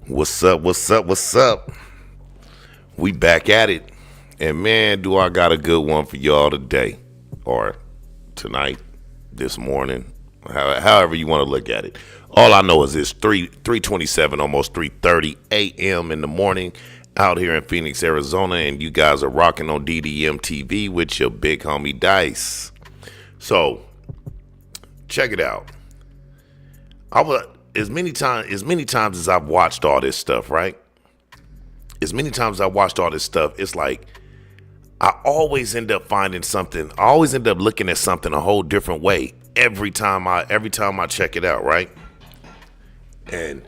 What's up? What's up? What's up? We back at it. And man, do I got a good one for y'all today. Or tonight, this morning, however you want to look at it. All I know is it's 3:27, almost 3:30 a.m. in the morning out here in Phoenix, Arizona, and you guys are rocking on DDM TV with your big homie Dice. So, check it out. As many times as I've watched all this stuff, right? As many times as I watched all this stuff, it's like I always end up finding something. I always end up looking at something a whole different way every time I check it out, right? And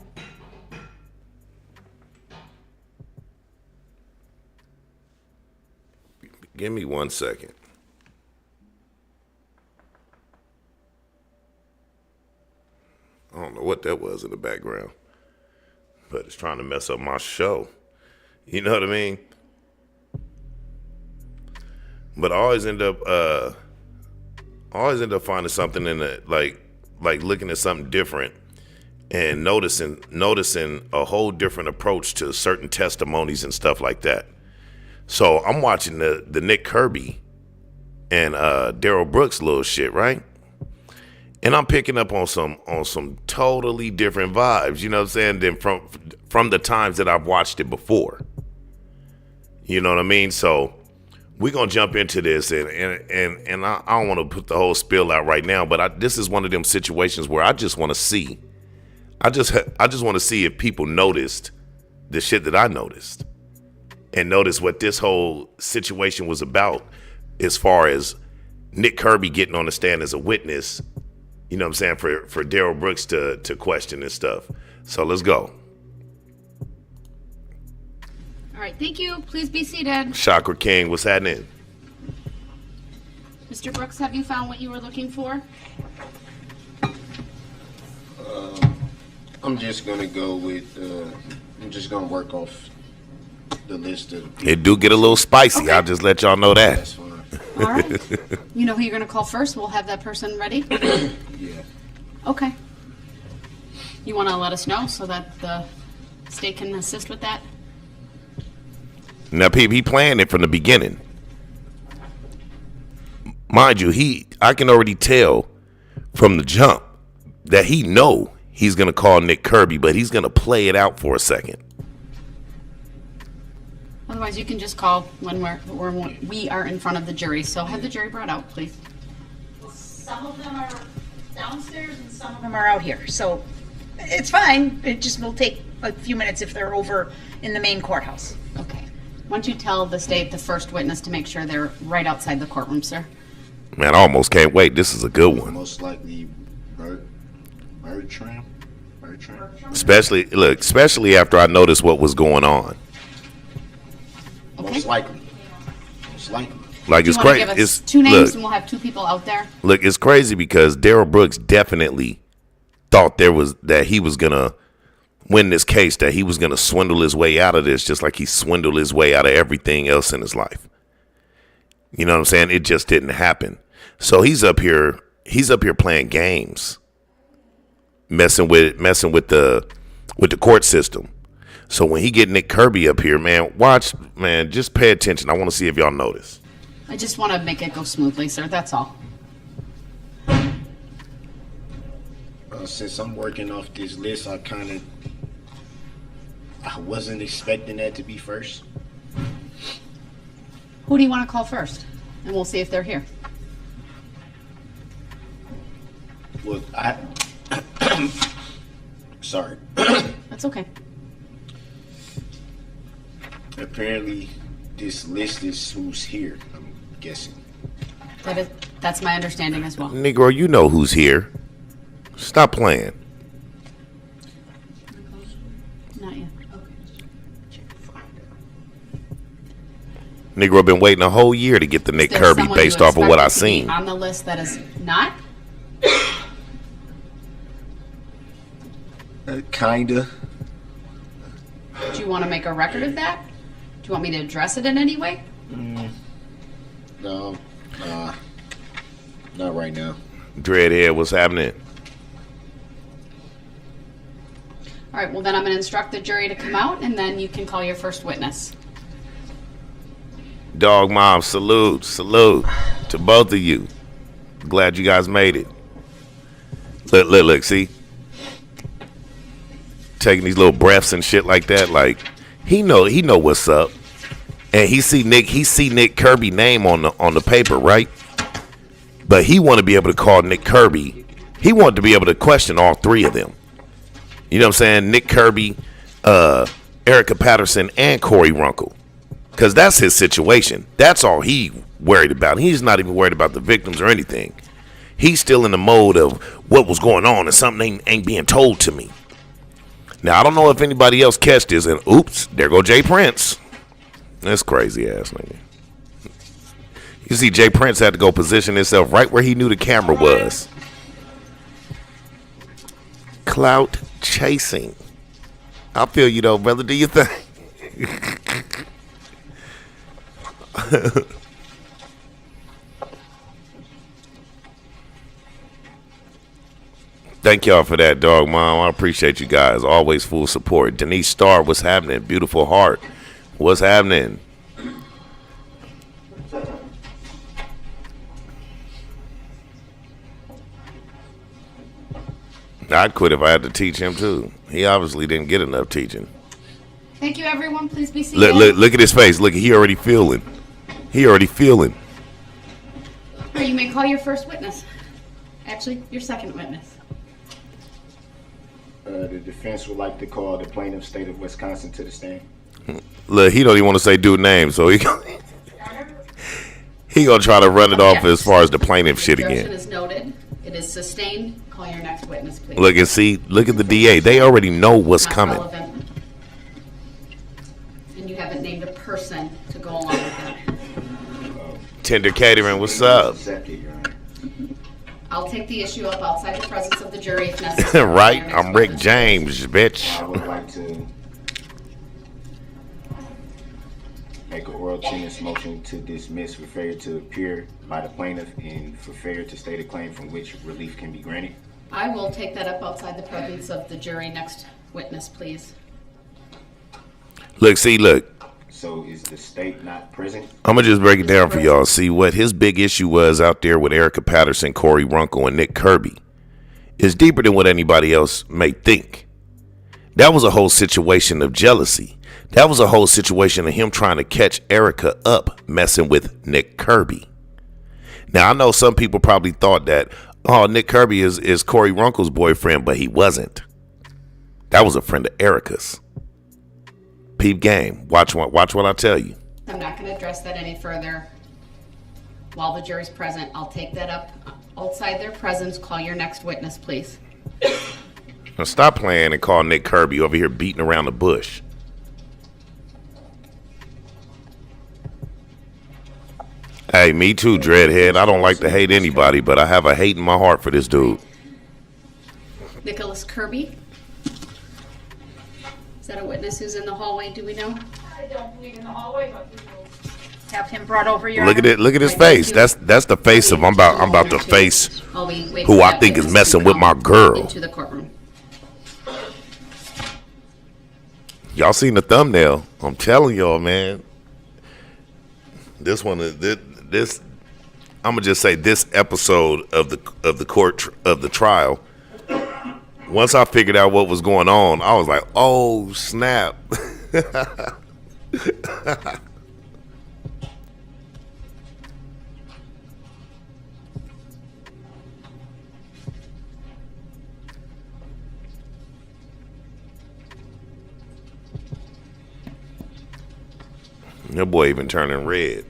give me 1 second. I don't know what that was in the background, but it's trying to mess up my show. You know what I mean? But I always end up finding something in it, like looking at something different and noticing a whole different approach to certain testimonies and stuff like that. So I'm watching the Nick Kirby and Darrell Brooks little shit, right? And I'm picking up on some totally different vibes, you know what I'm saying, than from the times that I've watched it before. You know what I mean? So we're gonna jump into this, and I don't want to put the whole spill out right now, but this is one of them situations where I just want to see. I just want to see if people noticed the shit that I noticed, and notice what this whole situation was about, as far as Nick Kirby getting on the stand as a witness. You know what I'm saying, for Darrell Brooks to question and stuff. So let's go. All right, thank you. Please be seated. Chakra King, what's happening? Mr. Brooks, have you found what you were looking for? I'm just gonna go with. I'm just gonna work off the list of. It do get a little spicy. Okay. I'll just let y'all know that. That's fine. All right. You know who you're going to call first? We'll have that person ready. Yeah. Okay. You want to let us know so that the state can assist with that? Now, Pete, he planned it from the beginning. Mind you, I can already tell from the jump that he know he's going to call Nick Kirby, but he's going to play it out for a second. Otherwise, you can just call when we are in front of the jury. So have the jury brought out, please. Some of them are downstairs and some of them are out here. So it's fine. It just will take a few minutes if they're over in the main courthouse. Okay. Why don't you tell the state the first witness to make sure they're right outside the courtroom, sir? Man, I almost can't wait. This is a good one. Most likely, Bertram. Especially after I noticed what was going on. Okay. Most likely. Like, it's Do you want to crazy. give us It's two names look, and we'll have two people out there? Look, it's crazy because Darrell Brooks definitely thought that he was gonna win this case, that he was gonna swindle his way out of this, just like he swindled his way out of everything else in his life. You know what I'm saying? It just didn't happen. So he's up here playing games, messing with the court system. So when he get Nick Kirby up here, man, just pay attention. I want to see if y'all notice. I just want to make it go smoothly, sir. That's all. Since I'm working off this list, I wasn't expecting that to be first. Who do you want to call first? And we'll see if they're here. Well, sorry. That's okay. Apparently, this list is who's here, I'm guessing. That's my understanding as well. Negro, you know who's here. Stop playing. Not yet. Negro been waiting a whole year to get the Nick There's Kirby someone you based off of what I expected to be seen. on the list that is not? Kinda. Do you want to make a record of that? Do you want me to address it in any way? No, not right now. Dreadhead, what's happening? All right, well, then I'm going to instruct the jury to come out, and then you can call your first witness. Dog Mom, salute to both of you. Glad you guys made it. Look, see? Taking these little breaths and shit like that, like he know what's up. And he see Nick Kirby name on the paper, right? But he want to be able to call Nick Kirby. He wanted to be able to question all three of them. You know what I'm saying? Nick Kirby, Erica Patterson, and Corey Runkle. Because that's his situation. That's all he worried about. He's not even worried about the victims or anything. He's still in the mode of what was going on and something ain't being told to me. Now, I don't know if anybody else catch this, and oops, there go Jay Prince. That's crazy ass nigga. You see, Jay Prince had to go position himself right where he knew the camera was. Clout chasing. I feel you though, brother. Do you think? Thank y'all for that, Dog Mom. I appreciate you guys. Always full support. Denise Starr, what's happening? Beautiful Heart, what's happening? I'd quit if I had to teach him too. He obviously didn't get enough teaching. Thank you, everyone. Please be seated. Look at his face. Look, he already feeling. Or you may call your first witness. Actually, your second witness. The defense would like to call the plaintiff, state of Wisconsin, to the stand. Look, he don't even want to say dude name, so he gonna try to run it off as far as the plaintiff shit Objection again. is noted. It is sustained. Call your next witness, please. Look and see. Look at the DA. They already know what's Not coming. relevant. And you haven't named a person to go along with that. Tender Catering, what's up? Accepted, Your Honor. I'll take the issue up outside the presence of the jury if necessary. Right? Call your next I'm Rick witness. James, bitch. I would like to make an oral tennis motion to dismiss for failure to appear by the plaintiff and for failure to state a claim from which relief can be granted. I will take that up outside the presence of the jury. Next witness, please. Look, see, look. So is the state not present? I'm gonna just break it down for y'all. See what his big issue was out there with Erica Patterson, Corey Runkle, and Nick Kirby is deeper than what anybody else may think. That was a whole situation of jealousy. That was a whole situation of him trying to catch Erica up messing with Nick Kirby. Now, I know some people probably thought that, oh, Nick Kirby is Corey Runkle's boyfriend, but he wasn't. That was a friend of Erica's. Peep game. Watch what I tell you. I'm not going to address that any further while the jury's present. I'll take that up outside their presence. Call your next witness, please. Now stop playing and call Nick Kirby over here beating around the bush. Hey, me too, Dreadhead. I don't like to hate anybody, but I have a hate in my heart for this dude. Nicholas Kirby. Is that a witness who's in the hallway? Do we know? I don't believe in the hallway, but we will have him brought over, Your Look at Honor. it. Look at his Right, face. thank you. That's the face of I'm about to face While we wait who for I that think is witness messing to with come my girl. into the courtroom. Y'all seen the thumbnail? I'm telling y'all, man. This one is this. I'm gonna just say this episode of the court of the trial. Once I figured out what was going on, I was like, "Oh snap!" That boy even turning red.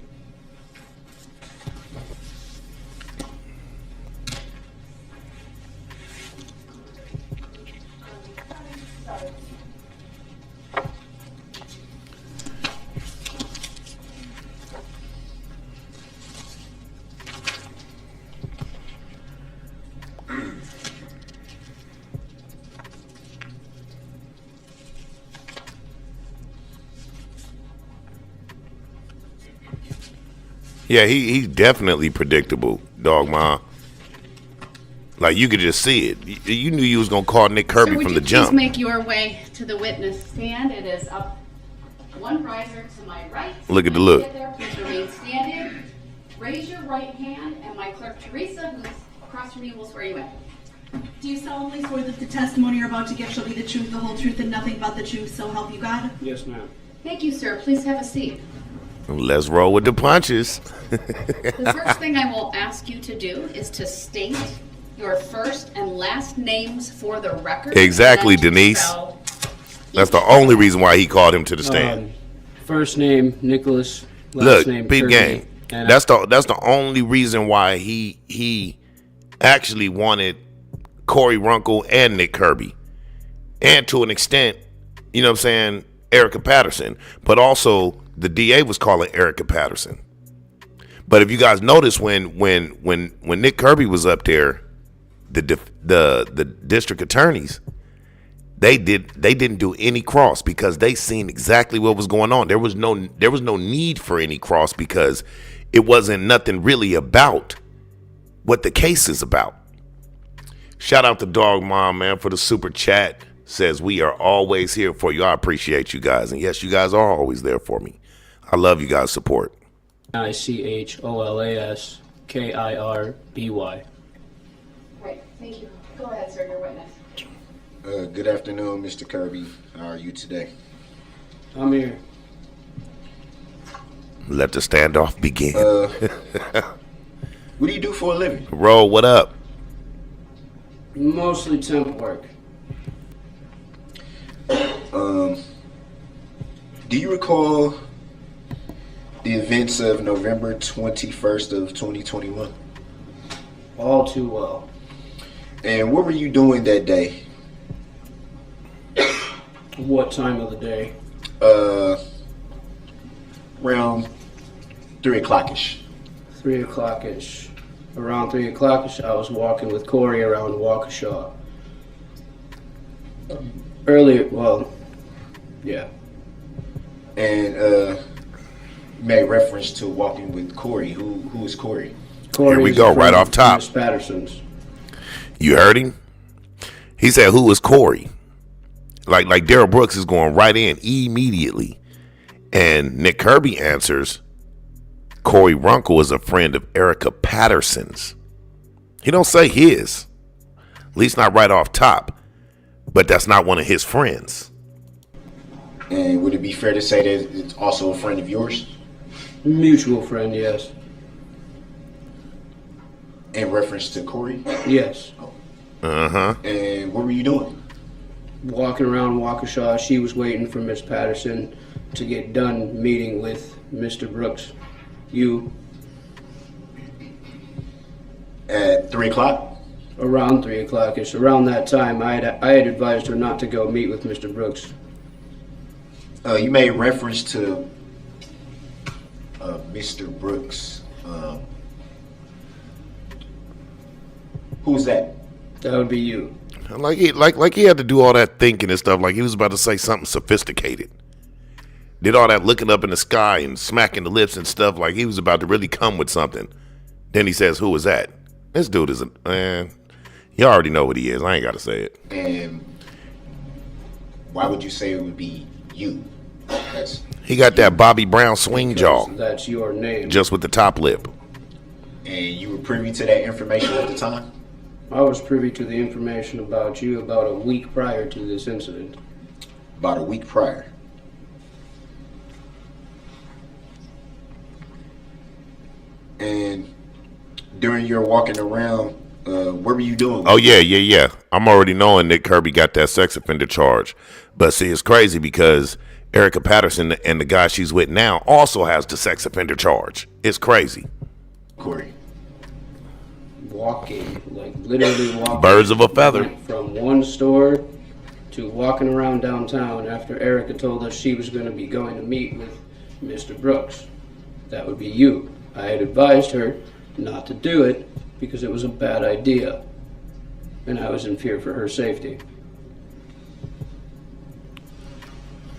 Yeah, he's definitely predictable, Dog Ma. Like you could just see it. You knew you was gonna call Nick Kirby Sir, from the would you jump. please make your way to the witness stand? It is up one riser to my right. Look at the When you look. get there, please remain standing. Raise your right hand, and my clerk Teresa, who's across from you, will swear you in. Do you solemnly swear that the testimony you're about to give shall be the truth, the whole truth, and nothing but the truth, so help you God? Yes, ma'am. Thank you, sir. Please have a seat. Let's roll with the punches. The first thing I will ask you to do is to state your first and last names for the record. Exactly, and then to Denise. spell That's the only reason why he called him to the stand. First name Nicholas. Last Look, name big Kirby, game. and That's the only reason why he actually wanted Corey Runkle and Nick Kirby, and to an extent, you know what I'm saying, Erica Patterson. But also the DA was calling Erica Patterson. But if you guys notice, when Nick Kirby was up there, the district attorneys, they didn't do any cross because they seen exactly what was going on. There was no need for any cross because it wasn't nothing really about what the case is about. Shout out to Dog Mom, man, for the super chat. Says we are always here for you. I appreciate you guys, and yes, you guys are always there for me. I love you guys' support. ICHOLASKIRBY. Great, thank you. Go ahead, sir, your witness. Good afternoon, Mr. Kirby. How are you today? I'm here. Let the standoff begin. What do you do for a living? Roll, what up? Mostly temp work. Do you recall the events of November 21st of 2021? All too well. And what were you doing that day? What time of the day? Around 3 o'clock-ish. 3 o'clock-ish. Around 3 o'clock-ish, I was walking with Corey around Waukesha. Earlier, well, yeah. And made reference to walking with Corey. Who is Corey? Corey Here we is go, a friend right off of top. Miss Patterson's. You heard him? He said, who is Corey? Like Darrell Brooks is going right in immediately. And Nick Kirby answers, Corey Runkle is a friend of Erica Patterson's. He don't say his, at least not right off top, but that's not one of his friends. And would it be fair to say that it's also a friend of yours? Mutual friend, yes. In reference to Corey? Yes. Uh-huh. And what were you doing? Walking around Waukesha, she was waiting for Miss Patterson to get done meeting with Mr. Brooks. You, At 3 o'clock? around 3 o'clock-ish. Around that time, I had advised her not to go meet with Mr. Brooks. You made reference to Mr. Brooks. Who's that? That would be you. Like he had to do all that thinking and stuff, like he was about to say something sophisticated. Did all that looking up in the sky and smacking the lips and stuff like he was about to really come with something. Then he says, who is that? This dude is a man. You already know what he is. I ain't got to say it. And why would you say it would be you? He got that Bobby Brown swing jaw, That's your name. just with the top lip. And you were privy to that information at the time? I was privy to the information about you about a week prior to this incident. About a week prior. And during your walking around, what were you doing? Oh, yeah. I'm already knowing Nick Kirby got that sex offender charge. But see, it's crazy because Erica Patterson and the guy she's with now also has the sex offender charge. It's crazy. Corey. Walking, like literally walking. Birds of a feather. Went from one store to walking around downtown after Erica told us she was going to be going to meet with Mr. Brooks. That would be you. I had advised her not to do it because it was a bad idea, and I was in fear for her safety.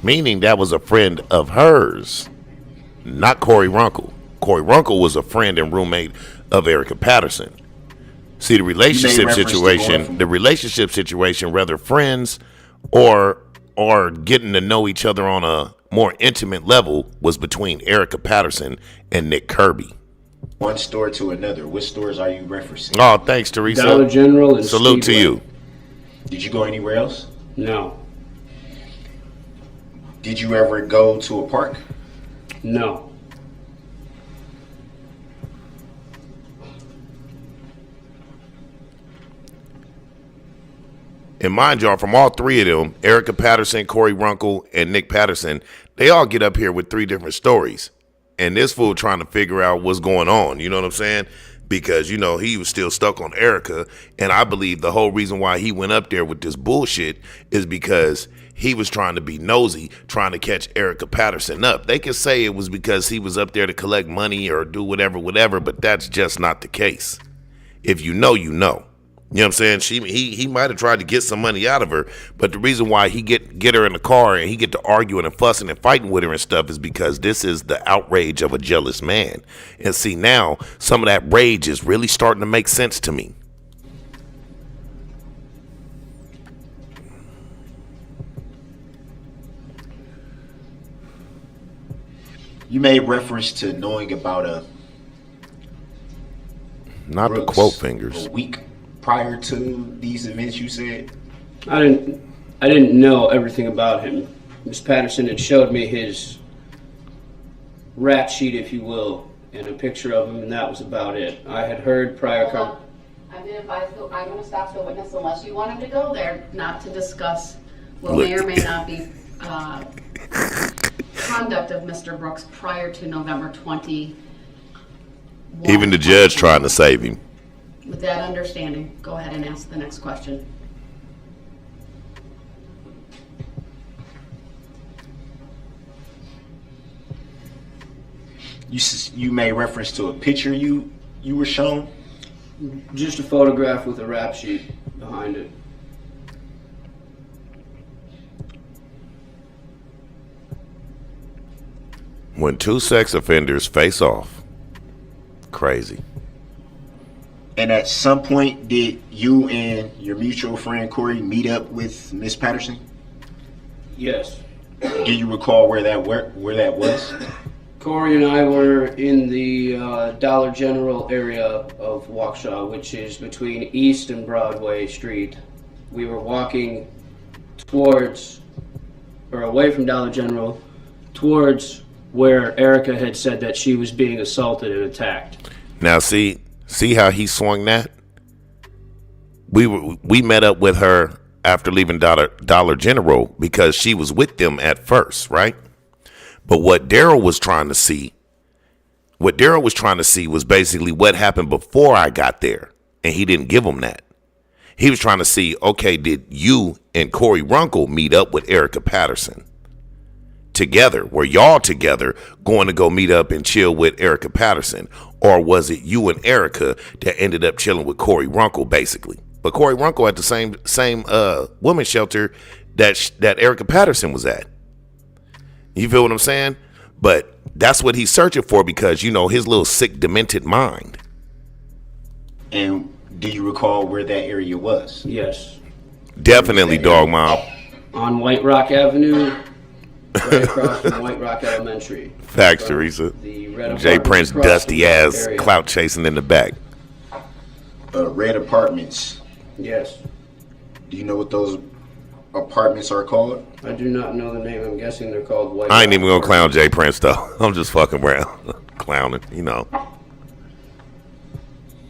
Meaning that was a friend of hers, not Corey Runkle. Corey Runkle was a friend and roommate of Erica Patterson. See, the relationship reference to going situation, from- the relationship situation, whether friends or getting to know each other on a more intimate level, was between Erica Patterson and Nick Kirby. One store to another. Which stores are you referencing? Oh, thanks, Teresa. Dollar General and Salute to Speedway. you. Did you go anywhere else? No. Did you ever go to a park? No. And mind y'all, from all three of them, Erica Patterson, Corey Runkle, and Nick Patterson, they all get up here with three different stories. And this fool trying to figure out what's going on. You know what I'm saying? Because, you know, he was still stuck on Erica. And I believe the whole reason why he went up there with this bullshit is because he was trying to be nosy, trying to catch Erica Patterson up. They could say it was because he was up there to collect money or do whatever, but that's just not the case. If you know, you know. You know what I'm saying? He might have tried to get some money out of her, but the reason why he get her in the car and he get to arguing and fussing and fighting with her and stuff is because this is the outrage of a jealous man. And see, now some of that rage is really starting to make sense to me. You made reference to knowing about Not the Brooks quote fingers. a week prior to these events. You said I didn't know everything about him. Miss Patterson had showed me his rap sheet, if you will, and a picture of him, and that was about it. I had heard prior Hold on. I'm going to stop the witness unless you want him to go there, not to discuss what may or may not be conduct of Mr. Brooks prior to November 20. Even the judge trying to save him. With that understanding, go ahead and ask the next question. you made reference to a picture you were shown. just a photograph with a rap sheet behind it. When two sex offenders face off. Crazy. And at some point, did you and your mutual friend Corey meet up with Miss Patterson? Yes. Do you recall where that was? Corey and I were in the Dollar General area of Waukesha, which is between East and Broadway Street. We were walking towards, or away from Dollar General, towards where Erica had said that she was being assaulted and attacked. Now see how he swung that? We met up with her after leaving Dollar General because she was with them at first, right? But what Darrell was trying to see was basically what happened before I got there, and he didn't give him that. He was trying to see, okay, did you and Corey Runkle meet up with Erica Patterson together? Were y'all together going to go meet up and chill with Erica Patterson? Or was it you and Erica that ended up chilling with Corey Runkle, basically? But Corey Runkle at the same women's shelter that Erica Patterson was at. You feel what I'm saying? But that's what he's searching for because, you know, his little sick, demented mind. And do you recall where that area was? Yes. Definitely, dog mom. On White Rock Avenue, right across from White Rock Elementary. Facts, From Teresa. the red Jay apartments Prince, across dusty from that ass, area. clout chasing in the back. Red apartments. Yes. Do you know what those apartments are called? I do not know the name. I'm guessing they're called White I ain't Rock even gonna clown Apartments. Jay Prince though. I'm just fucking around, clowning, you know.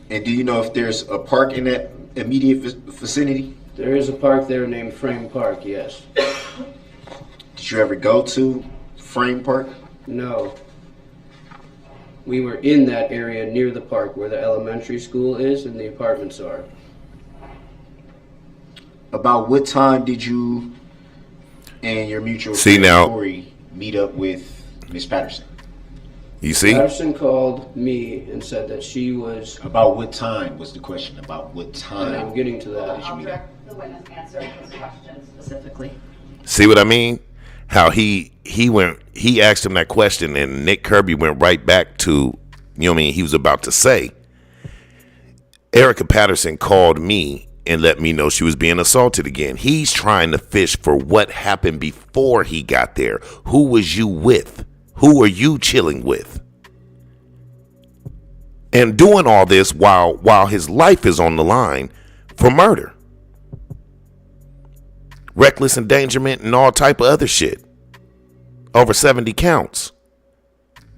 And do you know if there's a park in that immediate vicinity? There is a park there named Frame Park, yes. Did you ever go to Frame Park? No. We were in that area near the park where the elementary school is and the apartments are. About what time did you and your mutual See friend now- Corey meet up with Miss Patterson? You see? Patterson called me and said that she was, About what time was the question? About what and I'm time? getting to that. I'll direct the witness answer this question specifically. See what I mean? How he asked him that question and Nick Kirby went right back to, you know what I mean, he was about to say. Erica Patterson called me and let me know she was being assaulted again. He's trying to fish for what happened before he got there. Who was you with? Who are you chilling with? And doing all this while his life is on the line for murder, reckless endangerment, and all type of other shit. Over 70 counts.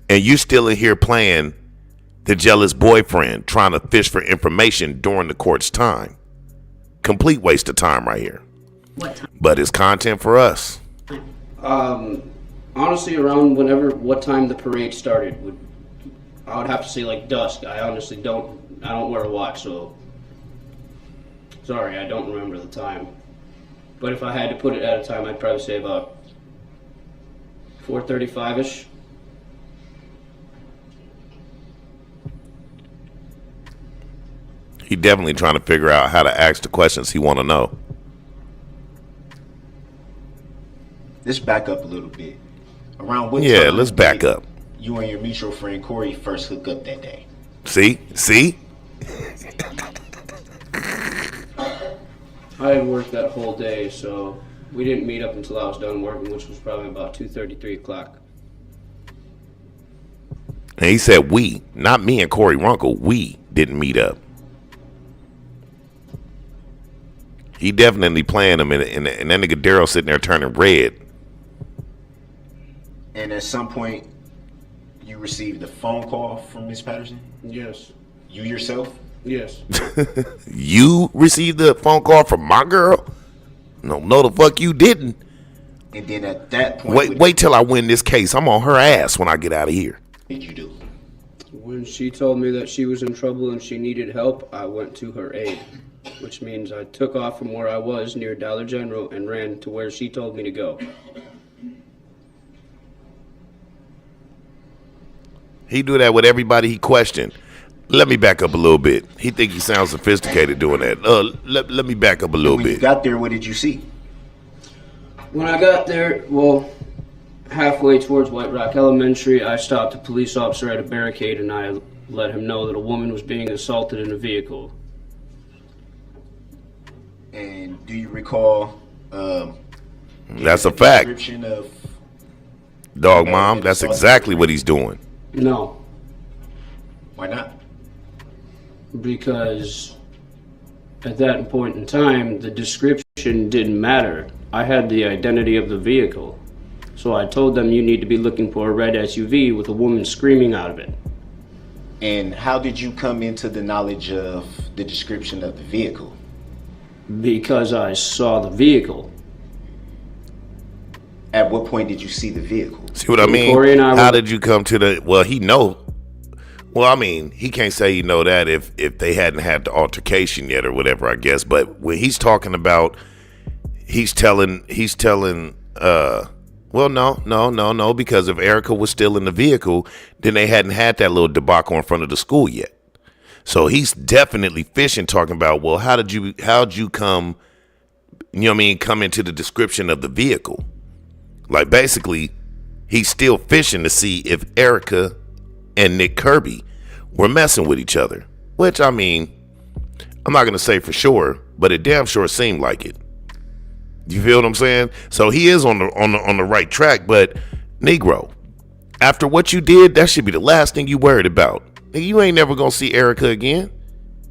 And you still in here playing the jealous boyfriend, trying to fish for information during the court's time. Complete waste of time right here. What time? But it's content for us. Honestly, around what time the parade started, I would have to say like dusk. I honestly don't wear a watch, so sorry, I don't remember the time. But if I had to put it at a time, I'd probably say about 4:35-ish. He definitely trying to figure out how to ask the questions he want to know. Let's back up a little bit. Around what Yeah, time let's back did up. you and your mutual friend Corey first hook up that day? See? I had worked that whole day, so we didn't meet up until I was done working, which was probably about 2:30, 3 o'clock. And he said we, not me and Corey Runkle, we didn't meet up. He definitely playing him, and that nigga Darrell sitting there turning red. And at some point, you received a phone call from Miss Patterson? Yes. You yourself? Yes. You received a phone call from my girl? No, the fuck you didn't. And then at that point, Wait till I win this case. I'm on her ass when I get out of here. what did you do? When she told me that she was in trouble and she needed help, I went to her aid, which means I took off from where I was near Dollar General and ran to where she told me to go. He do that with everybody he questioned. Let me back up a little bit. He think he sounds sophisticated doing that. Let me back up a little When you bit. got there, what did you see? When I got there, well, halfway towards White Rock Elementary, I stopped a police officer at a barricade and I let him know that a woman was being assaulted in a vehicle. And do you recall? That's a the fact. Description of Dog mom, that's exactly what he's doing. No, why not? because at that point in time, the description didn't matter. I had the identity of the vehicle. So I told them you need to be looking for a red SUV with a woman screaming out of it. And how did you come into the knowledge of the description of the vehicle? Because I saw the vehicle. At what point did you see the vehicle? See what I mean? Corey and I How were- did you come to the? Well, he know. Well, I mean, he can't say he know that if they hadn't had the altercation yet or whatever, I guess. But when he's talking about, he's telling. Well, no, because if Erica was still in the vehicle, then they hadn't had that little debacle in front of the school yet. So he's definitely fishing, talking about, well, how'd you come, you know what I mean, come into the description of the vehicle? Like, basically, he's still fishing to see if Erica and Nick Kirby were messing with each other. Which, I mean, I'm not going to say for sure, but it damn sure seemed like it. You feel what I'm saying? So he is on the right track, but Negro, after what you did, that should be the last thing you worried about. You ain't never gonna see Erica again.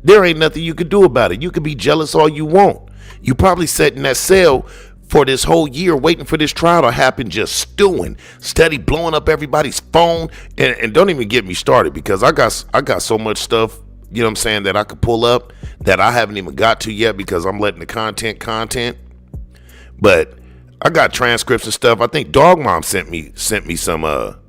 There ain't nothing you could do about it. You could be jealous all you want. You probably sat in that cell for this whole year waiting for this trial to happen, just stewing, steady blowing up everybody's phone. And don't even get me started, because I got so much stuff, you know what I'm saying, that I could pull up that I haven't even got to yet because I'm letting the content. But I got transcripts and stuff. I think Dog Mom sent me some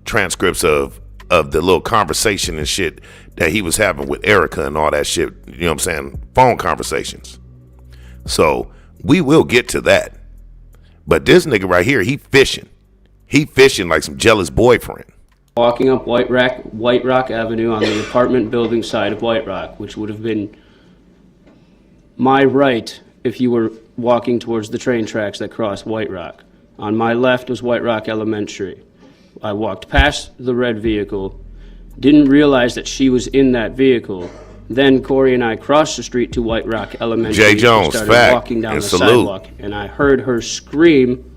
transcripts of the little conversation and shit that he was having with Erica and all that shit. You know what I'm saying? Phone conversations. So we will get to that. But this nigga right here, he fishing. He fishing like some jealous boyfriend. Walking up White Rock Avenue on the apartment building side of White Rock, which would have been my right if you were walking towards the train tracks that cross White Rock. On my left was White Rock Elementary. I walked past the red vehicle, didn't realize that she was in that vehicle. Then Corey and I crossed the street to White Rock Elementary. Jay Jones, and started fact, walking down and the salute. sidewalk, and I heard her scream,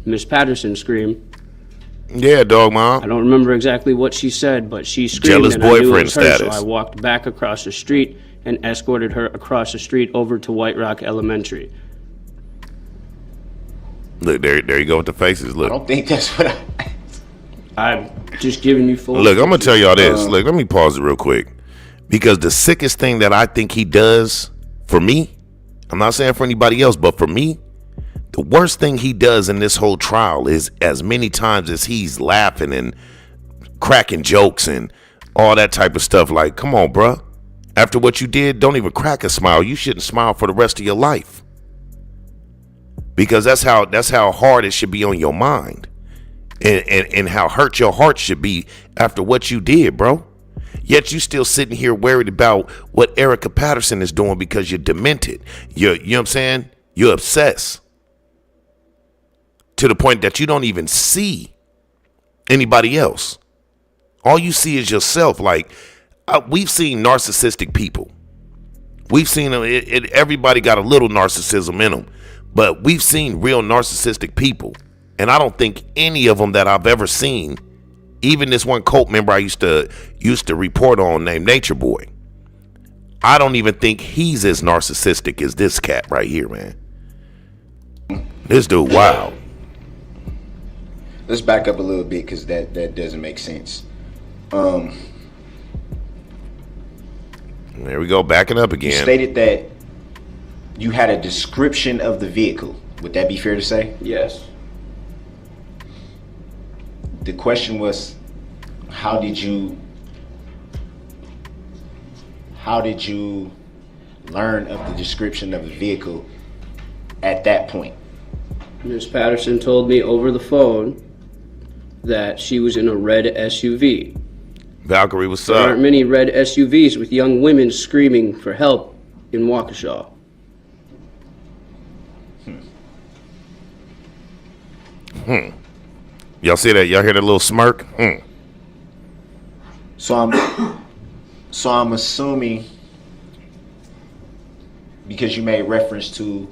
Miss Patterson scream. Yeah, dog I mom. don't remember exactly what she said, but she screamed, Jealous and I knew it boyfriend was her, status. so I walked back across the street and escorted her across the street over to White Rock Elementary. Look, there you go with the faces. I Look, don't think that's what I'm just giving you full. look. I'm gonna tell y'all this. Look, let me pause it real quick, because the sickest thing that I think he does for me, I'm not saying for anybody else, but for me, the worst thing he does in this whole trial is, as many times as he's laughing and cracking jokes and all that type of stuff. Like, come on, bruh. After what you did, don't even crack a smile. You shouldn't smile for the rest of your life, because that's how hard it should be on your mind, and how hurt your heart should be after what you did, bro. Yet you still sitting here worried about what Erica Patterson is doing because you're demented. You know what I'm saying? You're obsessed to the point that you don't even see anybody else. All you see is yourself. Like, we've seen narcissistic people. We've seen everybody got a little narcissism in them, but we've seen real narcissistic people, and I don't think any of them that I've ever seen, even this one cult member I used to report on named Nature Boy, I don't even think he's as narcissistic as this cat right here, man. This dude, wow. Let's back up a little bit, because that doesn't make sense. There we go, backing up You again. stated that you had a description of the vehicle. Would that be fair to say? Yes. The question was, how did you learn of the description of the vehicle at that point? Miss Patterson told me over the phone that she was in a red SUV. Valkyrie, what's There aren't up? many red SUVs with young women screaming for help in Waukesha. Y'all see that? Y'all hear that little smirk? So I'm assuming, because you made reference to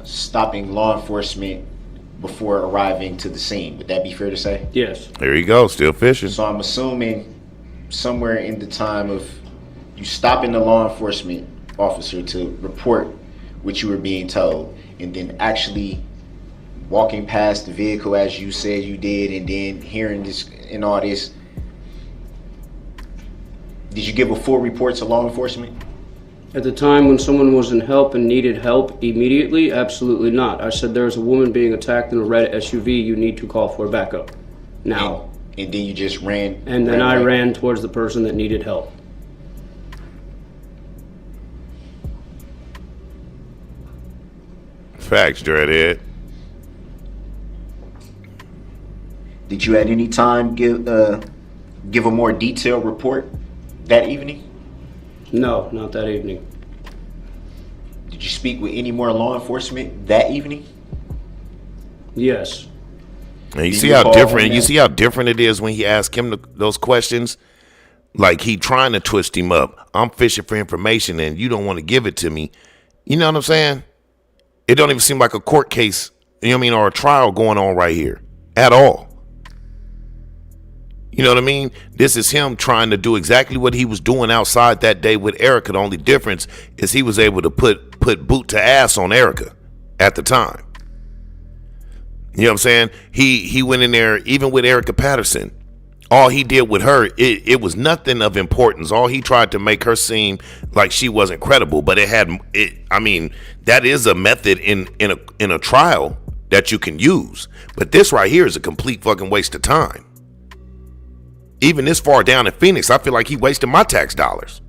stopping law enforcement before arriving to the scene. Would that be fair to say? Yes. There you go, still fishing. So I'm assuming somewhere in the time of you stopping the law enforcement officer to report what you were being told, and then actually walking past the vehicle as you said you did, and then hearing this and all this, did you give a full report to law enforcement? At the time when someone was in help and needed help immediately, absolutely not. I said there's a woman being attacked in a red SUV, you need to call for backup. Now. And then you just ran. And then I away? ran towards the person that needed help. Facts, Dreadhead. Did you at any time give a more detailed report that evening? No, not that evening. Did you speak with any more law enforcement that evening? Yes. And you Do see you how recall different when you that- see how different it is when he asks him those questions. Like, he trying to twist him up. I'm fishing for information and you don't want to give it to me. You know what I'm saying? It don't even seem like a court case, you know what I mean, or a trial going on right here at all. You know what I mean? This is him trying to do exactly what he was doing outside that day with Erica. The only difference is he was able to put boot to ass on Erica at the time. You know what I'm saying? He went in there, even with Erica Patterson. All he did with her, it was nothing of importance. All he tried to make her seem like she wasn't credible. But I mean, that is a method in a trial that you can use. But this right here is a complete fucking waste of time. Even this far down in Phoenix, I feel like he wasted my tax dollars.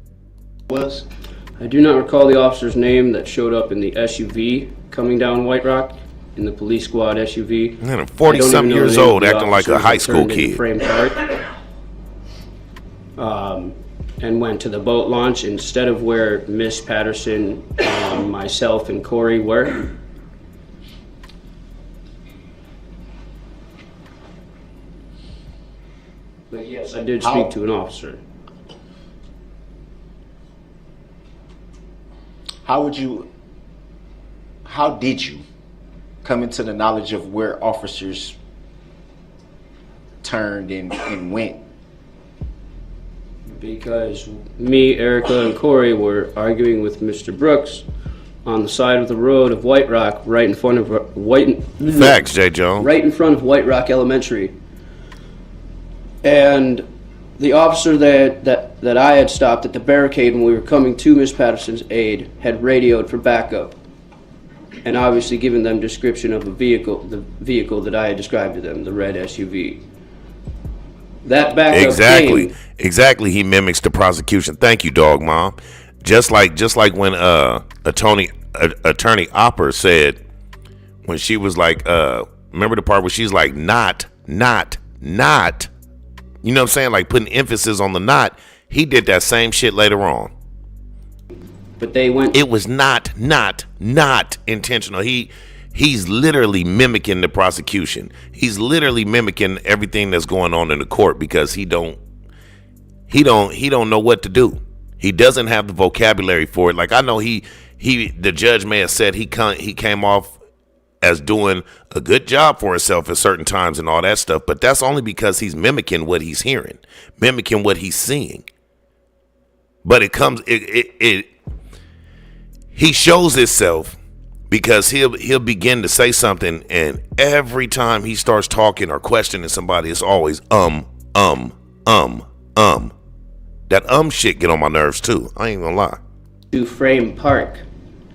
Was? I do not recall the officer's name that showed up in the SUV coming down White Rock, in the police squad SUV. Man, I'm 40-something years old, acting like a high school kid. Frame chart, and went to the boat launch instead of where Miss Patterson, myself, and Corey were. But yes, I did speak to an officer. how did you come into the knowledge of where officers turned and went? Because me, Erica, and Corey were arguing with Mr. Brooks on the side of the road of White Rock, right in front of Facts, J. Jones. right in front of White Rock Elementary. And the officer that I had stopped at the barricade when we were coming to Miss Patterson's aid had radioed for backup, and obviously given them description of the vehicle that I had described to them, the red SUV. That backup Exactly. He mimics the prosecution. Thank you, Dog Mom. Just like when attorney Opper said, when she was like, remember the part where she's like, not. You know what I'm saying? Like putting emphasis on the not. He did that same shit later on. But they went. It was not intentional. He's literally mimicking the prosecution. He's literally mimicking everything that's going on in the court because he don't know what to do. He doesn't have the vocabulary for it. Like I know the judge may have said he came off as doing a good job for himself at certain times and all that stuff, but that's only because he's mimicking what he's hearing, mimicking what he's seeing. But he shows himself because he'll begin to say something, and every time he starts talking or questioning somebody, it's always That shit get on my nerves too. I ain't gonna lie. To Frame Park.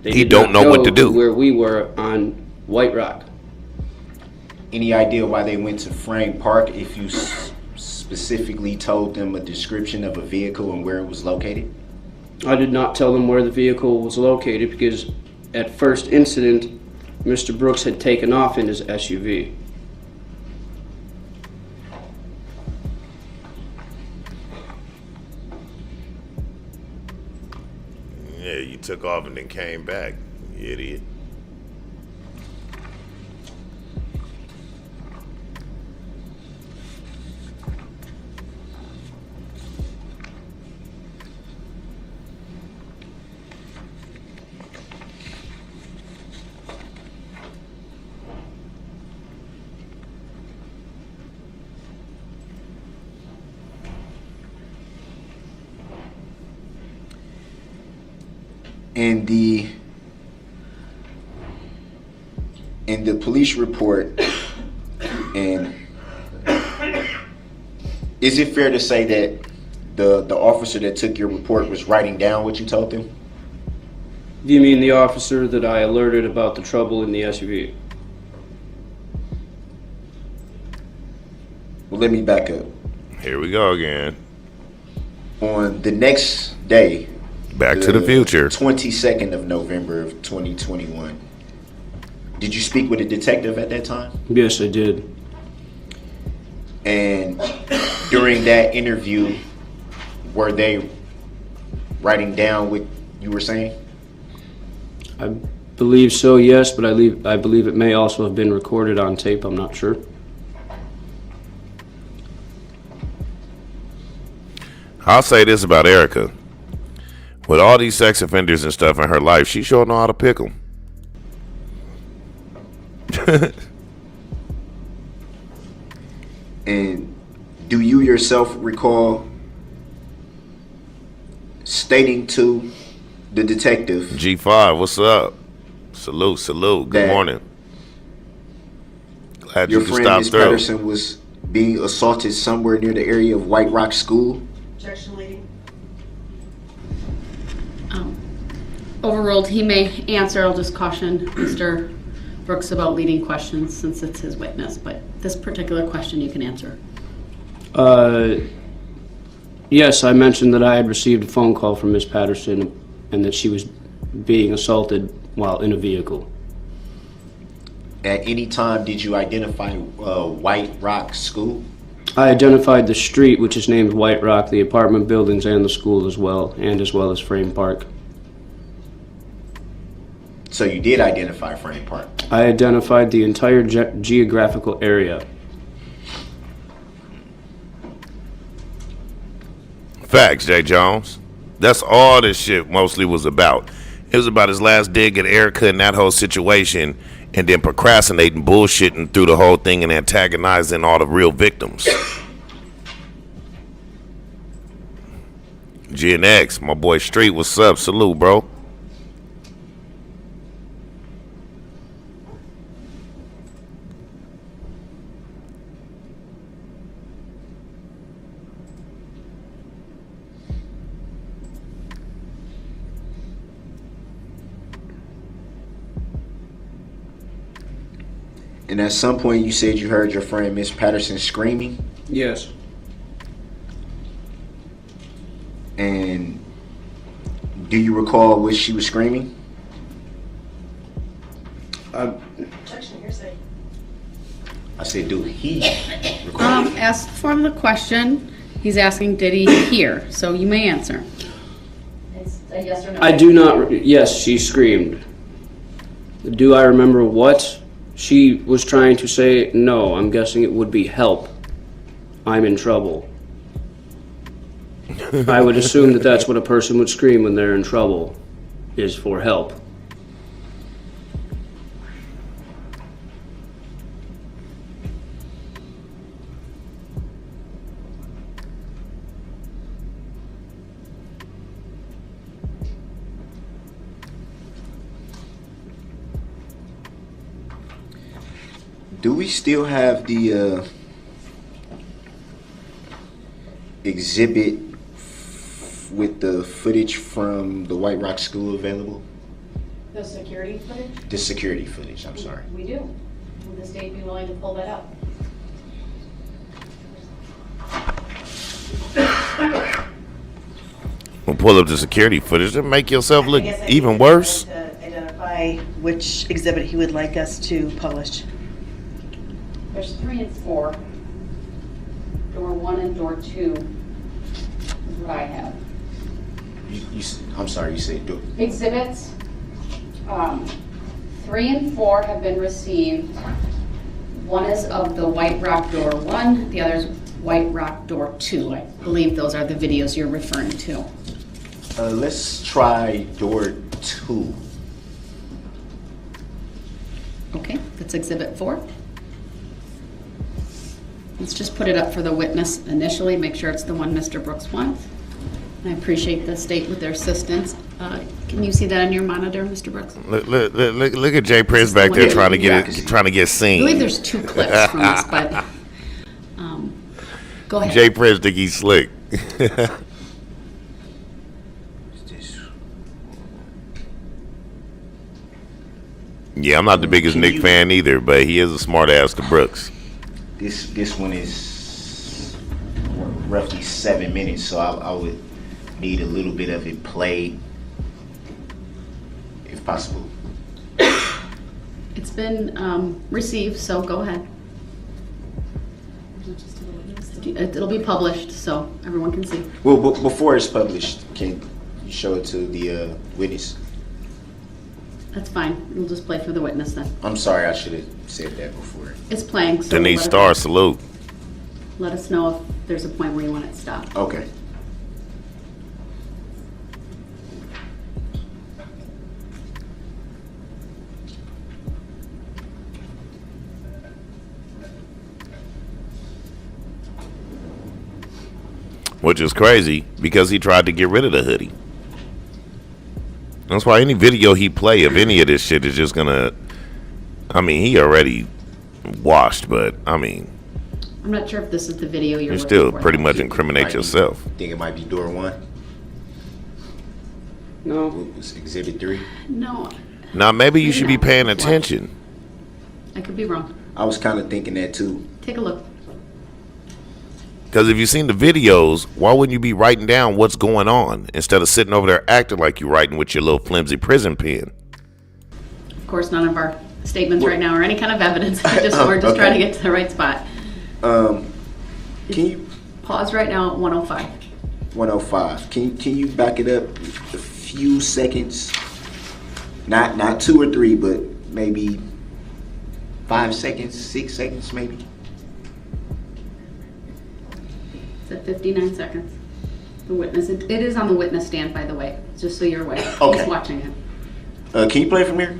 He don't know what to do. Where we were on White Rock. Any idea why they went to Frame Park if you specifically told them a description of a vehicle and where it was located? I did not tell them where the vehicle was located because at first incident, Mr. Brooks had taken off in his SUV. Yeah, you took off and then came back, you idiot. In the police report, and is it fair to say that the officer that took your report was writing down what you told them? Do you mean the officer that I alerted about the trouble in the SUV? Well, let me back up. Here we go again. On the next day, Back to the future. 22nd of November of 2021. Did you speak with a detective at that time? Yes, I did. And during that interview, were they writing down what you were saying? I believe so, yes, but I believe it may also have been recorded on tape. I'm not sure. I'll say this about Erica. With all these sex offenders and stuff in her life, she sure know how to pick them. And do you yourself recall stating to the detective, G5, what's up? Salute. Good morning. Glad your you could friend stop Miss through. Patterson was being assaulted somewhere near the area of White Rock School? Objection, lady. Overruled. He may answer. I'll just caution Mr. Brooks about leading questions since it's his witness, but this particular question you can answer. Yes, I mentioned that I had received a phone call from Miss Patterson and that she was being assaulted while in a vehicle. At any time did you identify White Rock School? I identified the street, which is named White Rock, the apartment buildings, and the school as well as Frame Park. So you did identify Frame Park? I identified the entire geographical area. Facts, J. Jones. That's all this shit mostly was about. It was about his last dig at Erica and that whole situation, and then procrastinating, bullshitting through the whole thing and antagonizing all the real victims. Gen X, my boy Street, what's up? Salute, bro. And at some point, you said you heard your friend Miss Patterson screaming. Yes. And do you recall what she was screaming? Objection, hearsay. I said, do he recall? As for the question, he's asking, did he hear? So you may answer. It's a yes or no. I do not. Yes, she screamed. Do I remember what she was trying to say? No, I'm guessing it would be help. I'm in trouble. I would assume that that's what a person would scream when they're in trouble, is for help. Do we still have the exhibit with the footage from the White Rock School available? The security footage? The security footage, I'm sorry. We do. Would the state be willing to pull that up? We'll pull up the security footage and make yourself look I guess I even need worse. to identify which exhibit he would like us to publish. There's 3 and 4. Door 1 and door 2 is what I have. I'm sorry, you said do. Exhibits 3 and 4 have been received. One is of the White Rock door 1, the other is White Rock door 2. I believe those are the videos you're referring to. Let's try door 2. Okay, that's exhibit 4. Let's just put it up for the witness initially, make sure it's the one Mr. Brooks wants. I appreciate the state with their assistance. Can you see that on your monitor, Mr. Brooks? Look at Jay Prince This is back the there one trying to that get you it, trying to get I seen. believe there's 2 clips from this, but go ahead. Jay Prince think he's slick. Yeah, I'm not the biggest Can Nick you- fan either, but he is a smart ass to Brooks. This one is roughly 7 minutes, so I would need a little bit of it played, if possible. It's been received, so go ahead. It'll be published, so everyone can see. Well, before it's published, can you show it to the witness? That's fine. We'll just play for the witness then. I'm sorry, I should have said that before. It's playing, so Denise let Starr, us- salute. let us know if there's a point where you want it stopped. Okay. Which is crazy because he tried to get rid of the hoodie. That's why any video he play of any of this shit is just gonna. I mean, he already washed, but I mean, I'm not sure if this is the video you're you looking still for. pretty much incriminate yourself. Think it might be door 1? No. What was exhibit 3? No, Now maybe you Maybe should be not. paying Why? attention. I could be wrong. I was kind of thinking that too. Take a look. Because if you've seen the videos, why wouldn't you be writing down what's going on instead of sitting over there acting like you're writing with your little flimsy prison pen? Of course, none of our statements right now are any kind of evidence. We're just Okay. trying to get to the right spot. Can you Pause right now at 105. 105? Can you back it up a few seconds? Not 2 or 3, but maybe 5 seconds, 6 seconds, maybe. It's at 59 seconds. The witness, it is on the witness stand, by the way, just so you're aware. Okay. He's watching it. Can you play from here?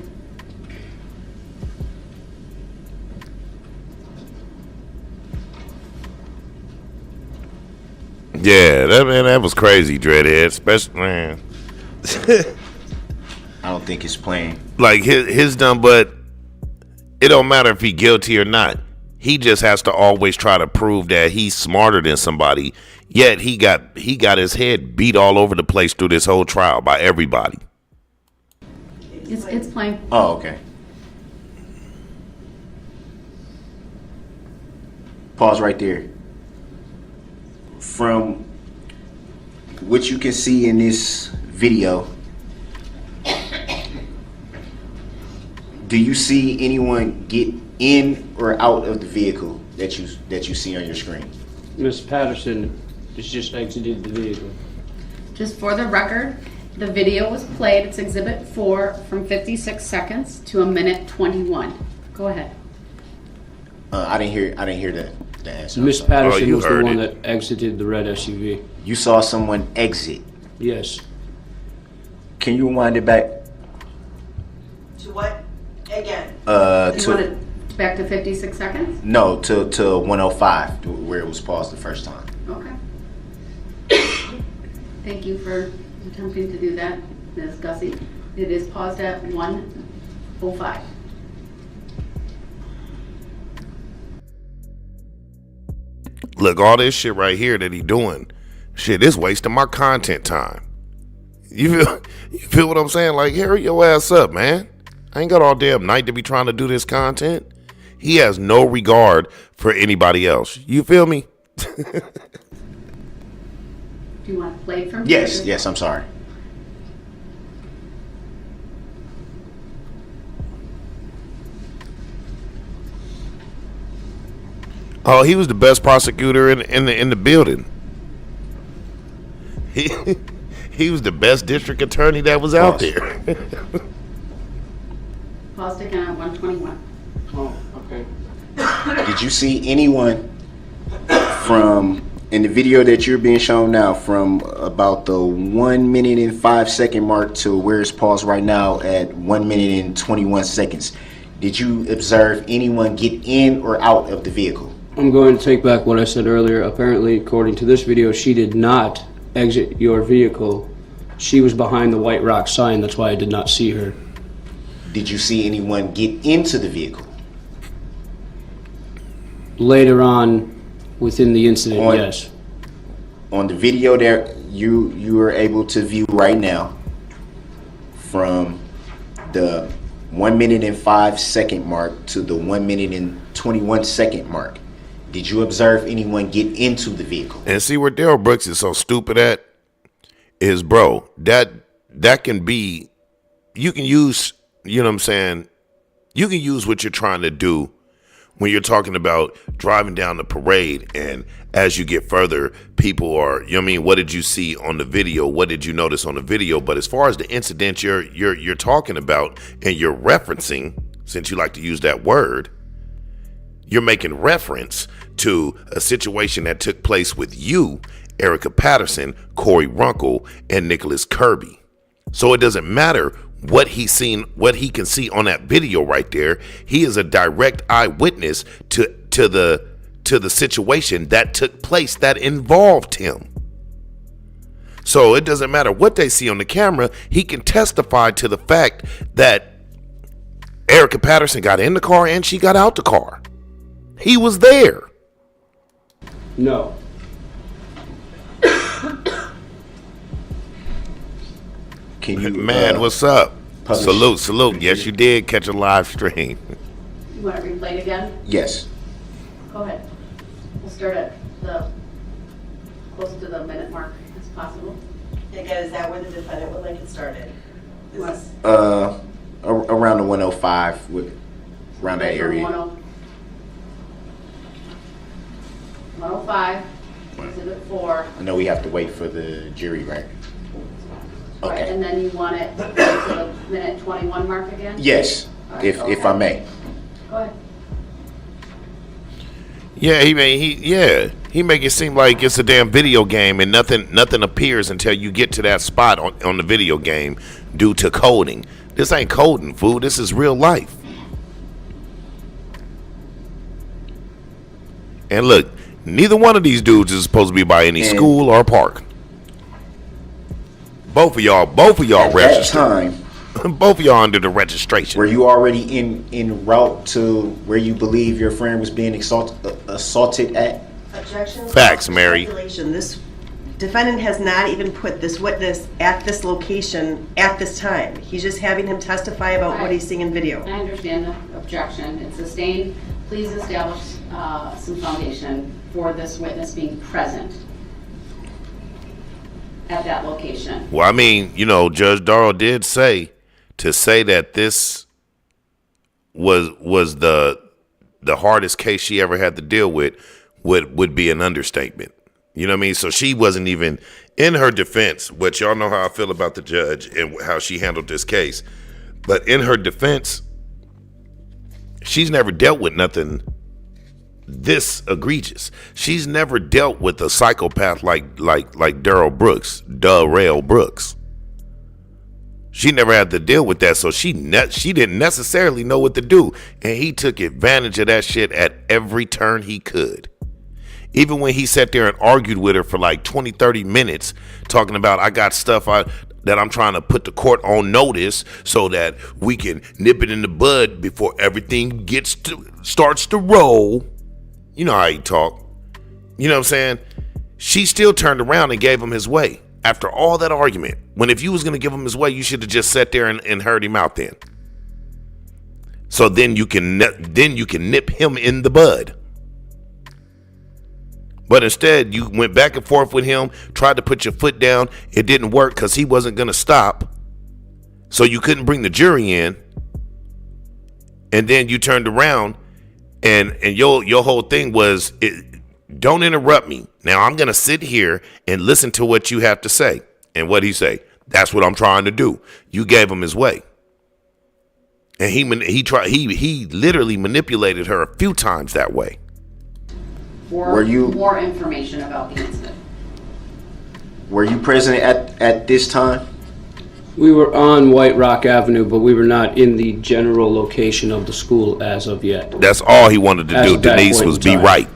Yeah, that was crazy, Dreadhead. Especially, man. I don't think it's playing. Like his dumb butt. It don't matter if he guilty or not. He just has to always try to prove that he's smarter than somebody. Yet he got his head beat all over the place through this whole trial by everybody. It's playing. Oh, okay. Pause right there. From what you can see in this video, do you see anyone get in or out of the vehicle that you see on your screen? Miss Patterson has just exited the vehicle. Just for the record, the video was played. It's Exhibit 4 from 56 seconds to 1:21. Go ahead. I didn't hear the answer. Miss I'm sorry. Patterson you was the heard one it. that exited the red SUV. You saw someone exit. Yes. Can you rewind it back? To what? Again. You want To it back to 56 seconds? no, to 105, where it was paused the first time. Okay. Thank you for attempting to do that, Ms. Gussie. It is paused at 1:05. Look, all this shit right here that he doing, shit, it's wasting my content time. You feel what I'm saying? Like, hurry your ass up, man. I ain't got all damn night to be trying to do this content. He has no regard for anybody else. You feel me? Do you want to play from Yes, here? yes, I'm sorry. Oh, he was the best prosecutor in the building. He was the best district attorney that was out Pause. there. Paused again at 1:21. Oh, okay. Did you see anyone from in the video that you're being shown now, from about the 1 minute and 5 second mark to where it's paused right now at 1 minute and 21 seconds? Did you observe anyone get in or out of the vehicle? I'm going to take back what I said earlier. Apparently, according to this video, she did not exit your vehicle. She was behind the White Rock sign. That's why I did not see her. Did you see anyone get into the vehicle? Later on, within the incident, On- yes. On the video there you are able to view right now, from the 1 minute and 5 second mark to the 1 minute and 21 second mark, did you observe anyone get into the vehicle? And see where Darrell Brooks is so stupid at is, bro, that can be, you can use, you know what I'm saying, you can use what you're trying to do when you're talking about driving down the parade, and as you get further, people are, you know what I mean, what did you see on the video? What did you notice on the video? But as far as the incident you're talking about and you're referencing, since you like to use that word, you're making reference to a situation that took place with you, Erica Patterson, Corey Runkle, and Nicholas Kirby. So it doesn't matter what he's seen, what he can see on that video right there. He is a direct eyewitness to the situation that took place that involved him. So it doesn't matter what they see on the camera. He can testify to the fact that Erica Patterson got in the car and she got out the car. He was there. No. Can you, Man, what's up? publish- Salute. Yes, you did catch a live stream. You want to replay it again? Yes. Go ahead. We'll start at the, close to the minute mark as possible. Again, is that where the defendant would like it started? Is What? this- Around the 105, around that From area. 105, Exhibit 4. I know we have to wait for the jury, right? Right, Okay. and then you want it to the minute 21 mark again? Yes, if I may. Go ahead. Yeah, he make it seem like it's a damn video game and nothing appears until you get to that spot on the video game due to coding. This ain't coding, fool. This is real life. And look, neither one of these dudes is supposed to be by any school or park. Both of y'all At registered. that time, Both of y'all under the registration. were you already en route to where you believe your friend was being assaulted at? Objection. Facts, Mary. Speculation. This defendant has not even put this witness at this location at this time. He's just having him testify about what he's seeing in video. I understand the objection. It's sustained. Please establish some foundation for this witness being present at that location. Well, I mean, you know, Judge Darrell did say that this was the hardest case she ever had to deal with would be an understatement. You know what I mean? So she wasn't even in her defense, which y'all know how I feel about the judge and how she handled this case. But in her defense, she's never dealt with nothing this egregious. She's never dealt with a psychopath like Darrell Brooks. She never had to deal with that, so she didn't necessarily know what to do, and he took advantage of that shit at every turn he could. Even when he sat there and argued with her for like 20, 30 minutes, talking about, I got stuff that I'm trying to put the court on notice so that we can nip it in the bud before everything starts to roll. You know how he talk. You know what I'm saying? She still turned around and gave him his way after all that argument. When if you was going to give him his way, you should have just sat there and heard him out then. So then you can nip him in the bud. But instead, you went back and forth with him, tried to put your foot down. It didn't work because he wasn't going to stop. So you couldn't bring the jury in. And then you turned around and your whole thing was, don't interrupt me. Now I'm going to sit here and listen to what you have to say. And what'd he say? That's what I'm trying to do. You gave him his way. And he literally manipulated her a few times that way. For more information about the incident. Were you present at this time? We were on White Rock Avenue, but we were not in the general location of the school as of yet. That's all he wanted to do, Denise, was be right.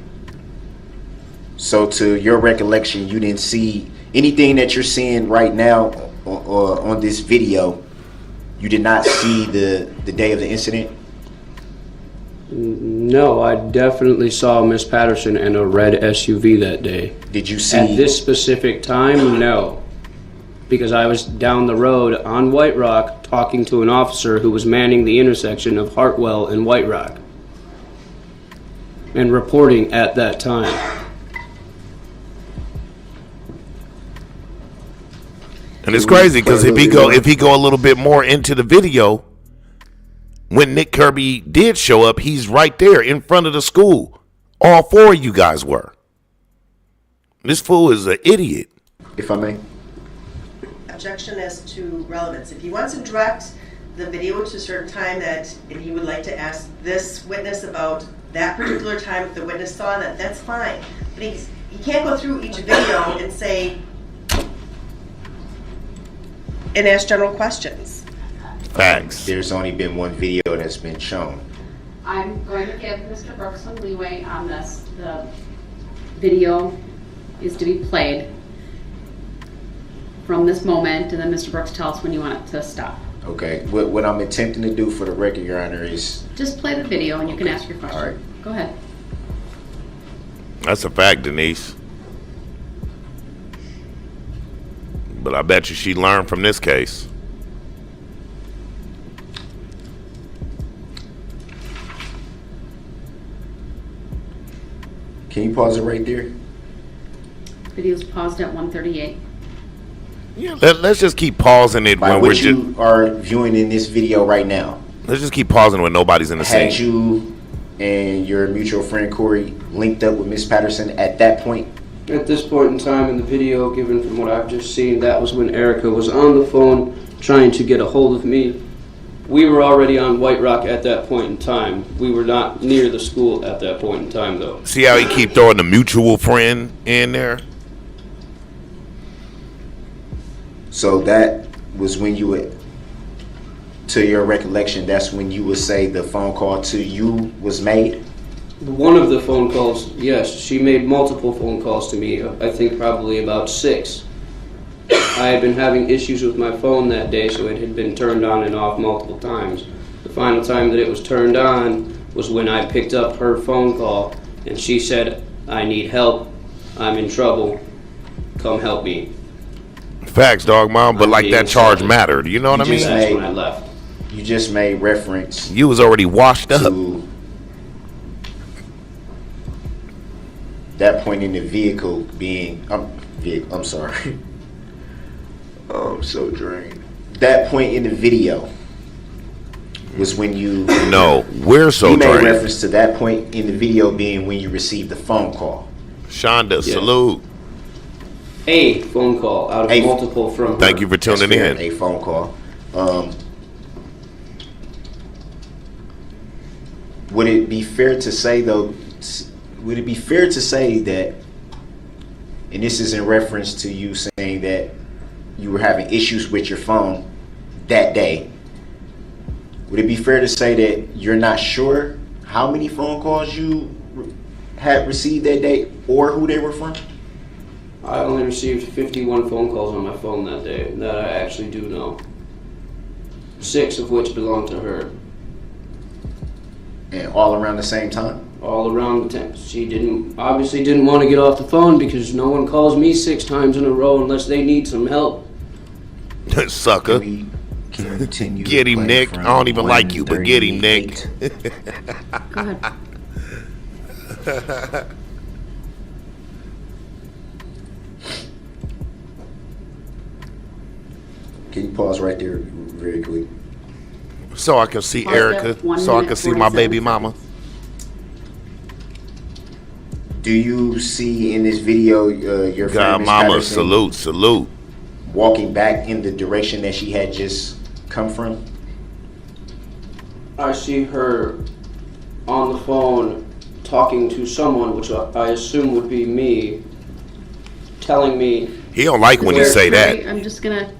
So to your recollection, you didn't see anything that you're seeing right now on this video. You did not see the day of the incident? No, I definitely saw Miss Patterson in a red SUV that day. Did you see? At this specific time, no. Because I was down the road on White Rock talking to an officer who was manning the intersection of Hartwell and White Rock. And reporting at that time. And it's crazy because if he go a little bit more into the video, when Nick Kirby did show up, he's right there in front of the school. All four of you guys were. This fool is an idiot. If I may. Objection as to relevance. If he wants to direct the video to a certain time and he would like to ask this witness about that particular time if the witness saw that, that's fine. But he can't go through each video and say, and ask general questions. Facts. There's only been one video that's been shown. I'm going to give Mr. Brooks some leeway on this. The video is to be played from this moment, and then Mr. Brooks tell us when you want it to stop. Okay. What I'm attempting to do for the record, Your Honor, is... Just play the video and you can ask your question. All right. Go ahead. That's a fact, Denise. But I bet you she learned from this case. Can you pause it right there? Video's paused at 1:38. Yeah, let's just keep pausing it By when we're what just. you are viewing in this video right now, Let's just keep pausing when nobody's in the had scene. you and your mutual friend Corey linked up with Miss Patterson at that point? At this point in time in the video, given from what I've just seen, that was when Erica was on the phone trying to get a hold of me. We were already on White Rock at that point in time. We were not near the school at that point in time, though. See how he keep throwing the mutual friend in there? So that was when you to your recollection, that's when you would say the phone call to you was made? One of the phone calls, yes, she made multiple phone calls to me. I think probably about 6. I had been having issues with my phone that day, so it had been turned on and off multiple times. The final time that it was turned on was when I picked up her phone call, and she said, "I need help. I'm in trouble. Come help me." Facts, dog, mom. But like that charge mattered. You know what I mean? That's when I left. You just made reference You was already washed up. to that point in the vehicle being, I'm sorry. Oh, I'm so drained. That point in the video was when you. No, we're so You made drained. reference to that point in the video being when you received the phone call. Shonda, Yeah. salute. A phone call out of A- multiple from her. Thank you for tuning That's fair, in. a phone call. Would it be fair to say though? Would it be fair to say that? And this is in reference to you saying that you were having issues with your phone that day. Would it be fair to say that you're not sure how many phone calls you had received that day or who they were from? I only received 51 phone calls on my phone that day that I actually do know. 6 of which belong to her. And all around the same time? All around the time. She obviously didn't want to get off the phone because no one calls me 6 times in a row unless they need some help. Sucker. We continue. Get to him, play Nick. from I don't even like you, but get him, Nick. 138. Go ahead. Can you pause right there very quick? So I can see Pause Erica. at 1 So I minute, can see my 47 baby mama. seconds. Do you see in this video your friend God, Miss mama, Patterson salute. walking back in the direction that she had just come from? I see her on the phone talking to someone, which I assume would be me, telling me, He don't like when you say Right, that. I'm just gonna.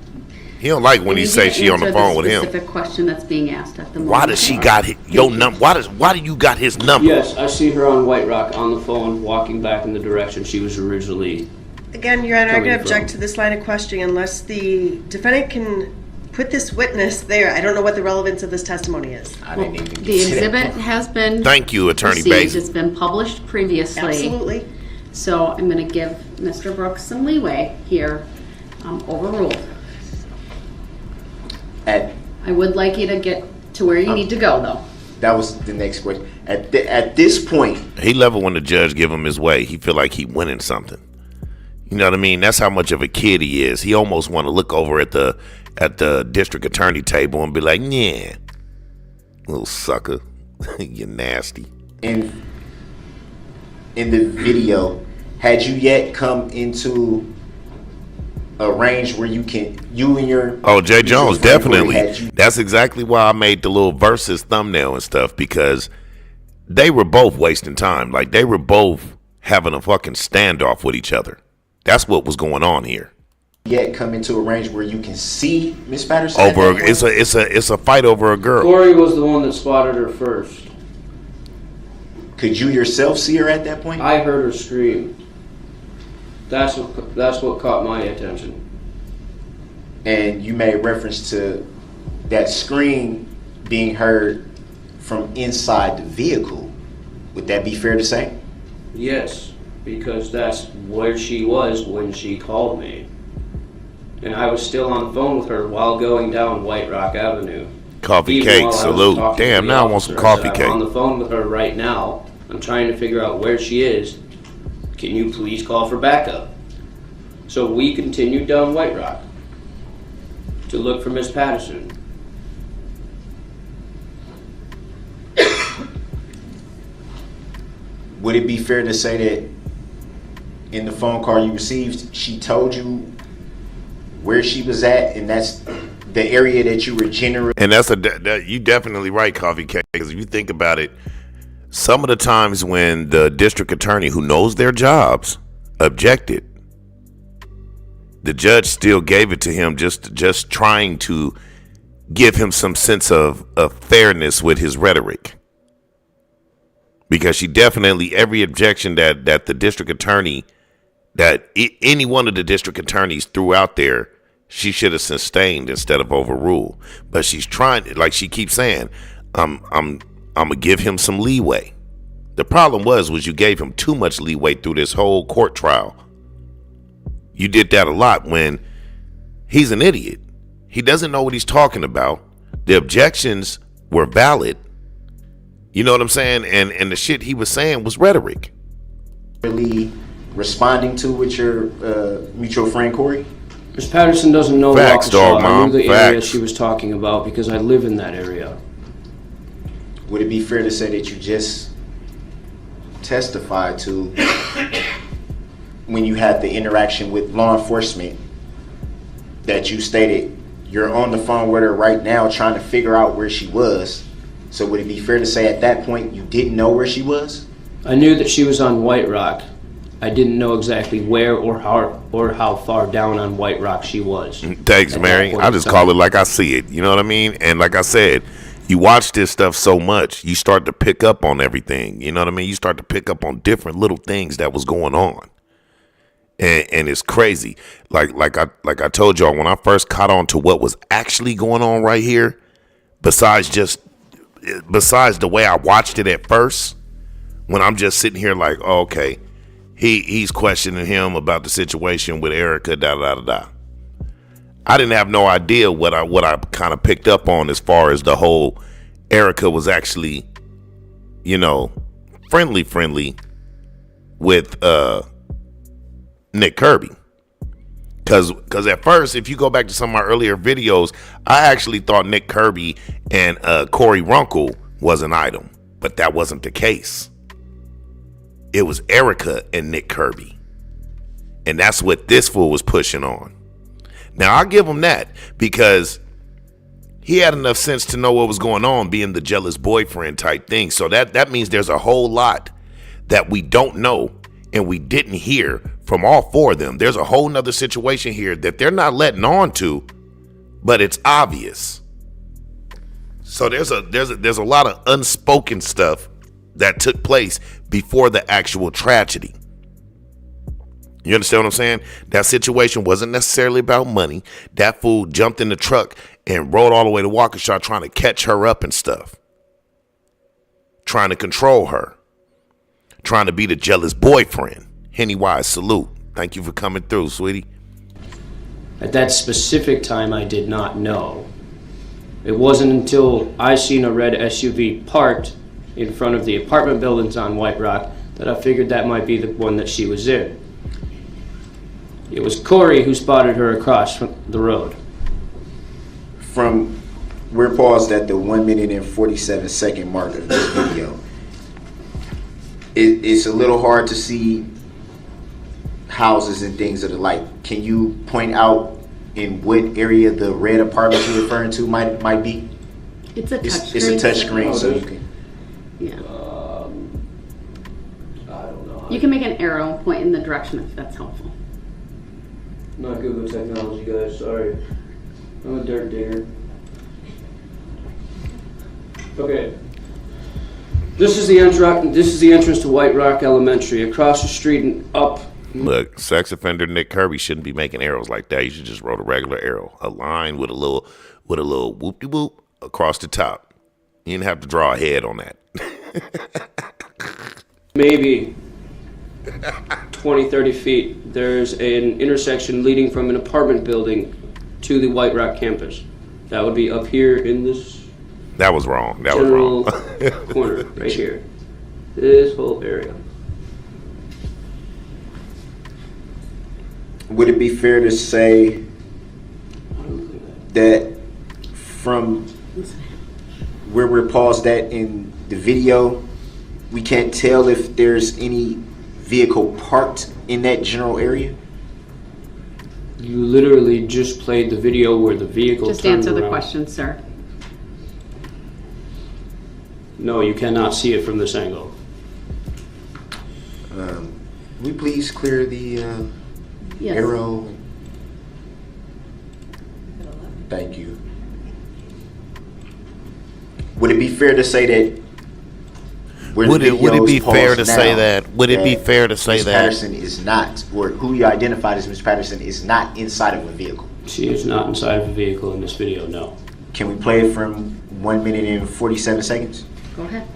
He don't like when I you need say you to she on the answer phone with him. Specific question that's being asked at the moment. Why does she got your number? Why do you got his number? yes, I see her on White Rock on the phone walking back in the direction she was originally. Again, Your Honor, I'm Coming going to object from. to this line of questioning unless the defendant can put this witness there. I don't know what the relevance of this testimony is. I didn't even The get to that exhibit point. has been. Thank you, Attorney received. Basin. It's been published previously. Absolutely. So I'm gonna give Mr. Brooks some leeway here. Overruled. I would like you to get to where you need to go, though. That was the next question. At this point, He love it when the judge give him his way. He feel like he winning something. You know what I mean? That's how much of a kid he is. He almost want to look over at the district attorney table and be like, "Yeah, little sucker, you nasty." in the video, had you yet come into a range where you and your Oh, Jay Jones, friend Corey, definitely. had you- That's exactly why I made the little versus thumbnail and stuff, because they were both wasting time. Like, they were both having a fucking standoff with each other. That's what was going on here. yet come into a range where you can see Miss Patterson at Over, that point? it's a fight over a girl. Corey was the one that spotted her first. Could you yourself see her at that point? I heard her scream. That's what caught my attention. And you made reference to that scream being heard from inside the vehicle. Would that be fair to say? Yes, because that's where she was when she called me. And I was still on the phone with her while going down White Rock Avenue. Coffee Even cake, while I was salute. talking to Damn, the now I want some officer, coffee I said, cake. I'm on the phone with her right now. I'm trying to figure out where she is. Can you please call for backup? So we continued down White Rock to look for Miss Patterson. Would it be fair to say that in the phone call you received, she told you where she was at, and that's the area that you were generally? And that's you definitely right, Coffee Cake, because if you think about it, some of the times when the district attorney who knows their jobs objected, the judge still gave it to him, just trying to give him some sense of fairness with his rhetoric. Because she definitely, every objection that the district attorney, any one of the district attorneys threw out there, she should have sustained instead of overruled. But she's trying, like she keeps saying, I'm gonna give him some leeway. The problem was you gave him too much leeway through this whole court trial. You did that a lot when he's an idiot. He doesn't know what he's talking about. The objections were valid. You know what I'm saying? And the shit he was saying was rhetoric. Really responding to with your mutual friend Corey? Ms. Patterson doesn't know Facts, Waukesha. dog, I Mom. knew the area Facts. she was talking about because I live in that area. Would it be fair to say that you just testified to when you had the interaction with law enforcement that you stated you're on the phone with her right now trying to figure out where she was? So would it be fair to say at that point you didn't know where she was? I knew that she was on White Rock. I didn't know exactly where or how far down on White Rock she was. Thanks, Mary. I just call it like I see it. You know what I mean? And like I said, you watch this stuff so much, you start to pick up on everything. You know what I mean? You start to pick up on different little things that was going on. And it's crazy. Like I told y'all, when I first caught on to what was actually going on right here, besides the way I watched it at first, when I'm just sitting here like, oh, okay, he's questioning him about the situation with Erica, da. I didn't have no idea what I kind of picked up on as far as the whole Erica was actually, friendly with Nick Kirby. Cause at first, if you go back to some of my earlier videos, I actually thought Nick Kirby and Corey Runkle was an item, but that wasn't the case. It was Erica and Nick Kirby, and that's what this fool was pushing on. Now I'll give him that because he had enough sense to know what was going on, being the jealous boyfriend type thing. So that means there's a whole lot that we don't know and we didn't hear from all four of them. There's a whole nother situation here that they're not letting on to, but it's obvious. So there's a lot of unspoken stuff that took place before the actual tragedy. You understand what I'm saying? That situation wasn't necessarily about money. That fool jumped in the truck and rode all the way to Waukesha trying to catch her up and stuff. Trying to control her. Trying to be the jealous boyfriend. Henny Wise, salute. Thank you for coming through, sweetie. At that specific time, I did not know. It wasn't until I seen a red SUV parked in front of the apartment buildings on White Rock that I figured that might be the one that she was in. It was Corey who spotted her across from the road. We're paused at the 1 minute and 47 second mark of this video. It's a little hard to see houses and things of the like. Can you point out in what area the red apartment you're referring to might be? It's a touch screen. It's a touch screen, so you can. Yeah. I don't know. You can make an arrow point in the direction if that's helpful. Not good with technology, guys. Sorry. I'm a dirt digger. Okay. This is the entrance to White Rock Elementary. Across the street and up. Look, sex offender Nick Kirby shouldn't be making arrows like that. You should just roll a regular arrow, a line with a little whoop-de-whoop across the top. You didn't have to draw a head on that. Maybe 20, 30 feet. There's an intersection leading from an apartment building to the White Rock campus. That would be up here in this That was wrong. That general was wrong. corner right here. This whole area. Would it be fair to say that from where we're paused at in the video, we can't tell if there's any vehicle parked in that general area? You literally just played the video where the vehicle Just turned answer the around. question, sir. No, you cannot see it from this angle. Will we please clear the Yes. arrow? Thank you. Would it be fair to say that? Would it be fair to say that? Would it be fair to say Ms. that Patterson is not, or who you identified as Ms. Patterson is not inside of a vehicle? She is not inside of a vehicle in this video, no. Can we play it from 1 minute and 47 seconds? Go ahead.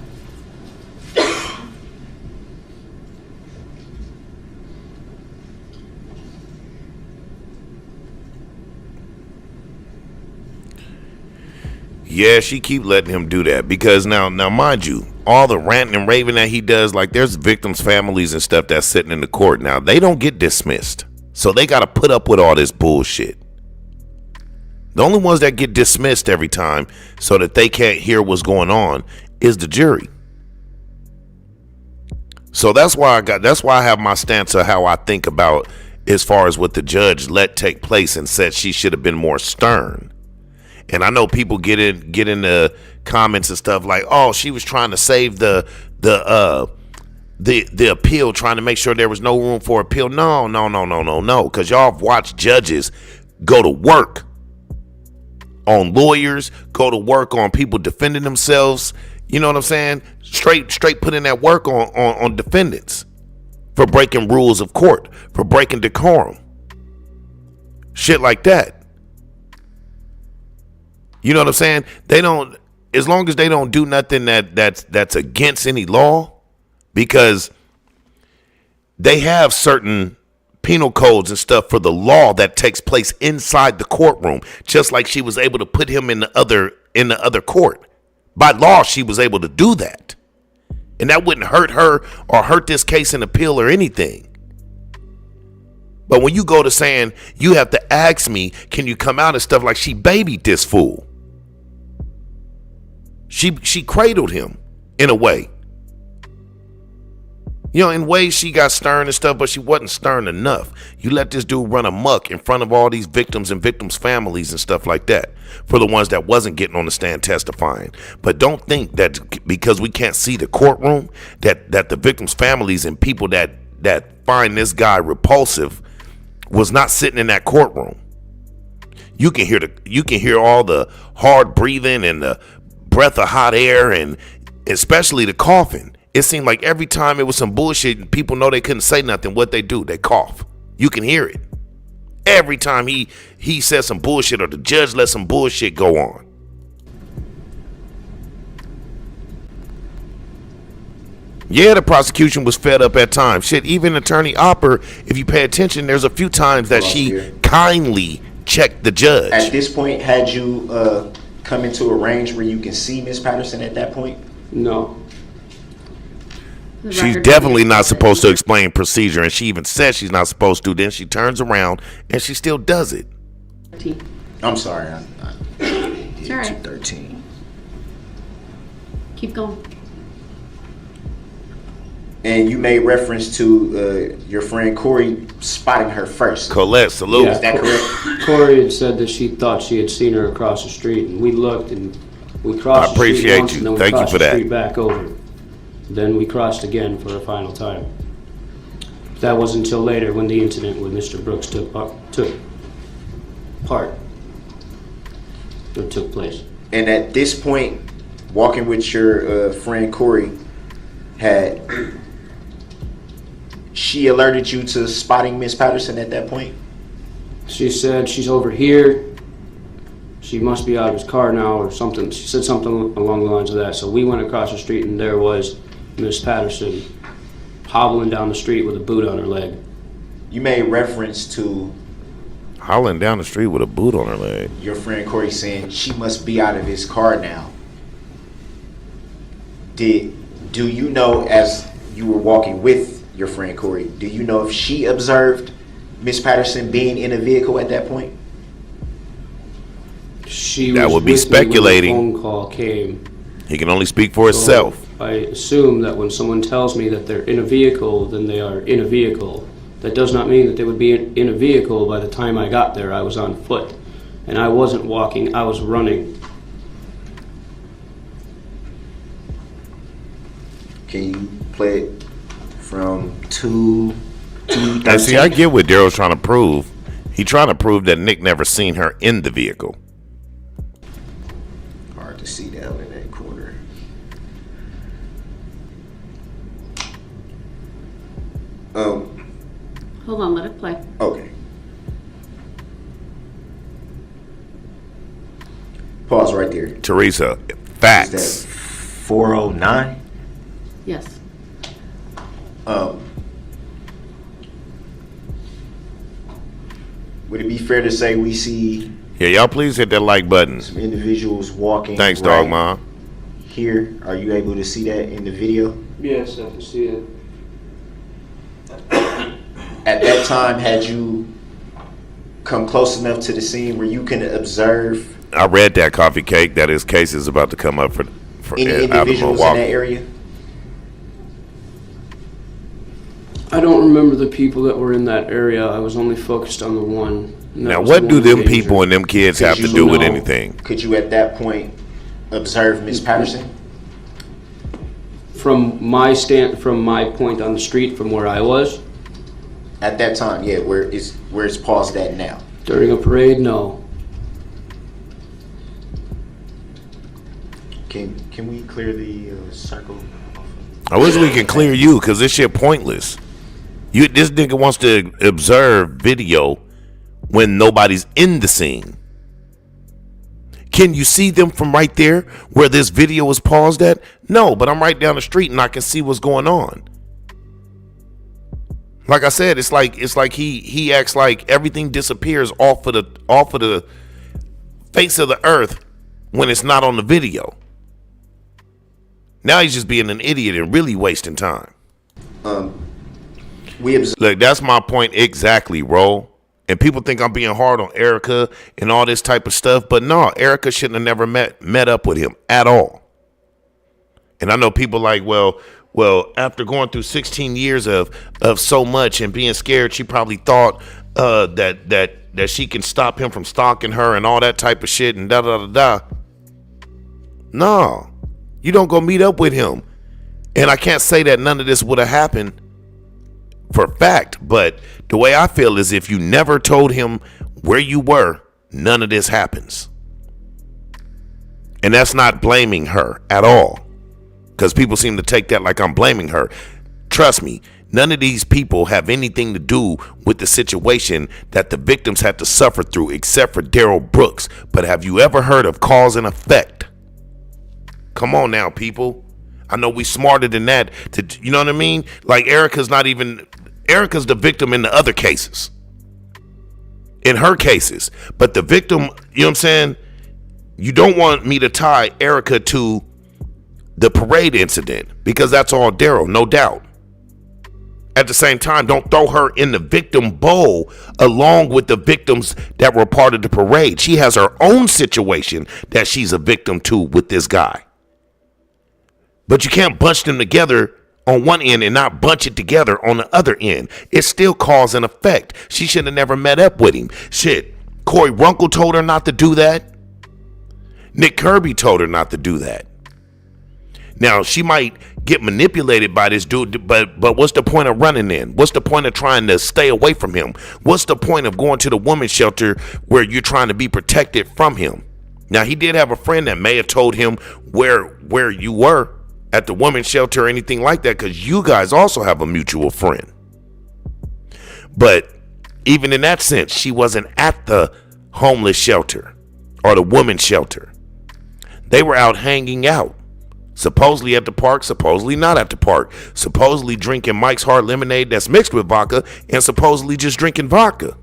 Yeah, she keep letting him do that because now mind you, all the ranting and raving that he does, like there's victims' families and stuff that's sitting in the court now. They don't get dismissed, so they got to put up with all this bullshit. The only ones that get dismissed every time so that they can't hear what's going on is the jury. So that's why I have my stance of how I think about as far as what the judge let take place and said she should have been more stern. And I know people get in the comments and stuff like, "Oh, she was trying to save the appeal, trying to make sure there was no room for appeal." No, because y'all have watched judges go to work on lawyers, go to work on people defending themselves. You know what I'm saying? Straight putting that work on defendants for breaking rules of court, for breaking decorum, shit like that. You know what I'm saying? They don't, as long as they don't do nothing that's against any law, because they have certain penal codes and stuff for the law that takes place inside the courtroom, just like she was able to put him in the other court. By law, she was able to do that. And that wouldn't hurt her or hurt this case in appeal or anything. But when you go to saying, you have to ask me, can you come out and stuff, like she babied this fool. She cradled him in a way. You know, in ways she got stern and stuff, but she wasn't stern enough. You let this dude run amok in front of all these victims and victims' families and stuff like that, for the ones that wasn't getting on the stand testifying. But don't think that because we can't see the courtroom, that the victims' families and people that find this guy repulsive was not sitting in that courtroom. You can hear all the hard breathing and the breath of hot air, and especially the coughing. It seemed like every time it was some bullshit and people know they couldn't say nothing, what they do, they cough. You can hear it. Every time he says some bullshit or the judge lets some bullshit go on. Yeah, the prosecution was fed up at times. Shit, even Attorney Opper, if you pay attention, there's a few times that she kindly checked the judge. At this point, had you come into a range where you can see Ms. Patterson at that point? No. She's definitely not supposed to explain procedure, and she even says she's not supposed to. Then she turns around and she still does it. I'm sorry. I It's all right. 13. Keep going. And you made reference to your friend Corey spotting her first. Colette, salute. Is that correct? Corey had said that she thought she had seen her across the street, and we looked and we crossed I appreciate the street once, you. and then we Thank you crossed for the that. street back over. Then we crossed again for a final time. That was until later when the incident with Mr. Brooks took place. And at this point, walking with your friend Corey, had she alerted you to spotting Miss Patterson at that point? She said she's over here. She must be out of his car now or something. She said something along the lines of that. So we went across the street and there was Miss Patterson hobbling down the street with a boot on her leg. You made reference to Hobbling down the street with a boot on her leg. your friend Corey saying she must be out of his car now. Do you know, as you were walking with your friend Corey, do you know if she observed Miss Patterson being in a vehicle at that point? She That was would be with me when the speculating. phone call came. He can only speak for himself. I assume that when someone tells me that they're in a vehicle, then they are in a vehicle. That does not mean that they would be in a vehicle by the time I got there. I was on foot. And I wasn't walking, I was running. Can you play it from 2 to Now, see, I get what Darrell's trying to prove. He trying to prove that Nick never seen her in the vehicle. Hard to see down in that corner. Hold on, let it play. Okay. Pause right there. Teresa, Is facts. that 409? Yes. Would it be fair to say we see Yeah, y'all please hit that like button. some individuals walking? Thanks, right dog mom. Here, are you able to see that in the video? Yes, I can see it. At that time, had you come close enough to the scene where you can observe I read that coffee cake that his case is about to come up for any out of individuals in Milwaukee. that area? I don't remember the people that were in that area. I was only focused on the one. and that Now, was what the do one them in danger. people and them kids have to you do with know? anything? Could you at that point observe Ms. Patterson? From my point on the street, from where I was At that time, yeah, where it's paused at now. during a parade, no. Can we clear the circle? I wish we can clear you because this shit pointless. This nigga wants to observe video when nobody's in the scene. Can you see them from right there where this video is paused at? No, but I'm right down the street and I can see what's going on. Like I said, it's like he acts like everything disappears off of the face of the earth when it's not on the video. Now he's just being an idiot and really wasting time. Look, that's my point exactly, bro. And people think I'm being hard on Erica and all this type of stuff, but no, Erica shouldn't have never met up with him at all. And I know people like, well, after going through 16 years of so much and being scared, she probably thought that she can stop him from stalking her and all that type of shit and da da da da. No. You don't go meet up with him. And I can't say that none of this would have happened for a fact, but the way I feel is if you never told him where you were, none of this happens. And that's not blaming her at all, because people seem to take that like I'm blaming her. Trust me, none of these people have anything to do with the situation that the victims had to suffer through except for Darrell Brooks. But have you ever heard of cause and effect? Come on now, people. I know we smarter than that. You know what I mean? Like Erica's the victim in the other cases. In her cases. But the victim, you know what I'm saying? You don't want me to tie Erica to the parade incident because that's all Darrell, no doubt. At the same time, don't throw her in the victim bowl along with the victims that were part of the parade. She has her own situation that she's a victim to with this guy. But you can't bunch them together on one end and not bunch it together on the other end. It's still cause and effect. She should have never met up with him. Shit, Corey Runkle told her not to do that. Nick Kirby told her not to do that. Now, she might get manipulated by this dude, but what's the point of running in? What's the point of trying to stay away from him? What's the point of going to the women's shelter where you're trying to be protected from him? Now, he did have a friend that may have told him where you were at the women's shelter or anything like that, because you guys also have a mutual friend. But even in that sense, she wasn't at the homeless shelter or the women's shelter. They were out hanging out. Supposedly at the park, supposedly not at the park. Supposedly drinking Mike's Hard Lemonade that's mixed with vodka, and supposedly just drinking vodka.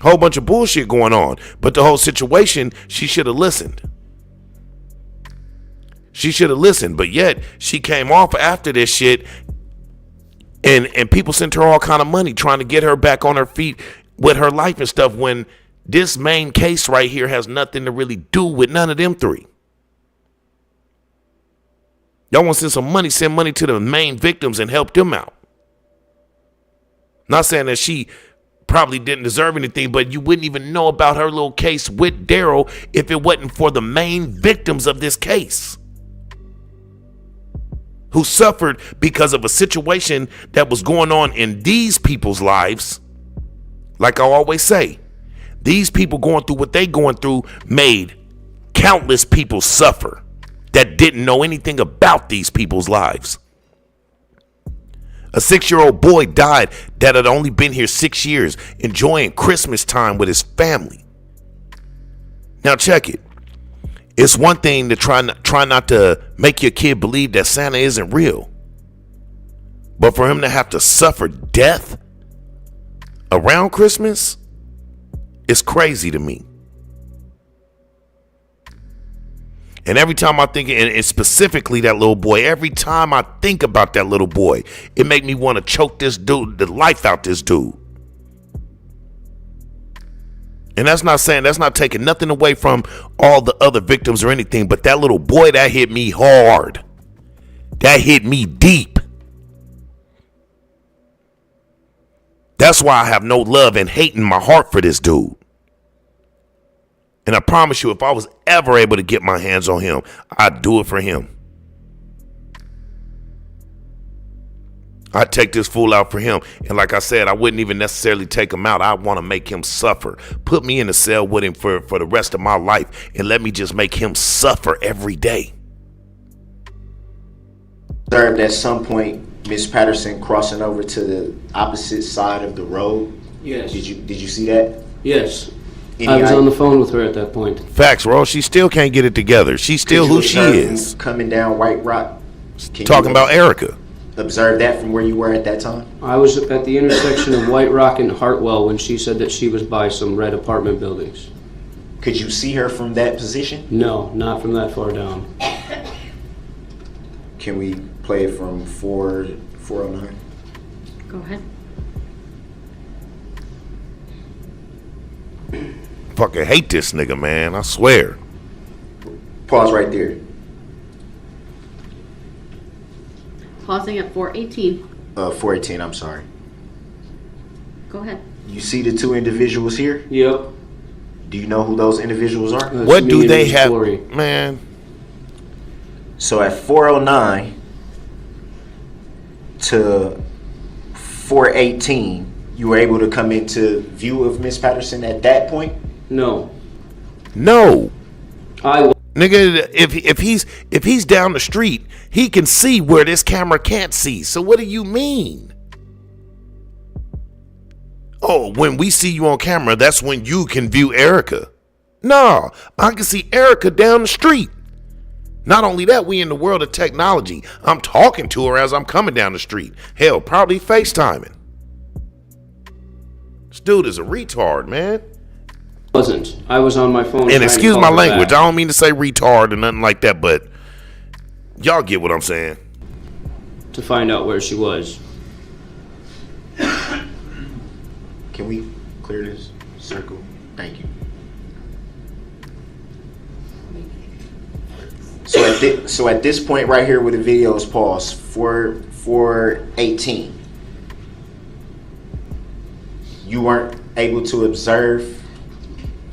Whole bunch of bullshit going on. But the whole situation, she should have listened. She should have listened, but yet she came off after this shit, and people sent her all kind of money trying to get her back on her feet with her life and stuff, when this main case right here has nothing to really do with none of them three. Y'all want to send money to the main victims and help them out. Not saying that she probably didn't deserve anything, but you wouldn't even know about her little case with Darrell if it wasn't for the main victims of this case, who suffered because of a situation that was going on in these people's lives. Like I always say, these people going through what they going through made countless people suffer that didn't know anything about these people's lives. A 6-year-old boy died that had only been here 6 years, enjoying Christmas time with his family. Now check it. It's one thing to try not to make your kid believe that Santa isn't real. But for him to have to suffer death around Christmas, it's crazy to me. And every time I think, and specifically that little boy, every time I think about that little boy, it make me want to choke this dude, the life out this dude. And that's not taking nothing away from all the other victims or anything, but that little boy, that hit me hard. That hit me deep. That's why I have no love and hate in my heart for this dude. And I promise you, if I was ever able to get my hands on him, I'd do it for him. I'd take this fool out for him. And like I said, I wouldn't even necessarily take him out. I want to make him suffer. Put me in a cell with him for the rest of my life and let me just make him suffer every day. Observed at some point Miss Patterson crossing over to the opposite side of the road. Yes. Did you see that? Yes. I was on the phone with her at that point. Facts, Ro. She still can't get it together. She's still who she is. Coming down White Rock. Talking about Erica. Observe that from where you were at that time? I was at the intersection of White Rock and Hartwell when she said that she was by some red apartment buildings. Could you see her from that position? No, not from that far down. Can we play it from 409? Go ahead. Fucking hate this nigga, man. I swear. Pause right there. Pausing at 4:18. 418, I'm sorry. Go ahead. You see the two individuals here? Yep. Do you know who those individuals are? What do they have? Corey. Man. So at 409 to 418, you were able to come into view of Miss Patterson at that point? No. No. I Nigga, if he's down the street, he can see where this camera can't see. So what do you mean? Oh, when we see you on camera, that's when you can view Erica. No, I can see Erica down the street. Not only that, we in the world of technology. I'm talking to her as I'm coming down the street. Hell, probably FaceTiming. This dude is a retard, man. wasn't. I was on my phone. And excuse my language. Back. I don't mean to say retard or nothing like that, but y'all get what I'm saying. To find out where she was. Can we clear this circle? Thank you. So at this point right here where the video is paused, 418, you weren't able to observe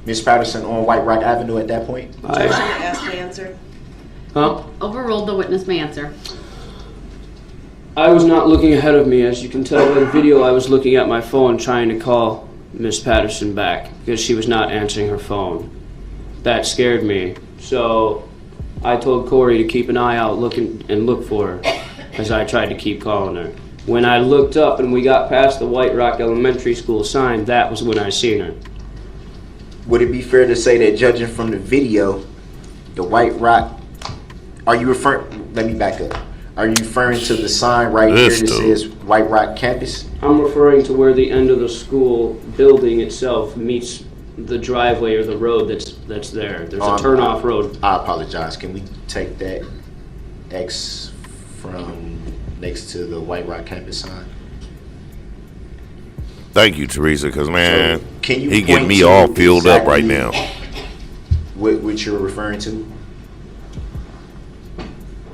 Miss Patterson on White Rock Avenue at that point? Ask my answer. Huh? Overruled, the witness may answer. I was not looking ahead of me. As you can tell by the video, I was looking at my phone trying to call Miss Patterson back because she was not answering her phone. That scared me. So I told Corey to keep an eye out look for her as I tried to keep calling her. When I looked up and we got past the White Rock Elementary School sign, that was when I seen her. Would it be fair to say that judging from the video, the White Rock, let me back up. Are you referring to the sign right here that says White Rock Campus? I'm referring to where the end of the school building itself meets the driveway or the road that's there. There's a turn-off road. I apologize. Can we take that X from next to the White Rock Campus sign? Thank you, Teresa, because, man, so he getting me all filled up right now. What you're referring to?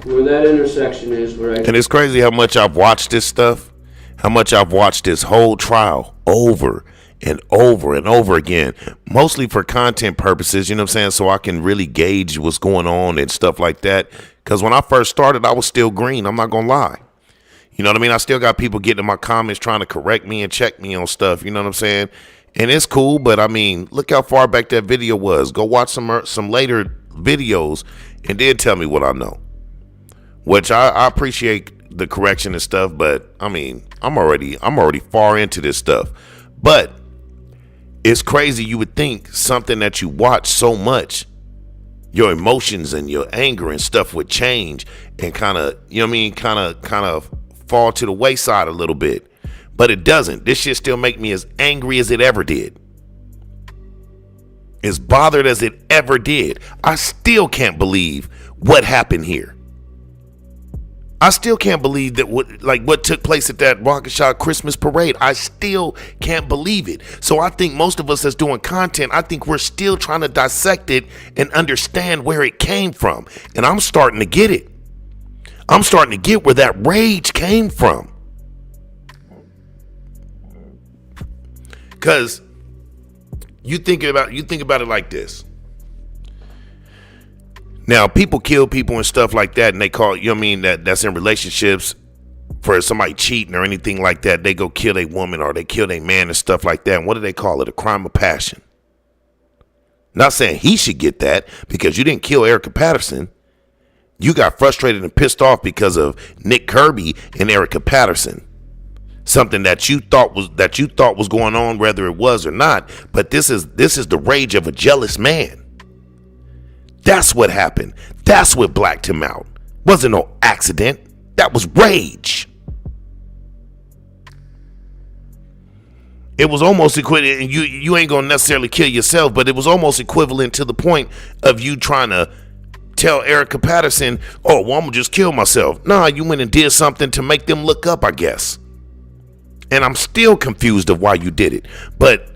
Where that intersection is, where And it's crazy how much I've watched this stuff, how much I've watched this whole trial over and over and over again, mostly for content purposes, you know what I'm saying, so I can really gauge what's going on and stuff like that. Because when I first started, I was still green. I'm not going to lie. You know what I mean? I still got people getting in my comments trying to correct me and check me on stuff. You know what I'm saying? And it's cool, but I mean, look how far back that video was. Go watch some later videos and then tell me what I know. Which I appreciate the correction and stuff, but I mean, I'm already far into this stuff. But it's crazy. You would think something that you watch so much, your emotions and your anger and stuff would change and kind of, you know what I mean, kind of fall to the wayside a little bit. But it doesn't. This shit still make me as angry as it ever did. As bothered as it ever did. I still can't believe what happened here. I still can't believe that what took place at that Rocket Shot Christmas parade. I still can't believe it. So I think most of us that's doing content, I think we're still trying to dissect it and understand where it came from. And I'm starting to get it. I'm starting to get where that rage came from. Because you think about it like this. Now, people kill people and stuff like that, and they call, you know what I mean, that's in relationships. For somebody cheating or anything like that, they go kill a woman or they kill a man and stuff like that. And what do they call it? A crime of passion. Not saying he should get that, because you didn't kill Erica Patterson. You got frustrated and pissed off because of Nick Kirby and Erica Patterson. Something that you thought was going on, whether it was or not. But this is the rage of a jealous man. That's what happened. That's what blacked him out. Wasn't no accident. That was rage. It was almost equivalent. You ain't gonna necessarily kill yourself, but it was almost equivalent to the point of you trying to tell Erica Patterson, "Oh, well, I'm gonna just kill myself." Nah, you went and did something to make them look up, I guess. And I'm still confused of why you did it, but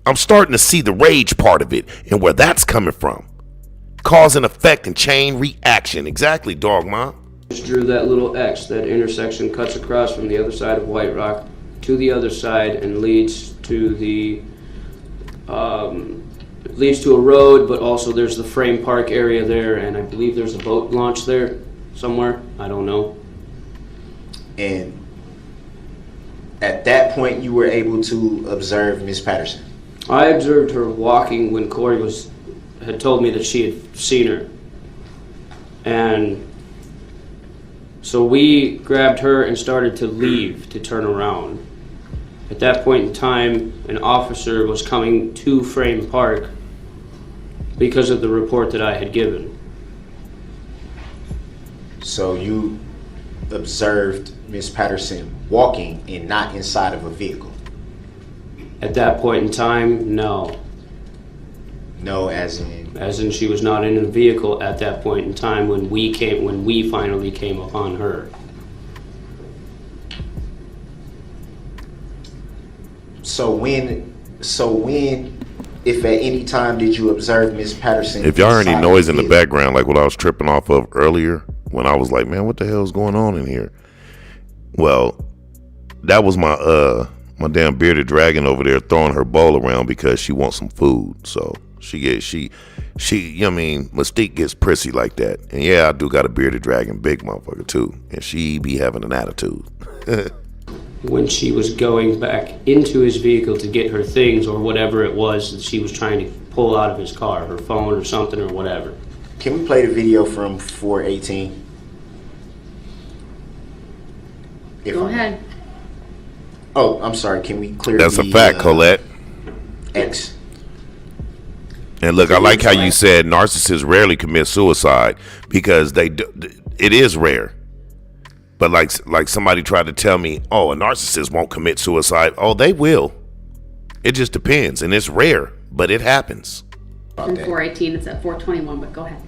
I'm starting to see the rage part of it and where that's coming from. Cause and effect and chain reaction. Exactly, Dogma. Just drew that little X. That intersection cuts across from the other side of White Rock to the other side and leads to a road, but also there's the Frame Park area there, and I believe there's a boat launch there somewhere. I don't know. And at that point, you were able to observe Miss Patterson. I observed her walking when Corey had told me that she had seen her. And so we grabbed her and started to leave, to turn around. At that point in time, an officer was coming to Frame Park because of the report that I had given. So you observed Miss Patterson walking and not inside of a vehicle? At that point in time, no. No, as in? As in she was not in a vehicle at that point in time when we finally came upon her. So when, if at any time did you observe Miss Patterson? If y'all heard any noise in the background, like what I was tripping off of earlier, when I was like, man, what the hell is going on in here? Well, that was my damn bearded dragon over there throwing her bowl around because she wants some food. So she you know what I mean, Mystique gets prissy like that. And yeah, I do got a bearded dragon, big motherfucker too. And she be having an attitude. When she was going back into his vehicle to get her things or whatever it was that she was trying to pull out of his car, her phone or something or whatever. Can we play the video from 418? Go ahead. Oh, I'm sorry. Can we clear That's a fact, Colette. X. And look, I like how you said narcissists rarely commit suicide because it is rare. But like somebody tried to tell me, oh, a narcissist won't commit suicide. Oh, they will. It just depends, and it's rare, but it happens. From 418, it's at 421, but go ahead.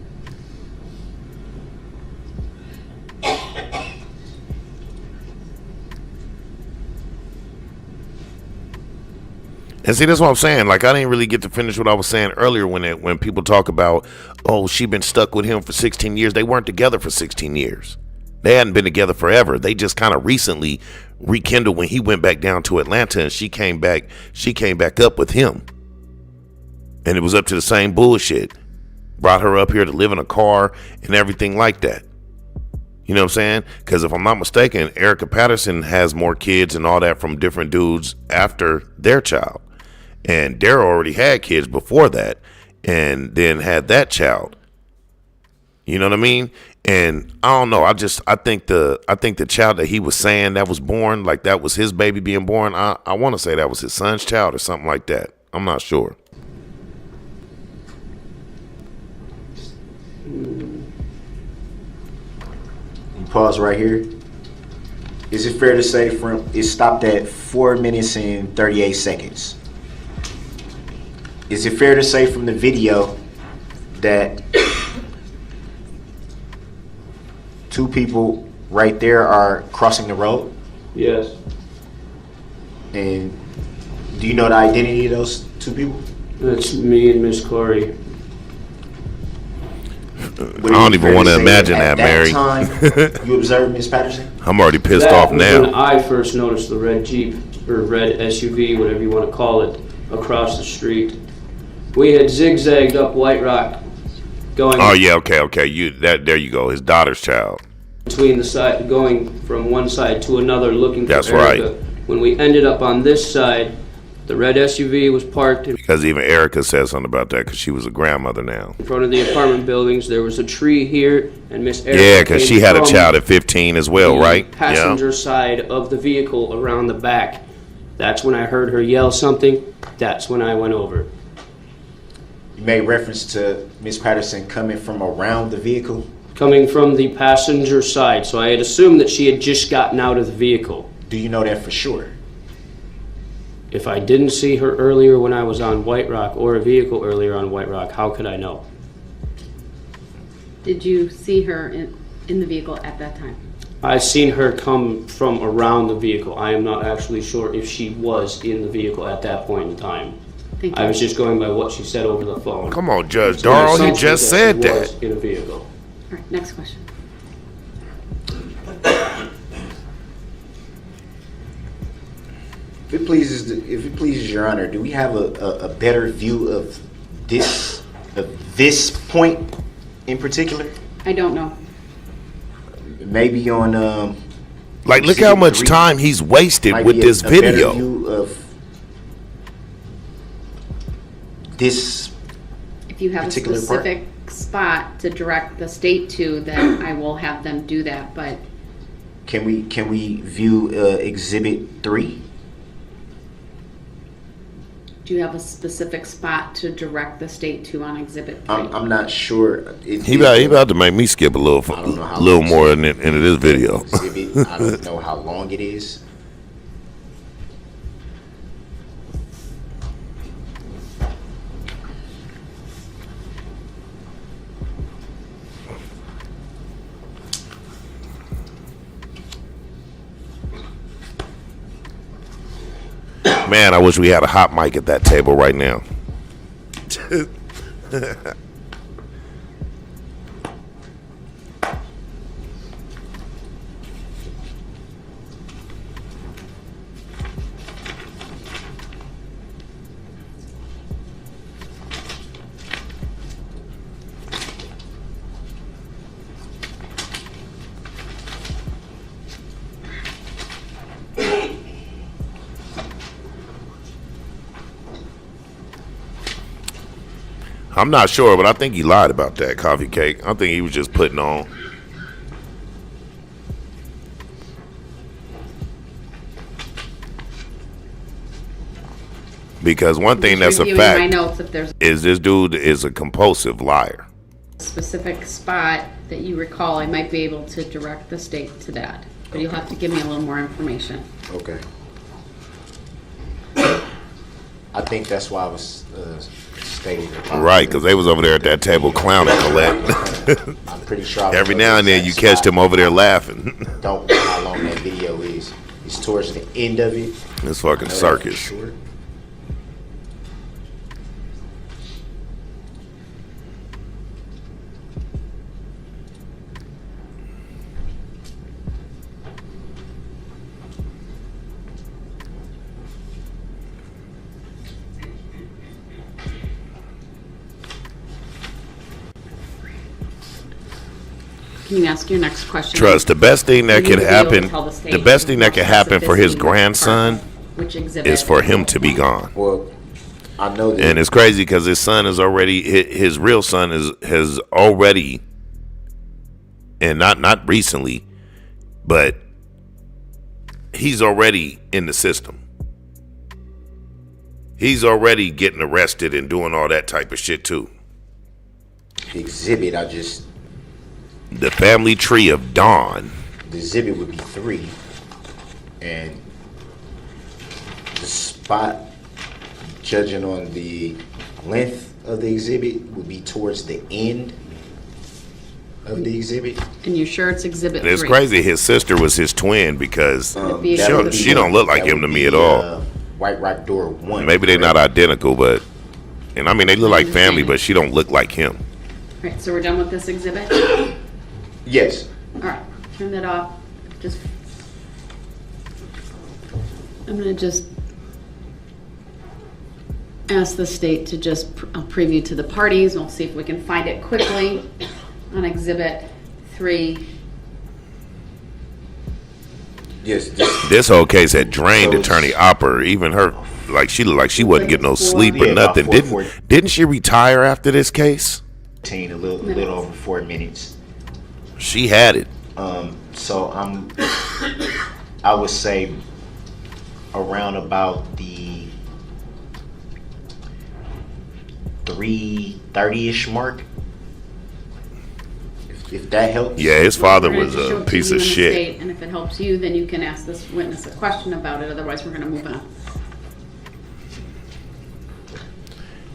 And see, that's what I'm saying. Like, I didn't really get to finish what I was saying earlier when people talk about, oh, she been stuck with him for 16 years. They weren't together for 16 years. They hadn't been together forever. They just kind of recently rekindled when he went back down to Atlanta and she came back up with him. And it was up to the same bullshit. Brought her up here to live in a car and everything like that. You know what I'm saying? Because if I'm not mistaken, Erica Patterson has more kids and all that from different dudes after their child. And Darrell already had kids before that and then had that child. You know what I mean? And I don't know. I think the child that he was saying that was born, like that was his baby being born. I want to say that was his son's child or something like that. I'm not sure. Pause right here. Is it fair to say it stopped at 4 minutes and 38 seconds? Is it fair to say from the video that two people right there are crossing the road? Yes. And do you know the identity of those two people? That's me and Miss Corey. I don't even want to imagine that, Mary. Time, you observed Miss Patterson? I'm already pissed That off was now. when I first noticed the red Jeep, or red SUV, whatever you want to call it, across the street. We had zigzagged up White Rock, going Oh yeah, okay. There you go. His daughter's child. between the side, going from one side to another, looking for That's Erica. right. When we ended up on this side, the red SUV was parked in Because even Erica said something about that because she was a grandmother now. front of the apartment buildings. There was a tree here, and Miss Erica Yeah, because came she had a from child at 15 as well, the right? passenger side of the vehicle around the back. That's when I heard her yell something. That's when I went over. You made reference to Miss Patterson coming from around the vehicle. Coming from the passenger side, so I had assumed that she had just gotten out of the vehicle. Do you know that for sure? If I didn't see her earlier when I was on White Rock, or a vehicle earlier on White Rock, how could I know? Did you see her in the vehicle at that time? I seen her come from around the vehicle. I am not actually sure if she was in the vehicle at that point in time. Thank you. I was just going by what she said over the phone. Come on, Judge So my Darrell, he assumption just is said she that. was in a vehicle. All right, next question. If it pleases Your Honor, do we have a better view of this point in particular? I don't know. Maybe on Like, look how much time he's wasted might with be this a better video. view of this. If you have a particular part? specific spot to direct the state to, then I will have them do that, but Can we view Exhibit 3? do you have a specific spot to direct the state to on Exhibit 3? I'm not sure. He about to make me skip a little more into this video. Exhibit, I don't know how long it is. Man, I wish we had a hot mic at that table right now. I'm not sure, but I think he lied about that coffee cake. I think he was just putting on. Because one thing that's a Reviewing my fact notes, if there's is this dude is a compulsive liar. a specific spot that you recall, I might be able to direct the state to that. But you'll have to give me a little more information. Okay. I think that's why I was stating. Right, because they was over there at that table clowning Colette. I'm pretty sure. I Every know now the and then you exact catch spot. them over there laughing. Don't know how long that video is. It's towards the end of it. It's I fucking know that for circus. sure. Can you ask your next question? Trust, the best thing that You could need to be able to happen, tell the state the best thing that more could happen for his specificity grandson which exhibit is for him to be gone. Well, I know that. And it's crazy because his son is already, his real son has already and not recently, but he's already in the system. He's already getting arrested and doing all that type of shit too. The exhibit, the family tree of Dawn. the exhibit would be 3, and the spot, judging on the length of the exhibit, would be towards the end of the exhibit. And you sure it's exhibit 3? It's crazy. His sister was his twin because be she don't look like him to me at all. White Rock Door 1. Maybe they're not identical, but and I mean they look like family, but she don't look like him. All right, so we're done with this exhibit? Yes. All right, turn that off. I'm gonna just ask the state to just preview to the parties. We'll see if we can find it quickly on exhibit 3. Yes. This whole case had drained Attorney Opper. Even her, like she looked like she wasn't getting no sleep or nothing. Didn't she retire after this case? A little over 4 minutes. She had it. So I would say around about the 3:30-ish mark. If that helps. Yeah, his father We're was gonna show a it to piece you of in the shit. state, and if it helps you, then you can ask this witness a question about it. Otherwise, we're gonna move on.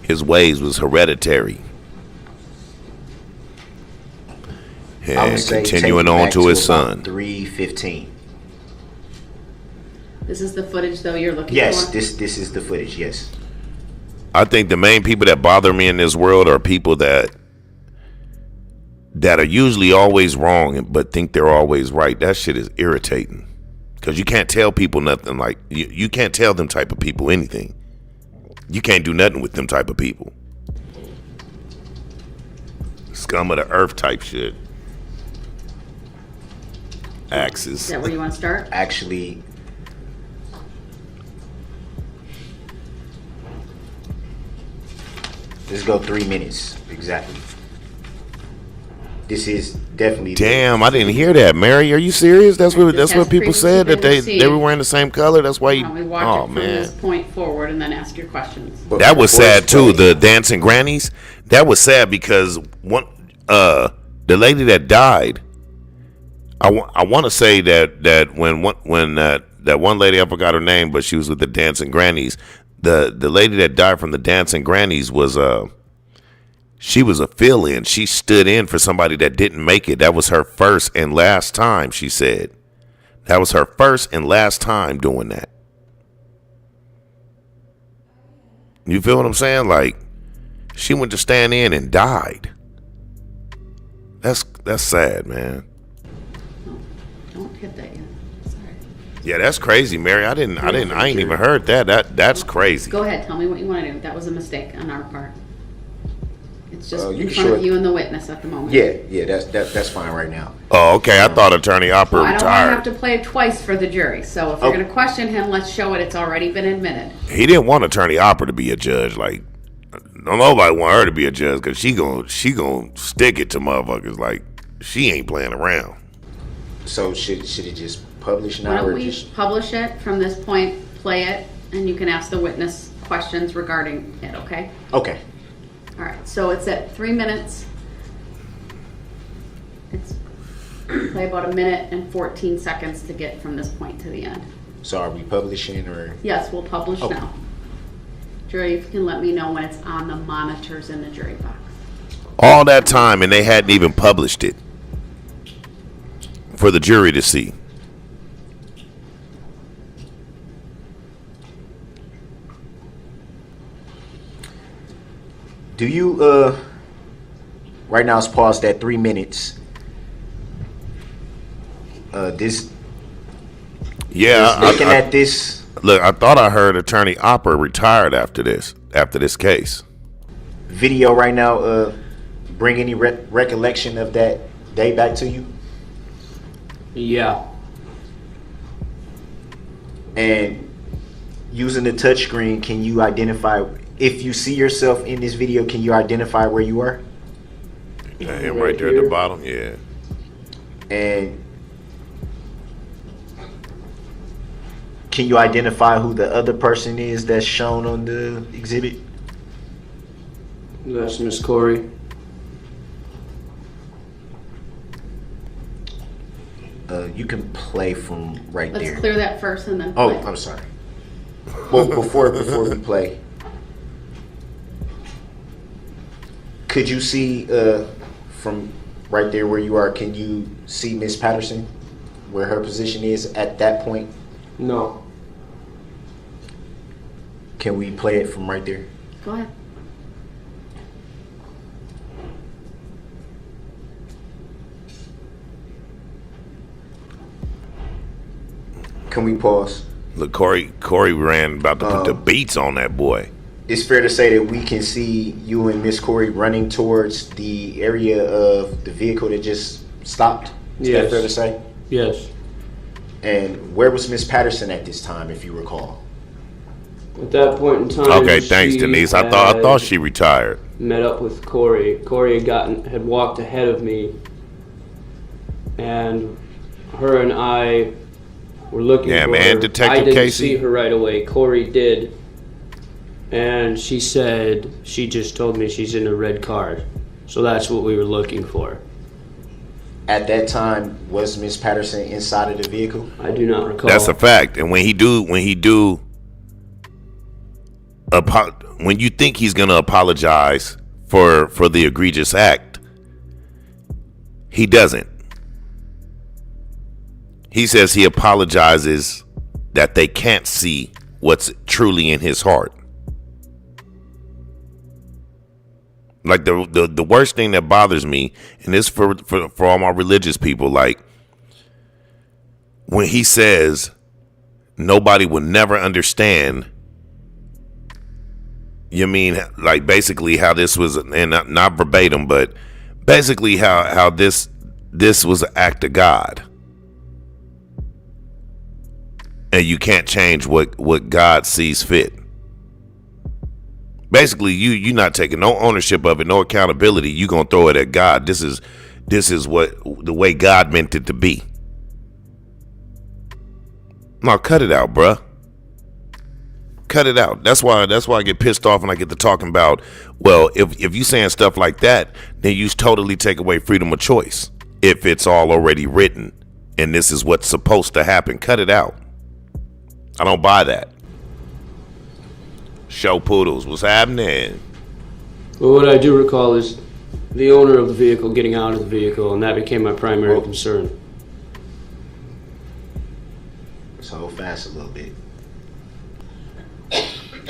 His ways was hereditary. I would And say continuing take it on back to his about son. 3:15. This is the footage, though, you're looking Yes, for? this is the footage. Yes. I think the main people that bother me in this world are people that are usually always wrong but think they're always right. That shit is irritating. Because you can't tell people nothing. Like you can't tell them type of people anything. You can't do nothing with them type of people. Scum of the earth type shit. Axes. Is that where you want to start? Actually, let's go 3 minutes exactly. This is definitely. Damn, I didn't hear that. Mary, are you serious? That's what people previously said, that been they were wearing the same color. That's why you. We watch Oh it from man, this point forward and then ask your questions. But that was before sad it's too. played- The dancing grannies. That was sad because the lady that died. I want to say that when that one lady, I forgot her name, but she was with the dancing grannies. The lady that died from the dancing grannies was she was a fill-in. She stood in for somebody that didn't make it. That was her first and last time, she said. That was her first and last time doing that. You feel what I'm saying? Like, she went to stand in and died. That's sad, man. Don't hit that yet. Sorry. Yeah, that's crazy, Mary. I ain't even heard that. That's crazy. Go ahead, tell me what you want to do. That was a mistake on our part. It's just You in can front show of it. you and the witness at the moment. Yeah, that's fine right now. Oh, okay. I thought Attorney Opper Well, I don't want to have retired. to play it twice for the jury. So if you're Oh. going to question him, let's show it. It's already been admitted. He didn't want Attorney Opper to be a judge. Like, don't nobody want her to be a judge because she gon' stick it to motherfuckers. Like, she ain't playing around. So should it just publish Why now don't or we just? publish it from this point, play it, and you can ask the witness questions regarding it, okay? Okay. All right, so it's at 3 minutes. It's play about 1 minute and 14 seconds to get from this point to the end. So are we publishing or? Yes, we'll publish Okay. now. Jury, if you can let me know when it's on the monitors in the jury box. All that time, and they hadn't even published it for the jury to see. Do you right now it's paused at 3 minutes. This Yeah, looking at this look, I thought I heard Attorney Opper retired after this case. video right now bring any recollection of that day back to you? Yeah. And using the touchscreen, can you identify if you see yourself in this video? Can you identify where you are? Him right there at the bottom, yeah. And can you identify who the other person is that's shown on the exhibit? That's Miss Corey. You can play from right Let's there. clear that first and then Oh, play. I'm sorry. Well, before we play, could you see from right there where you are? Can you see Miss Patterson, where her position is at that point? No. Can we play it from right there? Go ahead. Can we pause? Look, Corey ran about to put the beats on that boy. It's fair to say that we can see you and Miss Corey running towards the area of the vehicle that just stopped. Is that Yes. fair to say? Yes. And where was Miss Patterson at this time, if you recall? At that point in time, Okay, thanks, she Denise. I thought had she retired. met up with Corey. Corey had walked ahead of me, and her and I were looking Yeah, for man, her. Detective I didn't Casey. see her right away. Corey did, and she said she just told me she's in a red car, so that's what we were looking for. At that time, was Miss Patterson inside of the vehicle? I do not recall. That's a fact. And when you think he's gonna apologize for the egregious act, he doesn't. He says he apologizes that they can't see what's truly in his heart. Like the worst thing that bothers me, and this for all my religious people, like when he says nobody will never understand. You mean like basically how this was, and not verbatim, but basically how this was an act of God, and you can't change what God sees fit. Basically, you not taking no ownership of it, no accountability. You gonna throw it at God. This is what the way God meant it to be. No, cut it out, bruh. Cut it out. That's why I get pissed off when I get to talking about, well, if you saying stuff like that, then you totally take away freedom of choice. If it's all already written and this is what's supposed to happen, cut it out. I don't buy that. Show poodles, what's happening? Well, what I do recall is the owner of the vehicle getting out of the vehicle, and that became my primary concern. So hold fast a little bit.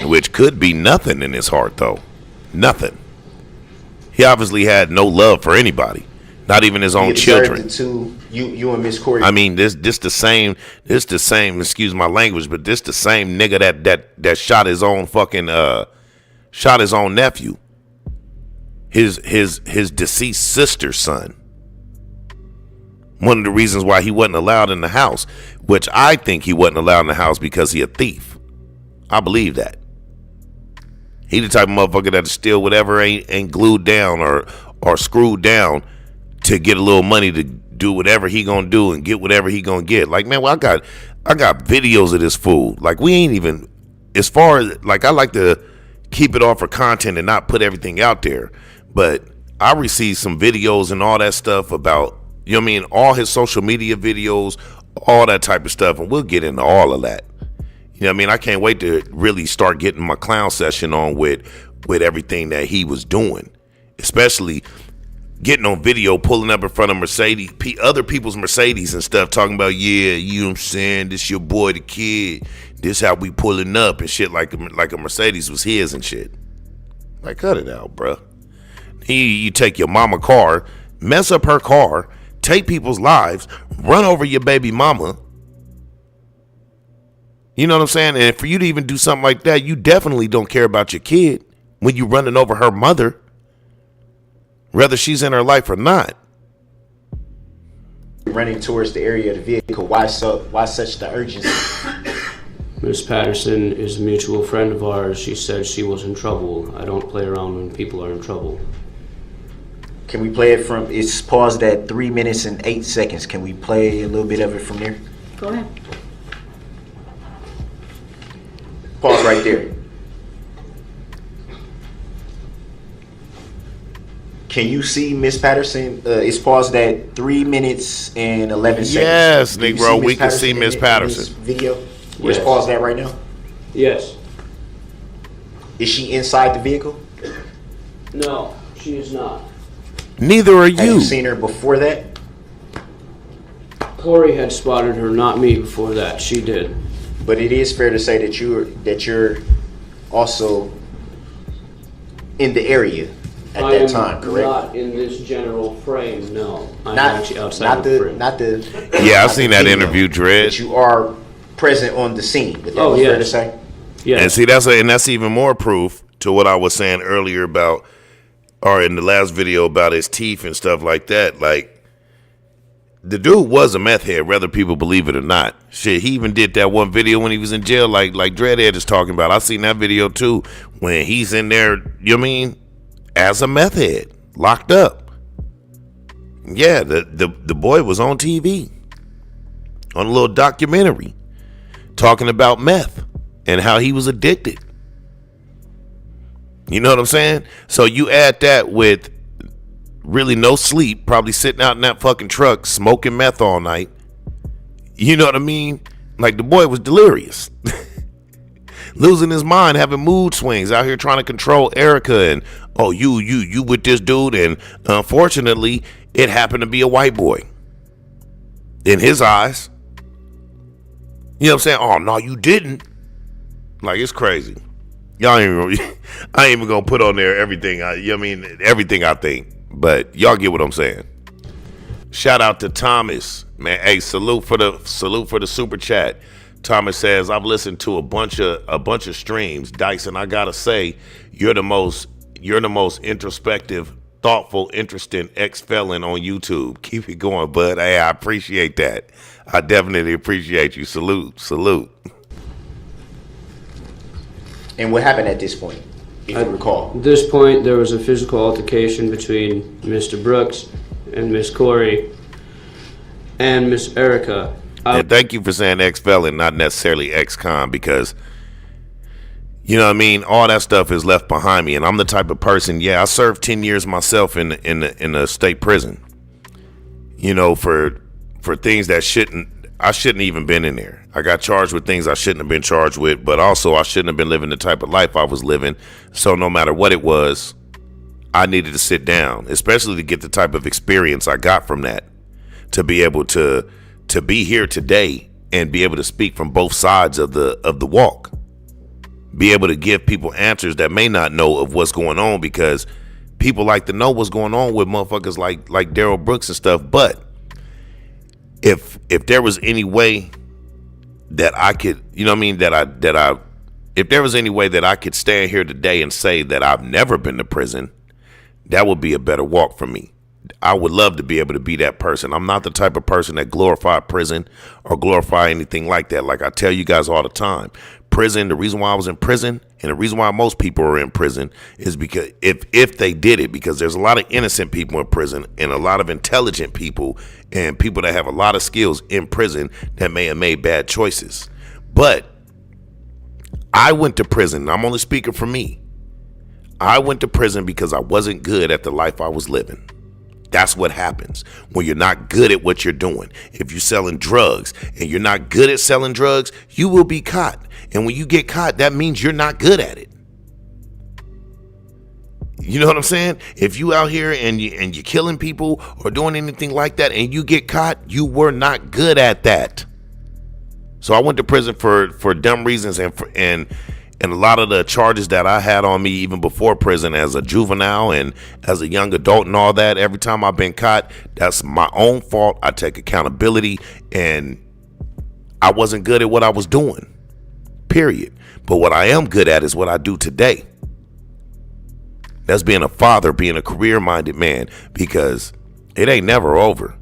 Which could be nothing in his heart, though. Nothing. He obviously had no love for anybody, not even his own children. You and Miss Corey. I mean, this the same. Excuse my language, but this the same nigga that shot his own fucking shot his own nephew, his deceased sister's son. One of the reasons why he wasn't allowed in the house, which I think he wasn't allowed in the house because he a thief. I believe that. He the type of motherfucker that'll steal whatever ain't glued down or screwed down to get a little money to do whatever he gonna do and get whatever he gonna get. Like, man, well, I got videos of this fool. Like, we ain't even, as far as, like, I like to keep it all for content and not put everything out there. But I received some videos and all that stuff about, you know what I mean, all his social media videos, all that type of stuff, and we'll get into all of that. You know what I mean? I can't wait to really start getting my clown session on with everything that he was doing, especially getting on video, pulling up in front of Mercedes, other people's Mercedes and stuff, talking about, yeah, you know what I'm saying, this your boy the kid, this how we pulling up and shit, like a Mercedes was his and shit. Like, cut it out, bruh. You take your mama car, mess up her car, take people's lives, run over your baby mama. You know what I'm saying? And for you to even do something like that, you definitely don't care about your kid when you running over her mother, whether she's in her life or not. Running towards the area of the vehicle. Why such the urgency? Miss Patterson is a mutual friend of ours. She said she was in trouble. I don't play around when people are in trouble. Can we play it from? It's paused at 3 minutes and 8 seconds. Can we play a little bit of it from there? Go ahead. Pause right there. Can you see Miss Patterson? It's paused at 3 minutes and 11 seconds. Yes, Do you Negro, see we Miss can see Patterson Miss in Patterson. this video. Where's Yes. paused at right now? Yes. Is she inside the vehicle? No, she is not. Neither are Have you. you seen her before that? Corey had spotted her, not me, before that. She did. But it is fair to say that you're also in the area at that time, correct? Not in this general frame, no. I'm Not actually outside not of the the frame. not the. Yeah, I've not seen the that video, interview, Dredd. But you are present on the scene. Would that Oh, be fair to yes. say? Yes. And see, that's even more proof to what I was saying earlier about, or in the last video about his teeth and stuff like that. Like, the dude was a meth head, whether people believe it or not. Shit, he even did that one video when he was in jail, like Dreadhead is talking about. I seen that video too, when he's in there, you know what I mean, as a meth head, locked up. Yeah, the boy was on TV, on a little documentary, talking about meth and how he was addicted. You know what I'm saying? So you add that with really no sleep, probably sitting out in that fucking truck smoking meth all night. You know what I mean? Like, the boy was delirious. Losing his mind, having mood swings, out here trying to control Erica, and oh, you with this dude, and unfortunately it happened to be a white boy in his eyes. You know what I'm saying? Oh no, you didn't. Like, it's crazy. Y'all ain't even, I ain't even gonna put on there everything everything I think. But y'all get what I'm saying. Shout out to Thomas, man. Hey, salute for the super chat. Thomas says, I've listened to a bunch of streams, Dyson. I gotta say, you're the most introspective, thoughtful, interesting ex-felon on YouTube. Keep it going, bud. Hey, I appreciate that. I definitely appreciate you. Salute. And what happened at this point, if you recall? At this point, there was a physical altercation between Mr. Brooks and Miss Corey and Miss Erica. And thank you for saying ex-felon, not necessarily ex-con, because, you know what I mean, all that stuff is left behind me. And I'm the type of person, I served 10 years myself in a state prison, you know, for things that I shouldn't even been in there. I got charged with things I shouldn't have been charged with, but also I shouldn't have been living the type of life I was living. So no matter what it was, I needed to sit down, especially to get the type of experience I got from that, to be able to be here today and be able to speak from both sides of the walk. Be able to give people answers that may not know of what's going on, because people like to know what's going on with motherfuckers like Darrell Brooks and stuff. But if there was any way that I could, you know what I mean, if there was any way that I could stand here today and say that I've never been to prison, that would be a better walk for me. I would love to be able to be that person. I'm not the type of person that glorify prison or glorify anything like that. Like I tell you guys all the time, prison, the reason why I was in prison and the reason why most people are in prison is because if they did it, because there's a lot of innocent people in prison and a lot of intelligent people and people that have a lot of skills in prison that may have made bad choices. But I went to prison. I'm only speaking for me. I went to prison because I wasn't good at the life I was living. That's what happens when you're not good at what you're doing. If you're selling drugs and you're not good at selling drugs, you will be caught. And when you get caught, that means you're not good at it. You know what I'm saying? If you out here and you're killing people or doing anything like that and you get caught, you were not good at that. So I went to prison for dumb reasons and a lot of the charges that I had on me even before prison as a juvenile and as a young adult and all that, every time I've been caught, that's my own fault. I take accountability, and I wasn't good at what I was doing, period. But what I am good at is what I do today. That's being a father, being a career-minded man, because it ain't never over.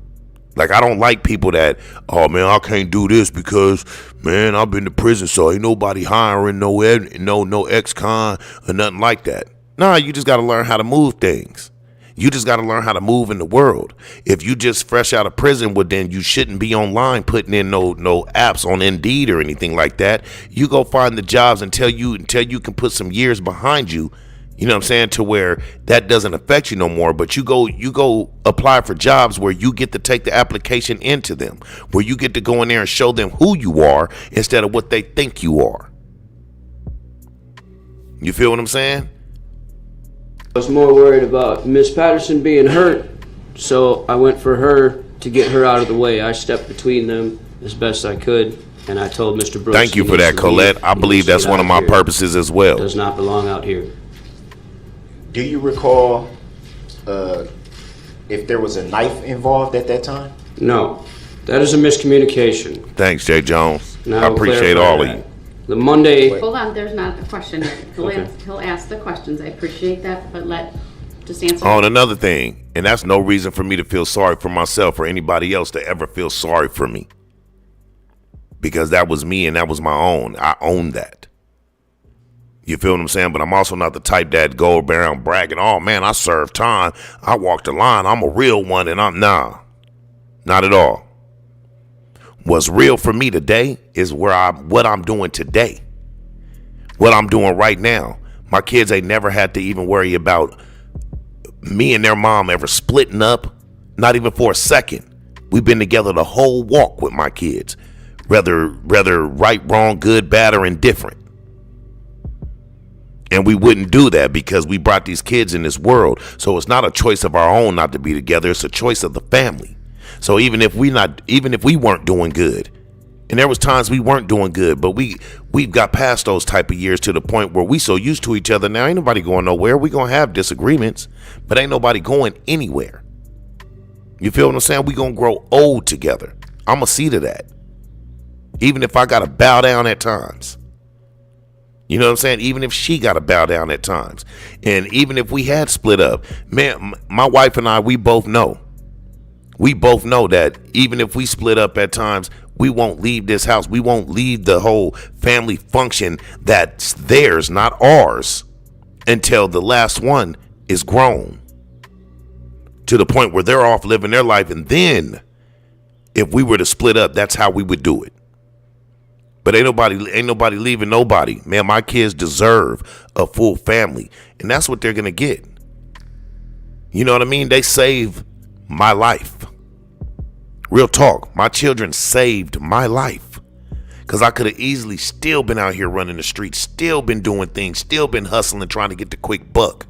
Like, I don't like people that, oh man, I can't do this because, man, I've been to prison, so ain't nobody hiring no ex-con or nothing like that. Nah, you just got to learn how to move things. You just got to learn how to move in the world. If you just fresh out of prison, well, then you shouldn't be online putting in no apps on Indeed or anything like that. You go find the jobs until you can put some years behind you. You know what I'm saying? To where that doesn't affect you no more. But you go apply for jobs where you get to take the application into them, where you get to go in there and show them who you are instead of what they think you are. You feel what I'm saying? I was more worried about Miss Patterson being hurt, so I went for her to get her out of the way. I stepped between them as best I could, and I told Mr. Brooks. Thank you for that, Colette. I believe that's one of my purposes as well. Does not belong out here. Do you recall if there was a knife involved at that time? No, that is a miscommunication. Thanks, Jay Jones. Now I appreciate all of you. The Monday. Hold on, there's not a question. Okay. He'll ask the questions. I appreciate that, but just answer. On another thing, and that's no reason for me to feel sorry for myself or anybody else to ever feel sorry for me. Because that was me and that was my own. I own that. You feel what I'm saying? But I'm also not the type that go around bragging, oh man, I served time. I walked the line. I'm a real one. And not at all. What's real for me today is what I'm doing today. What I'm doing right now. My kids ain't never had to even worry about me and their mom ever splitting up. Not even for a second. We've been together the whole walk with my kids. Whether right, wrong, good, bad, or indifferent. And we wouldn't do that because we brought these kids in this world. So it's not a choice of our own not to be together. It's a choice of the family. So even if we weren't doing good, and there was times we weren't doing good, but we've got past those type of years to the point where we so used to each other now. Ain't nobody going nowhere. We gonna have disagreements, but ain't nobody going anywhere. You feel what I'm saying? We gonna grow old together. I'ma see to that. Even if I gotta bow down at times. You know what I'm saying? Even if she got to bow down at times. And even if we had split up, man, my wife and I, we both know that even if we split up at times, we won't leave this house. We won't leave the whole family function that's theirs, not ours, until the last one is grown to the point where they're off living their life. And then if we were to split up, that's how we would do it. But ain't nobody leaving nobody. Man, my kids deserve a full family. And that's what they're going to get. You know what I mean? They saved my life. Real talk. My children saved my life. Because I could have easily still been out here running the streets, still been doing things, still been hustling, trying to get the quick buck.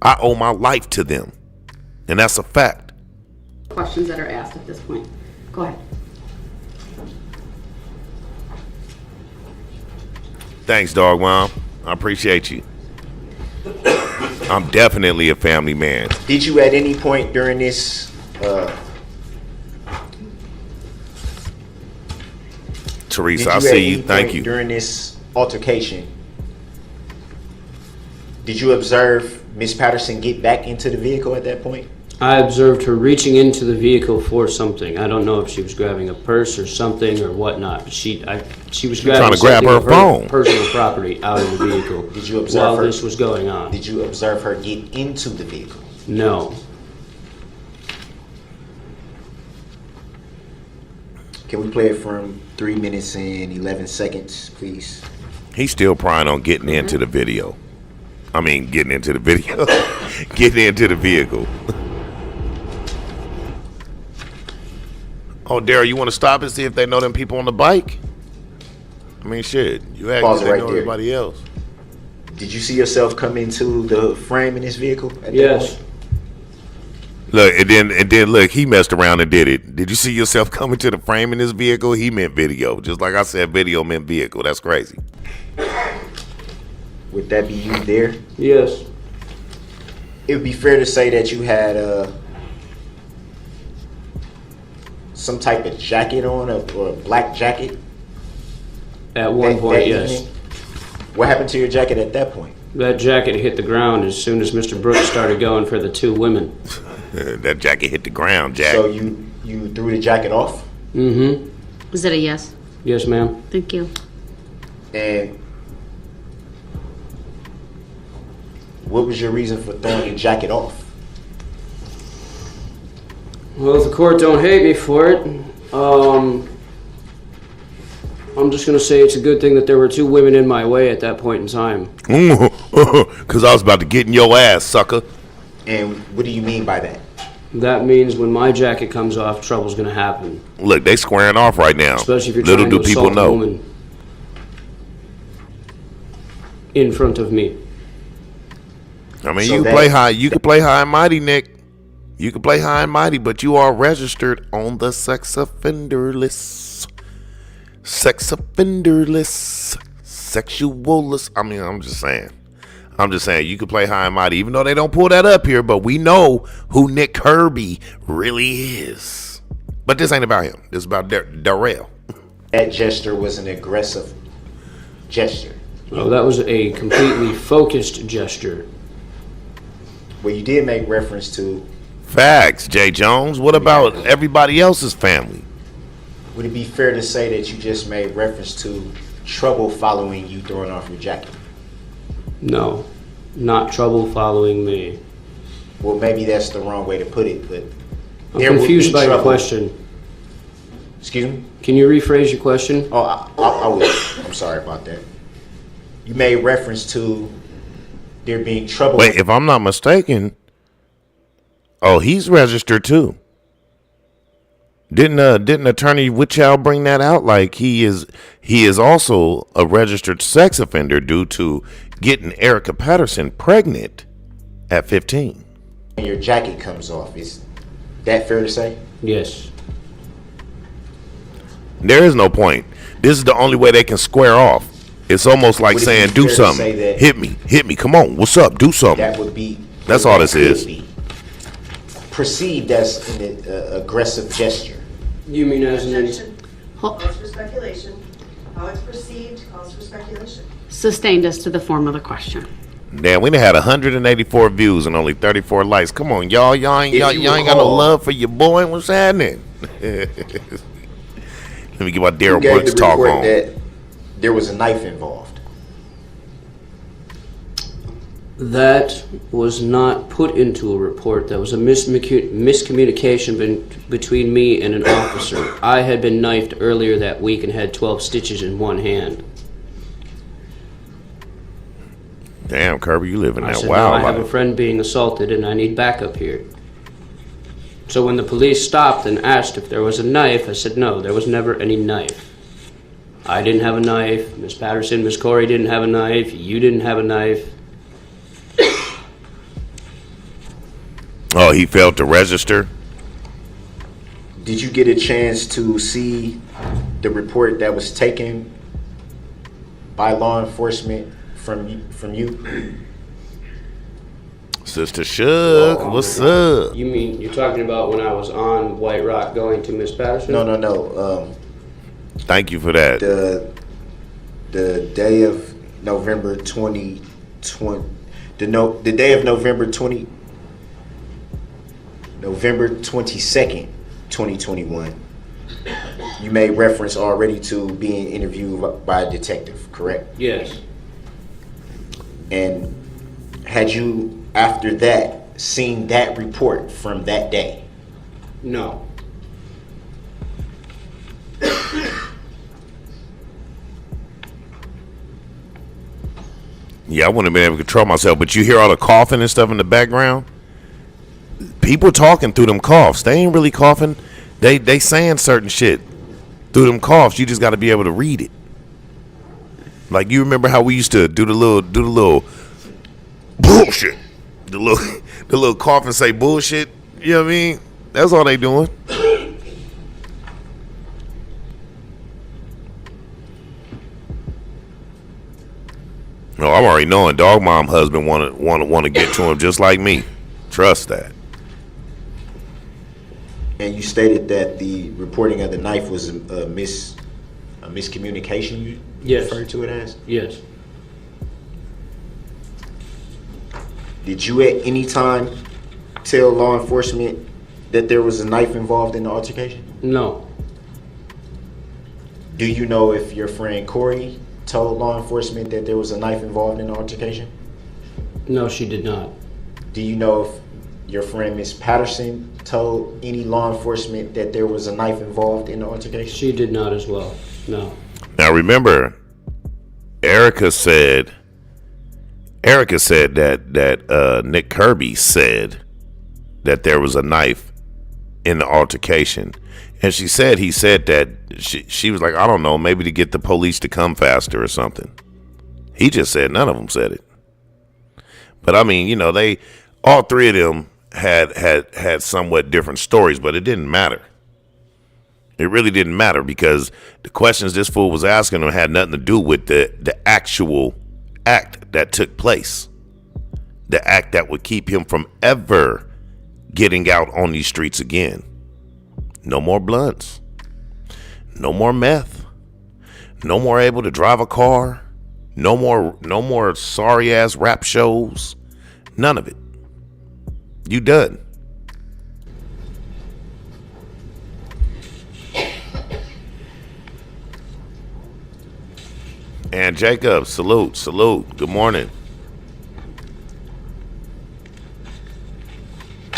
I owe my life to them. And that's a fact. Questions that are asked at this point. Go ahead. Thanks, dog mom. I appreciate you. I'm definitely a family man. Did you at any point during this Teresa, I see you. Thank you. During this altercation, did you observe Miss Patterson get back into the vehicle at that point? I observed her reaching into the vehicle for something. I don't know if she was grabbing a purse or something or whatnot, but she was grabbing trying to grab her phone. Personal property out of the vehicle. Did you observe while her? This was going on? Did you observe her get into the vehicle? No. Can we play it from 3 minutes and 11 seconds, please? He's still prying on getting into the video. I mean, getting into the video. Getting into the vehicle. Oh, Darrell, you want to stop and see if they know them people on the bike? I mean, shit. You act like they know everybody else. Did you see yourself come into the frame in this vehicle? Yes. Look, and then look, he messed around and did it. Did you see yourself coming to the frame in this vehicle? He meant video. Just like I said, video meant vehicle. That's crazy. Would that be you there? Yes. It would be fair to say that you had some type of jacket on, or a black jacket? At one point, yes. Evening? What happened to your jacket at that point? That jacket hit the ground as soon as Mr. Brooks started going for the two women. That jacket hit the ground, Jack. So you threw the jacket off? Mm-hmm. Is it a yes? Yes, ma'am. Thank you. And What was your reason for throwing your jacket off? Well, if the court don't hate me for it, I'm just gonna say it's a good thing that there were 2 women in my way at that point in time. Cause I was about to get in your ass, sucker. And what do you mean by that? That means when my jacket comes off, trouble's gonna happen. Look, they squaring off right now. Especially if you're Little trying do to people assault a know. woman in front of me. I mean, So you can that- play high. You can play high and mighty, Nick. You can play high and mighty, but you are registered on the sex offender list. Sex offender list. Sexual list. I mean, I'm just saying. You can play high and mighty, even though they don't pull that up here. But we know who Nick Kirby really is. But this ain't about him. This is about Darrell. That gesture was an aggressive gesture. Oh, that was a completely focused gesture. Well, you did make reference to, Facts, Jay Jones. What about everybody else's family? would it be fair to say that you just made reference to trouble following you throwing off your jacket? No, not trouble following me. Well, maybe that's the wrong way to put it, but I'm there will confused be by your trouble. question. Excuse me? Can you rephrase your question? Oh, I will. I'm sorry about that. You made reference to there being trouble. Wait, if I'm not mistaken, oh, he's registered too. Didn't Attorney Witchow bring that out? Like he is also a registered sex offender due to getting Erica Patterson pregnant at 15. When your jacket comes off, is that fair to say? Yes. There is no point. This is the only way they can square off. It's almost like Would it saying, be "Do fair to something, say that- hit me, come on, what's up? Do something." That would be. That's all this could is. be perceived as an aggressive gesture. You mean as an Objection calls for speculation. How it's perceived calls for speculation. Sustained as to the form of the question. Damn, we done had 184 views and only 34 likes. Come on, y'all ain't If got you no recall- love for your boy. What's happening? Let me get my Darrell You gave Brooks the talk report on. that there was a knife involved. That was not put into a report. That was a miscommunication between me and an officer. I had been knifed earlier that week and had 12 stitches in one hand. Damn, Kirby, you living I that said, no, wild I have a life. friend being assaulted and I need backup here. So when the police stopped and asked if there was a knife, I said, no, there was never any knife. I didn't have a knife. Miss Patterson, Miss Corey didn't have a knife. You didn't have a knife. Oh, he failed to register. Did you get a chance to see the report that was taken by law enforcement from you? Sister Shook, what's up? You mean, you're talking about when I was on White Rock going to Miss Patterson? No. Thank you for that. The day of November 2020, the day of November 22nd, 2021. You made reference already to being interviewed by a detective, correct? Yes. And had you, after that, seen that report from that day? No. Yeah, I wouldn't have been able to control myself, but you hear all the coughing and stuff in the background? People talking through them coughs. They ain't really coughing. They saying certain shit through them coughs. You just got to be able to read it. Like, you remember how we used to do the little bullshit, the little cough and say bullshit. You know what I mean? That's all they doing. No, I'm already knowing Dog Mom husband want to get to him just like me. Trust that. And you stated that the reporting of the knife was a miscommunication, you Yes. referred to it as? Yes. Did you at any time tell law enforcement that there was a knife involved in the altercation? No. Do you know if your friend Corey told law enforcement that there was a knife involved in the altercation? No, she did not. Do you know if your friend Miss Patterson told any law enforcement that there was a knife involved in the altercation? She did not as well. No. Now remember, Erica said that Nick Kirby said that there was a knife in the altercation, and he said that she was like, I don't know, maybe to get the police to come faster or something. He just said none of them said it. But I mean, you know, all three of them had somewhat different stories, but it didn't matter. It really didn't matter, because the questions this fool was asking them had nothing to do with the actual act that took place. The act that would keep him from ever getting out on these streets again. No more blunts. No more meth. No more able to drive a car. No more sorry ass rap shows. None of it. You done. And Jacob, salute. Good morning.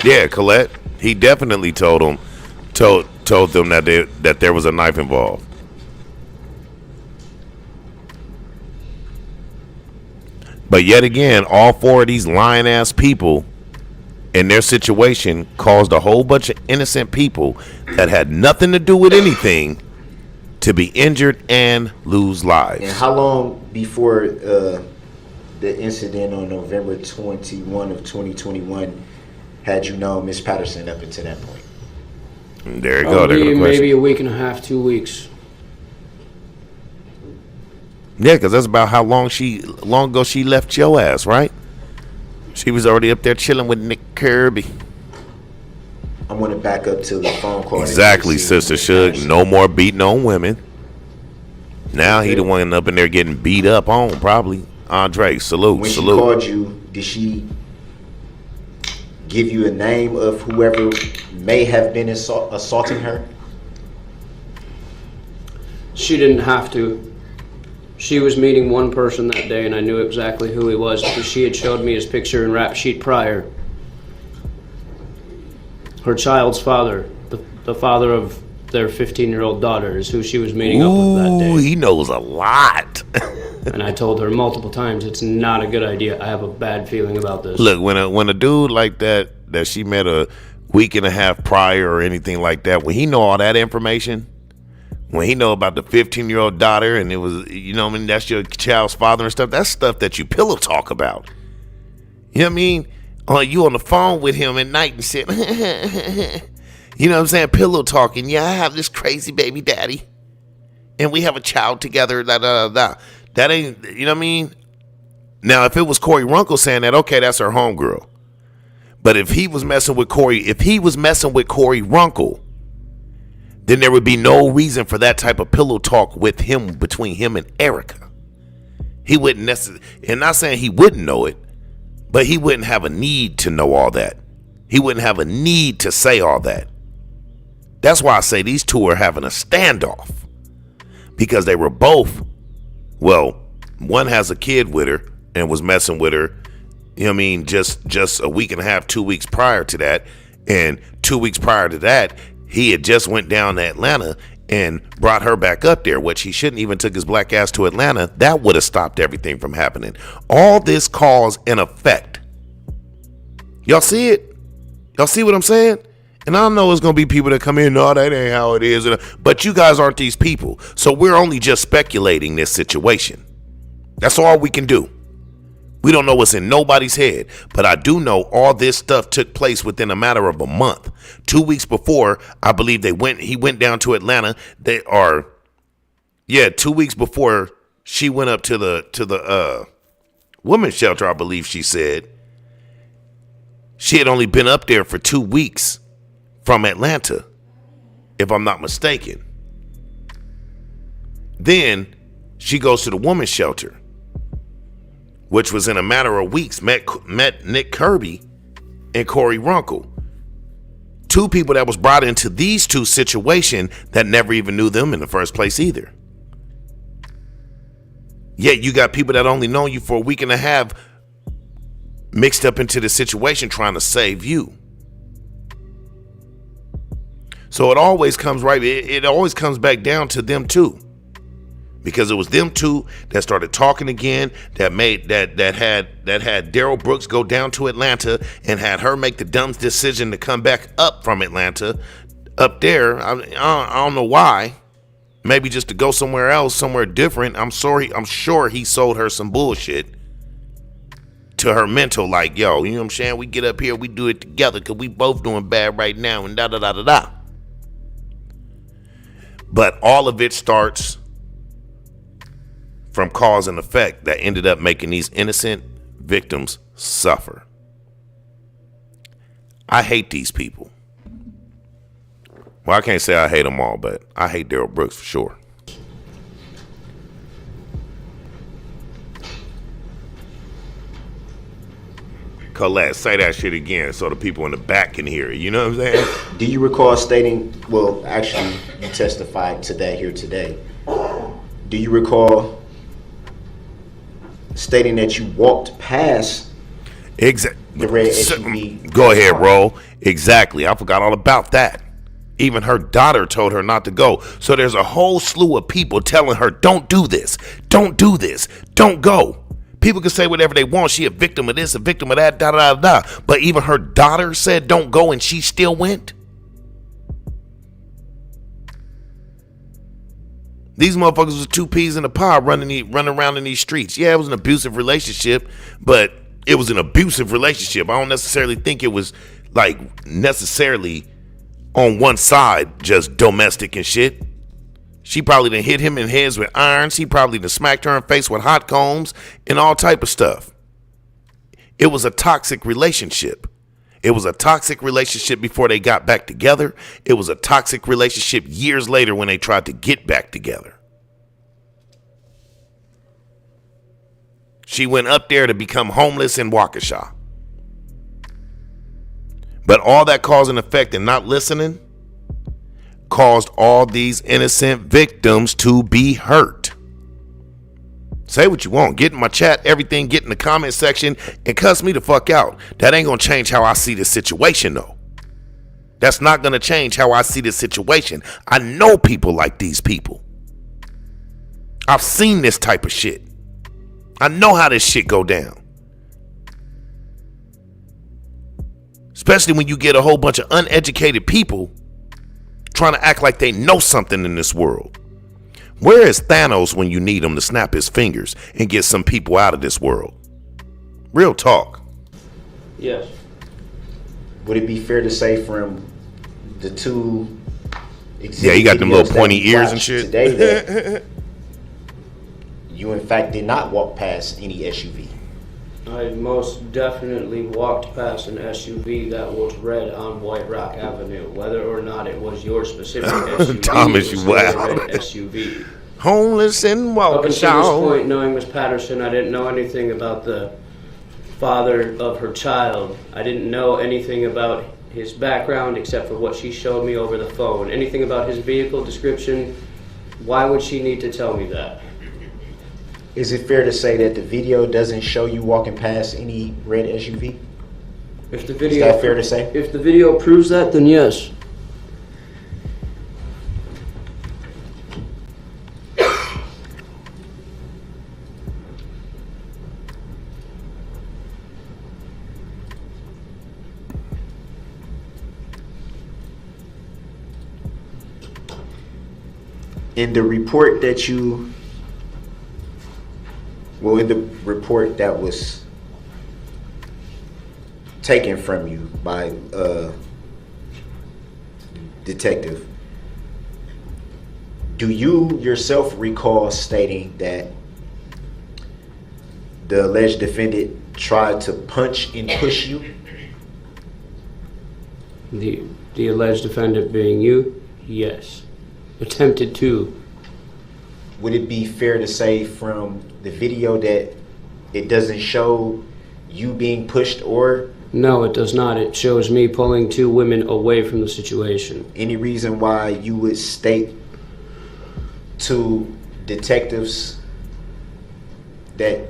Yeah, Colette. He definitely told them that there was a knife involved. But yet again, all four of these lying ass people in their situation caused a whole bunch of innocent people that had nothing to do with anything to be injured and lose lives. And how long before the incident on November 21 of 2021 had you known Miss Patterson up until that point? And there you go. Maybe a week and a half, 2 weeks. Yeah, because that's about how long ago she left your ass, right? She was already up there chilling with Nick Kirby. I want to back up to the phone call. Exactly, Sister Shug. No more beating on women. Now he the one up in there getting beat up on, probably. Andre, salute. When she called you, did she give you a name of whoever may have been assaulting her? She didn't have to. She was meeting one person that day, and I knew exactly who he was because she had showed me his picture and rap sheet prior. Her child's father, the father of their 15-year-old daughter, is who she was meeting up with that day. He knows a lot. And I told her multiple times, it's not a good idea. I have a bad feeling about this. Look, when a dude like that she met a week and a half prior or anything like that, when he know all that information, when he know about the 15-year-old daughter and it was, you know what I mean, that's your child's father and stuff, that's stuff that you pillow talk about. You know what I mean? You on the phone with him at night and shit. You know what I'm saying? Pillow talking. Yeah, I have this crazy baby daddy. And we have a child together. That ain't, you know what I mean? Now, if it was Corey Runkle saying that, okay, that's her homegirl. But if he was messing with Corey Runkle, then there would be no reason for that type of pillow talk between him and Erica. He wouldn't necessarily, and not saying he wouldn't know it, but he wouldn't have a need to know all that. He wouldn't have a need to say all that. That's why I say these two are having a standoff. Because they were both, well, one has a kid with her and was messing with her, you know what I mean, just a week and a half, 2 weeks prior to that. And 2 weeks prior to that, he had just went down to Atlanta and brought her back up there, which he shouldn't even took his black ass to Atlanta. That would have stopped everything from happening. All this cause and effect. Y'all see it? Y'all see what I'm saying? And I know it's going to be people that come in, no, that ain't how it is. But you guys aren't these people. So we're only just speculating this situation. That's all we can do. We don't know what's in nobody's head, but I do know all this stuff took place within a matter of a month. 2 weeks before, I believe he went down to Atlanta. 2 weeks before she went up to the women's shelter, I believe she said. She had only been up there for 2 weeks from Atlanta, if I'm not mistaken. Then she goes to the women's shelter, which was in a matter of weeks, met Nick Kirby and Corey Runkle. Two people that was brought into these two situations that never even knew them in the first place either. Yet you got people that only known you for a week and a half mixed up into the situation trying to save you. So it always comes it always comes back down to them two. Because it was them two that started talking again, that had Darrell Brooks go down to Atlanta and had her make the dumb decision to come back up from Atlanta up there. I don't know why. Maybe just to go somewhere else, somewhere different. I'm sure he sold her some bullshit to her mental, like, yo, you know what I'm saying? We get up here, we do it together because we both doing bad right now and da-da-da-da-da. But all of it starts from cause and effect that ended up making these innocent victims suffer. I hate these people. Well, I can't say I hate them all, but I hate Darrell Brooks for sure. Colette, say that shit again so the people in the back can hear it. You know what I'm saying? Do you recall stating, well, actually, you testified to that here today. Do you recall stating that you walked past the red SUV? Go ahead, Roll. Exactly. I forgot all about that. Even her daughter told her not to go. So there's a whole slew of people telling her, don't do this. Don't do this. Don't go. People can say whatever they want. She a victim of this, a victim of that, da-da-da-da. But even her daughter said don't go and she still went. These motherfuckers was two peas in a pod running around in these streets. Yeah, it was an abusive relationship, but it was an abusive relationship. I don't necessarily think it was like necessarily on one side, just domestic and shit. She probably done hit him in heads with irons. He probably done smacked her in face with hot combs and all type of stuff. It was a toxic relationship. It was a toxic relationship before they got back together. It was a toxic relationship years later when they tried to get back together. She went up there to become homeless in Waukesha. But all that cause and effect and not listening caused all these innocent victims to be hurt. Say what you want. Get in my chat, everything, get in the comment section and cuss me the fuck out. That ain't gonna change how I see this situation though. That's not gonna change how I see this situation. I know people like these people. I've seen this type of shit. I know how this shit go down. Especially when you get a whole bunch of uneducated people trying to act like they know something in this world. Where is Thanos when you need him to snap his fingers and get some people out of this world? Real talk. Yes. Would it be fair to say from the two Yeah, you got them little pointy ears and shit. Today that you in fact did not walk past any SUV? I most definitely walked past an SUV that was red on White Rock Avenue. Whether or not it was your specific SUV, Thomas, it was you still wow. a red SUV. Homeless in Up until this Waukesha. point, knowing Miss Patterson, I didn't know anything about the father of her child. I didn't know anything about his background except for what she showed me over the phone. Anything about his vehicle description, why would she need to tell me that? Is it fair to say that the video doesn't show you walking past any red SUV? If the Is video, that fair to say? If the video proves that, then yes. In the report that you, well, in the report that was taken from you by detective, do you yourself recall stating that the alleged defendant tried to punch and push you? The alleged defendant being you, yes. Attempted to. Would it be fair to say from the video that it doesn't show you being pushed or? No, it does not. It shows me pulling two women away from the situation. Any reason why you would state to detectives that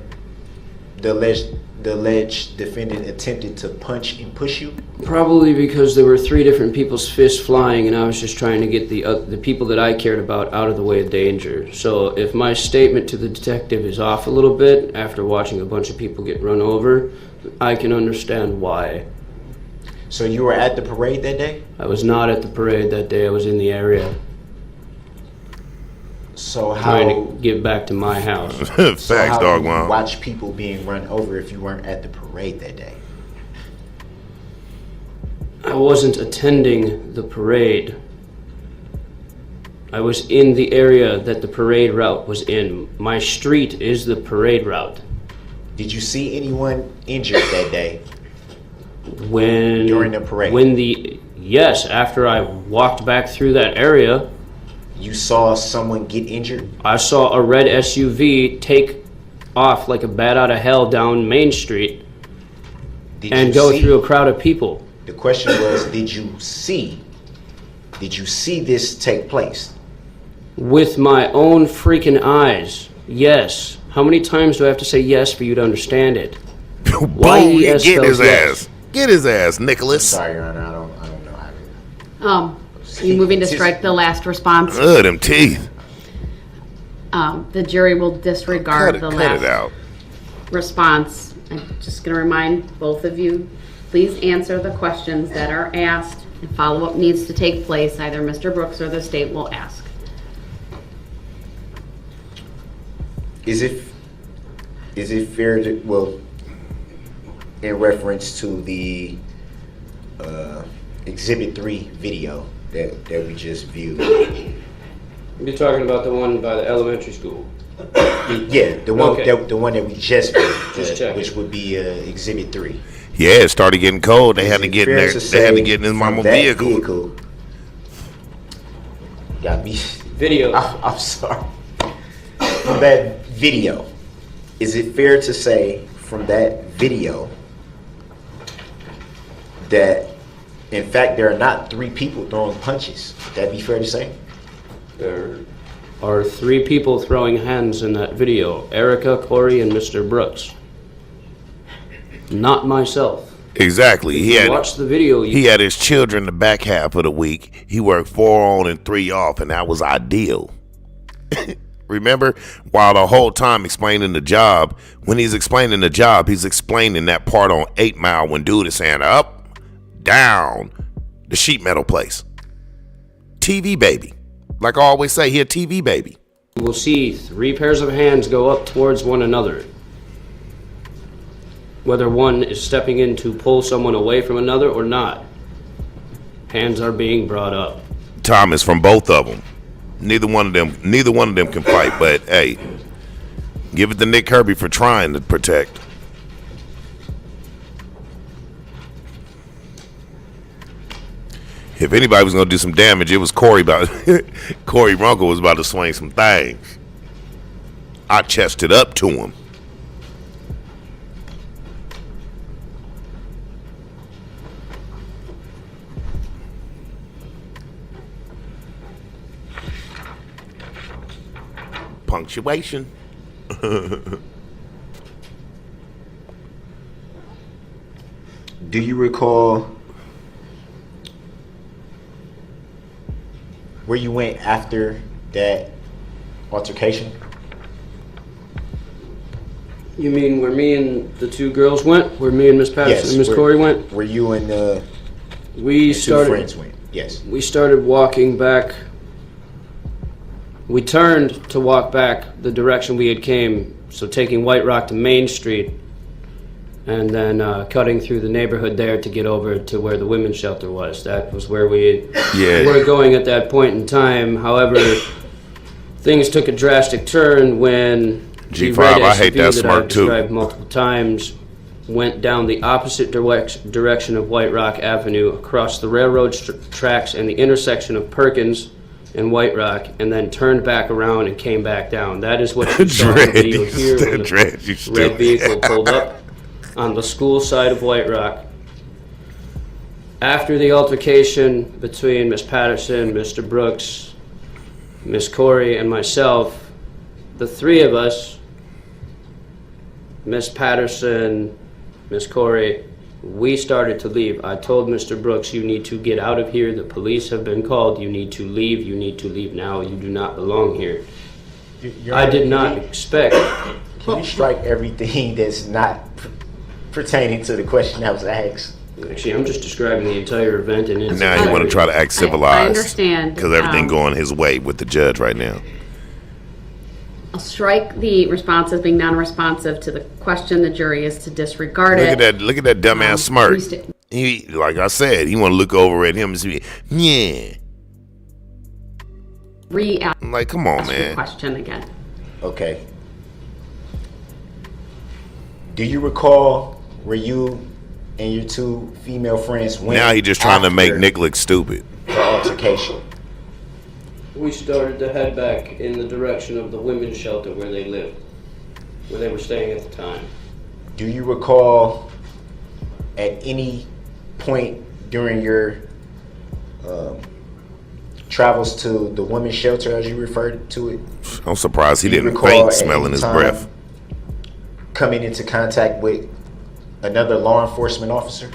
the alleged the alleged defendant attempted to punch and push you? Probably because there were 3 different people's fists flying, and I was just trying to get the people that I cared about out of the way of danger. So if my statement to the detective is off a little bit after watching a bunch of people get run over, I can understand why. So you were at the parade that day? I was not at the parade that day. I was in the area So trying how to get back to my house. Facts, so how dog. do you Wow. watch people being run over if you weren't at the parade that day? I wasn't attending the parade. I was in the area that the parade route was in. My street is the parade route. Did you see anyone injured that day? When During the parade? Yes, after I walked back through that area, You saw someone get injured? I saw a red SUV take off like a bat out of hell down Main Street Did and you go see? through a crowd of people. The question was, did you see this take place? With my own freaking eyes, yes. How many times do I have to say yes for you to understand it? Boom! YES Get his spells yes. ass. Get his ass, Nicholas. Sorry, Your Honor, I don't know how to. You moving to strike the last response? Ugh, them teeth. The jury will disregard the Cut last it out. response. I'm just going to remind both of you, please answer the questions that are asked, and follow-up needs to take place. Either Mr. Brooks or the state will ask. Is it fair to, well, in reference to the Exhibit 3 video that we just viewed? You're talking about the one by the elementary school. Yeah, the one Okay. the one that we just viewed, Just checking. which would be Exhibit 3. Yeah, it started getting cold. They had to Is it get in fair there. to They had to say get in his from mama's that vehicle. Got me. Video. I'm sorry. From that video, is it fair to say from that video that, in fact, there are not 3 people throwing punches? Would that be fair to say? There are 3 people throwing hands in that video. Erica, Corey, and Mr. Brooks. Not myself. Exactly. He had Watch the video. he had his children the back half of the week. He worked 4 on and 3 off, and that was ideal. Remember, while the whole time explaining the job, when he's explaining the job, he's explaining that part on 8 Mile when dude is saying up, down, the sheet metal place. TV baby. Like I always say, he a TV baby. You will see 3 pairs of hands go up towards one another. Whether one is stepping in to pull someone away from another or not. Hands are being brought up. Time is from both of them. Neither one of them can fight, but hey, give it to Nick Kirby for trying to protect. If anybody was gonna do some damage, it was Corey. Corey Runkle was about to swing some things. I chested up to him. Punctuation. Do you recall where you went after that altercation? You mean where me and the 2 girls went? Where me and Miss Patterson and Miss where- Corey went? Where you and the We 2 started. friends went? Yes. We started walking back. We turned to walk back the direction we had came, so taking White Rock to Main Street, and then cutting through the neighborhood there to get over to where the women's shelter was. That was where we were going at that point in time. However, things took a drastic turn when G5, the red I hate SUV that I've smirk too. described multiple times went down the opposite direction of White Rock Avenue, across the railroad tracks and the intersection of Perkins and White Rock, and then turned back around and came back down. That is what you saw in the video here. When the red vehicle pulled up on the school side of White Rock. After the altercation between Miss Patterson, Mr. Brooks, Miss Corey, and myself, the 3 of us, Miss Patterson Miss Corey, we started to leave. I told Mr. Brooks, you need to get out of here. The police have been called. You need to leave. You need to leave now. You do not belong here. I did not expect. Can you strike everything that's not pertaining to the question that was asked? Actually, I'm just describing the entire event and its Now you want to try to act civilized. I understand. Because everything going his way with the judge right now. I'll strike the response as being non-responsive to the question. The jury is to disregard it. Look at that dumbass smirk. Resta- He, like I said, he want to look over at him and say, yeah. Re-ask I'm like, come on, your man. question again. Okay. Do you recall where you and your two female friends went? Now he just trying to make after Nick look stupid. the altercation? We started to head back in the direction of the women's shelter where they lived, where they were staying at the time. Do you recall at any point during your travels to the women's shelter, as you referred to it, I'm surprised he do you didn't recall faint at smelling any his time breath. coming into contact with another law enforcement officer?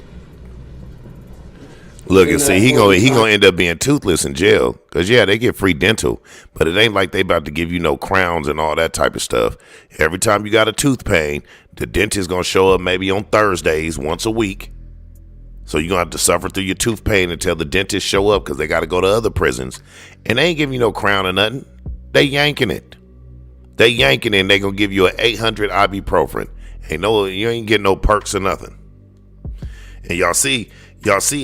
Look, and see, he gonna end up being toothless in jail. Cause yeah, they get free dental, but it ain't like they about to give you no crowns and all that type of stuff. Every time you got a tooth pain, the dentist gonna show up maybe on Thursdays once a week. So you're gonna have to suffer through your tooth pain until the dentists show up, cause they gotta go to other prisons, and they ain't giving you no crown or nothing. They yanking it. They yanking it, and they gonna give you an 800 ibuprofen. You ain't getting no perks or nothing. And y'all see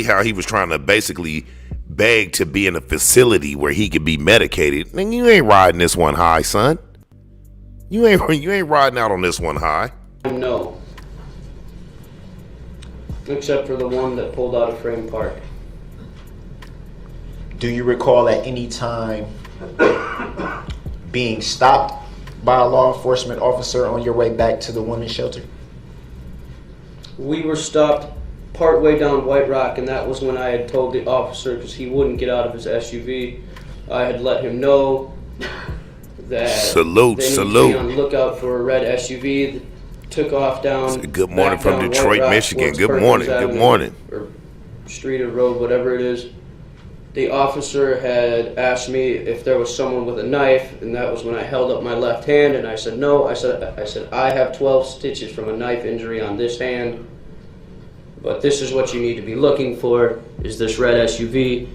how he was trying to basically beg to be in a facility where he could be medicated. And you ain't riding this one high, son. You ain't riding out on this one high. No. Except for the one that pulled out of Frame Park. Do you recall at any time being stopped by a law enforcement officer on your way back to the women's shelter? We were stopped partway down White Rock, and that was when I had told the officer, because he wouldn't get out of his SUV, I had let him know that Salute. they need to be on the lookout for a red SUV that took off down. Good morning back from down Detroit, White Rock Michigan. towards Good Perkins morning. Good Avenue, morning. Or street or road, whatever it is. The officer had asked me if there was someone with a knife, and that was when I held up my left hand, and I said no. I said I have 12 stitches from a knife injury on this hand, but this is what you need to be looking for, is this red SUV.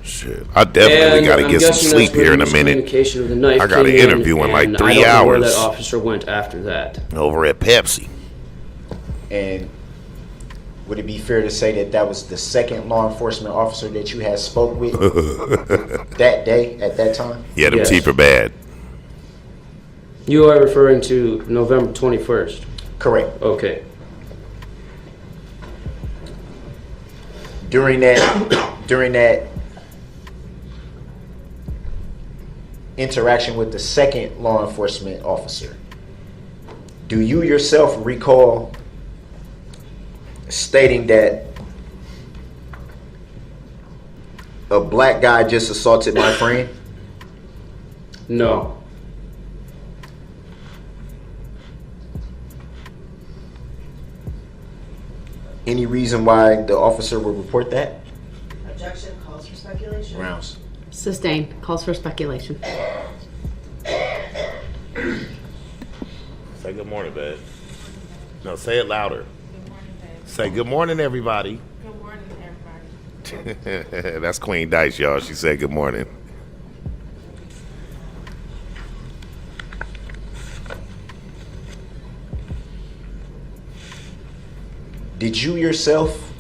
Shit, I definitely got to get some sleep here in a minute. I got an interview in like 3 hours. I don't know where that officer went after that. Over at Pepsi. And would it be fair to say that that was the second law enforcement officer that you had spoke with that day at that time? Yeah, them Yes. teeth are bad. You are referring to November 21st. Correct. Okay. During that interaction with the second law enforcement officer, do you yourself recall stating that a black guy just assaulted my friend? No. Any reason why the officer would report that? Objection calls for speculation. Rounds. Sustained. Calls for speculation. Say good morning, babe. No, say it louder. Say good morning, everybody. Good morning, everybody. That's Queen Dice, y'all. She said good morning. Did you yourself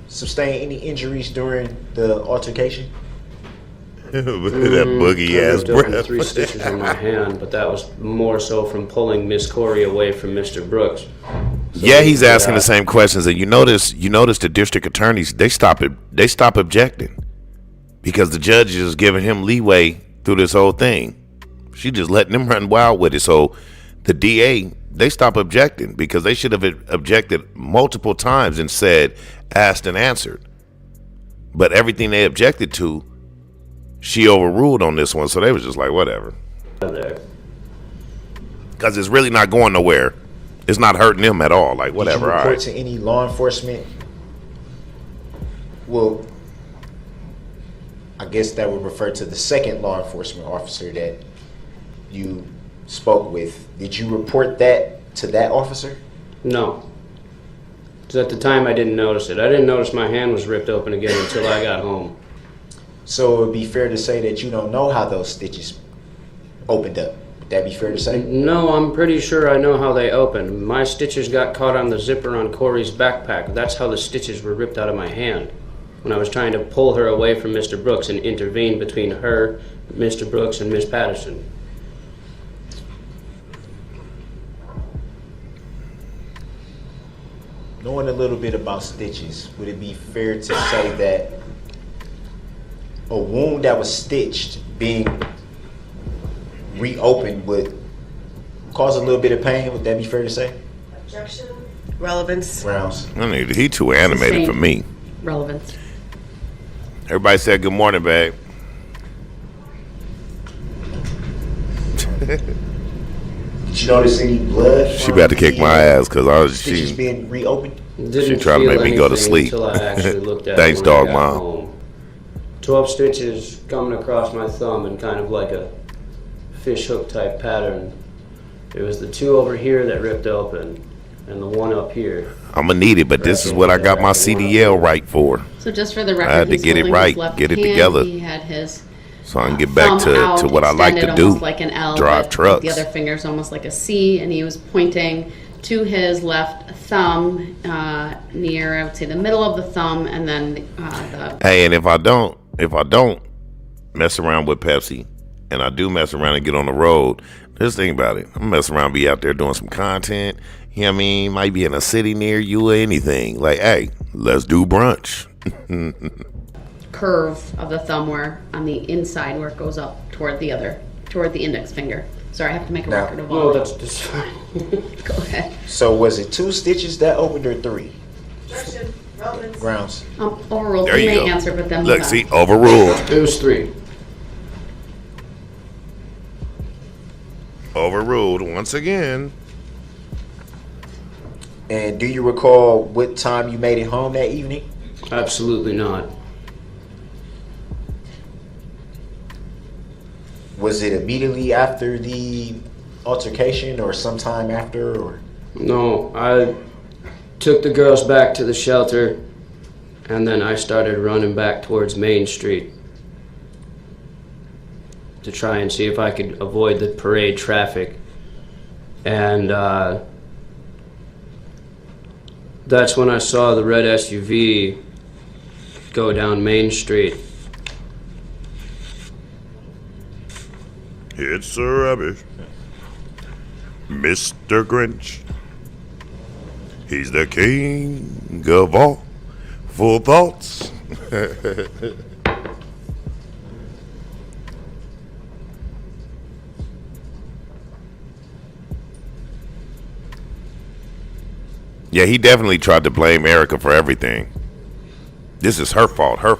sustain any injuries during the altercation? That boogie ass I had breath. 3 stitches in my hand, but that was more so from pulling Miss Corey away from Mr. Brooks. Yeah, he's asking the same questions, and you notice the district attorneys they stop objecting because the judge is giving him leeway through this whole thing. She just letting him run wild with it. So the DA they stop objecting because they should have objected multiple times and said, asked and answered. But everything they objected to, she overruled on this one. So they was just like, whatever. There. Because it's really not going nowhere. It's not hurting them at all. Like, whatever. Did you All report right. to any law enforcement? Well, I guess that would refer to the second law enforcement officer that you spoke with. Did you report that to that officer? No. Because at the time I didn't notice it. I didn't notice my hand was ripped open again until I got home. So it would be fair to say that you don't know how those stitches opened up. Would that be fair to say? No, I'm pretty sure I know how they opened. My stitches got caught on the zipper on Corey's backpack. That's how the stitches were ripped out of my hand. When I was trying to pull her away from Mr. Brooks and intervene between her, Mr. Brooks, and Miss Patterson. Knowing a little bit about stitches, would it be fair to say that a wound that was stitched being reopened would cause a little bit of pain? Would that be fair to say? Objection. Relevance. Grounds. I mean, he too animated for me. Relevance. Everybody said good morning, babe. Did you notice any blood? She about to kick my ass because Stitches being reopened? Didn't tried to feel make me go to anything sleep. Until I actually looked at Thanks, it when I dog got mom. home. 12 stitches coming across my thumb in kind of like a fish hook type pattern. It was the two over here that ripped open, and the one up here. I'm gonna need it, but this is what I got my CDL right for. So just for the record, I had to he's get it holding right, his left get it hand. together. He had his So I can get back thumb out, to what I like to extended do. almost like an L, Drive but trucks. The other finger's almost like a C, and he was pointing to his left thumb near, I would say, the middle of the thumb, and then the. Hey, and if I don't mess around with Pepsi, and I do mess around and get on the road, just think about it. I'm messing around, be out there doing some content. You know what I mean? Might be in a city near you or anything. Like, hey, let's do brunch. Curve of the thumb where on the inside where it goes up toward the index finger. Sorry, I have to make a Now- record of all. No, of that's fine. it. Go ahead. So was it 2 stitches that opened or 3? Objection. Relevance. Grounds. Overruled. There You you may go. answer, but then Look, move on. see, overruled. It was 3. Overruled once again. And do you recall what time you made it home that evening? Absolutely not. Was it immediately after the altercation or sometime after? Or No, I took the girls back to the shelter, and then I started running back towards Main Street to try and see if I could avoid the parade traffic. And that's when I saw the red SUV go down Main Street. It's a rubbish. Mr. Grinch. He's the king of all full thoughts. Yeah, he definitely tried to blame Erica for everything. This is her fault, her.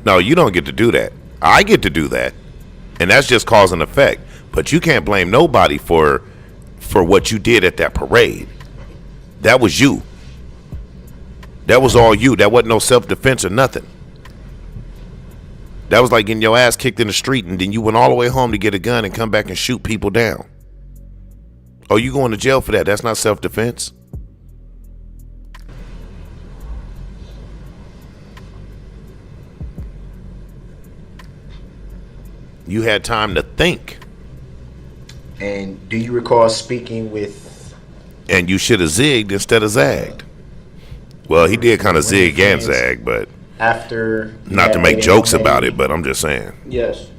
No, you don't get to do that. I get to do that. And that's just cause and effect. But you can't blame nobody for what you did at that parade. That was you. That was all you. That wasn't no self-defense or nothing. That was like getting your ass kicked in the street and then you went all the way home to get a gun and come back and shoot people down. Oh, you going to jail for that. That's not self-defense. You had time to think. And do you recall speaking with... And you should have zigged instead of zagged. Well, he did kind of zig and zag, but after... not to make jokes about it, but I'm just saying. Yes.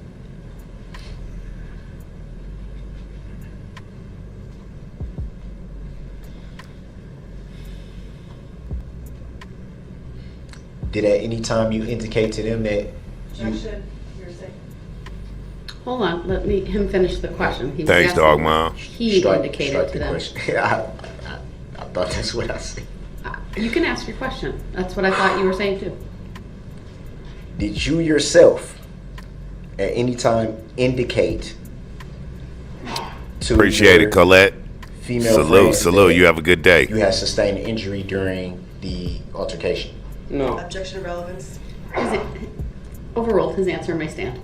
Did at any time you indicate to them that you... Objection. You're saying. Hold on, let him finish the question. He was Thanks, asking dog what mom. He indicated to the them. question. I thought that's what I said. You can ask your question. That's what I thought you were saying too. Did you yourself at any time indicate to Appreciate your it, Colette. female Salute, friends salute. that You have a good day. you had sustained injury during the altercation. No. Objection of relevance. Overruled. His answer may stand.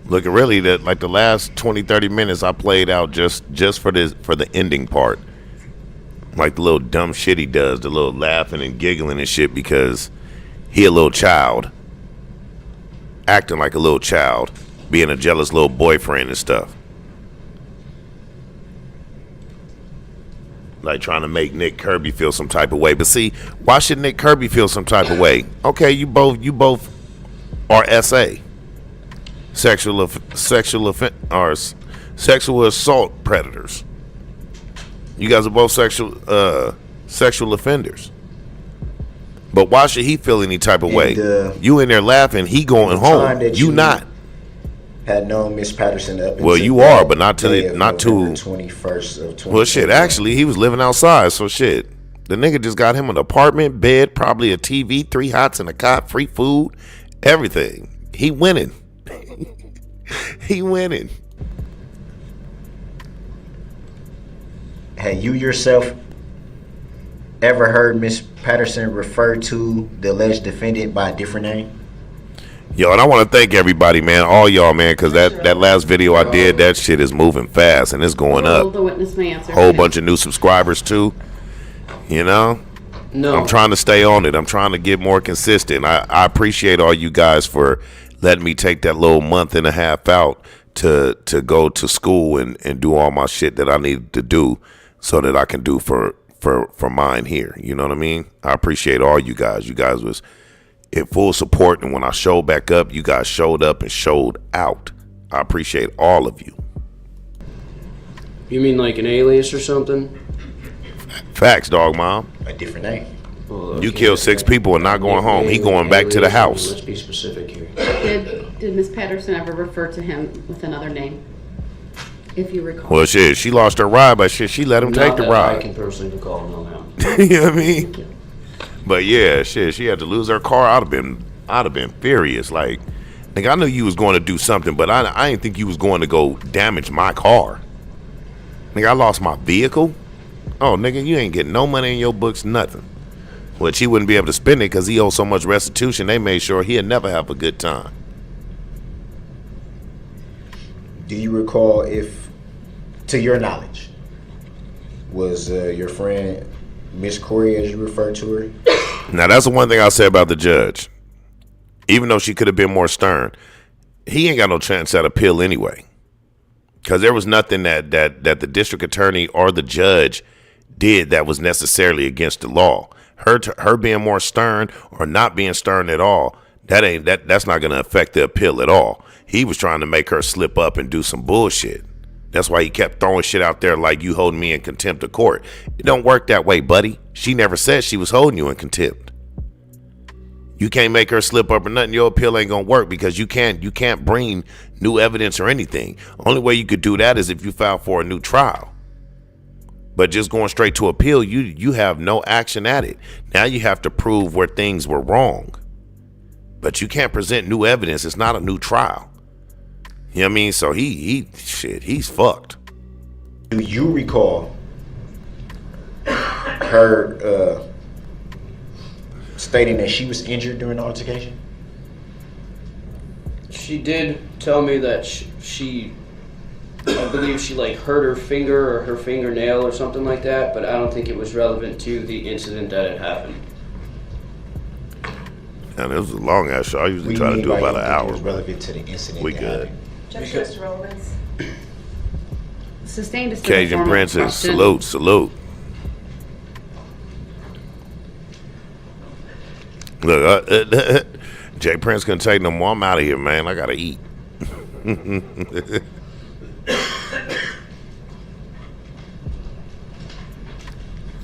Look, really, that like the last 20, 30 minutes I played out just for the ending part. Like the little dumb shit he does, the little laughing and giggling and shit because he a little child. Acting like a little child. Being a jealous little boyfriend and stuff. Like trying to make Nick Kirby feel some type of way. But see, why should Nick Kirby feel some type of way? Okay, you both are SA. Sexual assault predators. You guys are both sexual offenders. But why should he feel any type of way? You in there laughing, he going home. You not. Had known Miss Patterson up. Well, you are, but not to 21st of 20. Well, shit. Actually, he was living outside, so shit. The nigga just got him an apartment, bed, probably a TV, 3 hots and a cot, free food, everything. He winning. He winning. Had you yourself ever heard Miss Patterson refer to the alleged defendant by a different name? Yo, and I want to thank everybody, man, all y'all, man, because that last video I did, that shit is moving fast and it's going up. The witness may answer. Whole bunch of new subscribers too. You know? No. I'm trying to stay on it. I'm trying to get more consistent. I appreciate all you guys for letting me take that little month and a half out to go to school and do all my shit that I need to do so that I can do for mine here. You know what I mean? I appreciate all you guys. You guys was in full support, and when I showed back up, you guys showed up and showed out. I appreciate all of you. You mean like an alias or something? Facts, dog mom. A different name. Well, You killed 6 people and not going home. He going back to the house. Let's be specific here. Did Miss Patterson ever refer to him with another name? If you recall. Well, shit, she lost her ride, but shit, she let him take the I ride. can personally recall no now. You know what I mean? But yeah, shit, she had to lose her car. I'd have been furious. Like, nigga, I knew you was going to do something, but I didn't think you was going to go damage my car. Nigga, I lost my vehicle. Oh, nigga, you ain't getting no money in your books, nothing. Which he wouldn't be able to spend it because he owed so much restitution. They made sure he'd never have a good time. Do you recall if, to your knowledge, was your friend Miss Corey, as you referred to her? Now, that's the one thing I'll say about the judge. Even though she could have been more stern, he ain't got no chance at appeal anyway. Because there was nothing that the district attorney or the judge did that was necessarily against the law. Her being more stern or not being stern at all, that's not going to affect the appeal at all. He was trying to make her slip up and do some bullshit. That's why he kept throwing shit out there like you holding me in contempt of court. It don't work that way, buddy. She never said she was holding you in contempt. You can't make her slip up or nothing. Your appeal ain't gonna work because you can't bring new evidence or anything. Only way you could do that is if you file for a new trial. But just going straight to appeal, you have no action at it. Now you have to prove where things were wrong. But you can't present new evidence. It's not a new trial. You know what I mean? So he's fucked. Do you recall her stating that she was injured during the altercation? She did tell me that I believe she like hurt her finger or her fingernail or something like that, but I don't think it was relevant to the incident that had happened. And it was a long ass show. I usually try to do about an hour. It was relevant to the incident. We good. Objection to relevance. Sustained is still a Cajun formal Princess, question. salute. Look, Jay Prince couldn't take no more. I'm out of here, man. I gotta eat.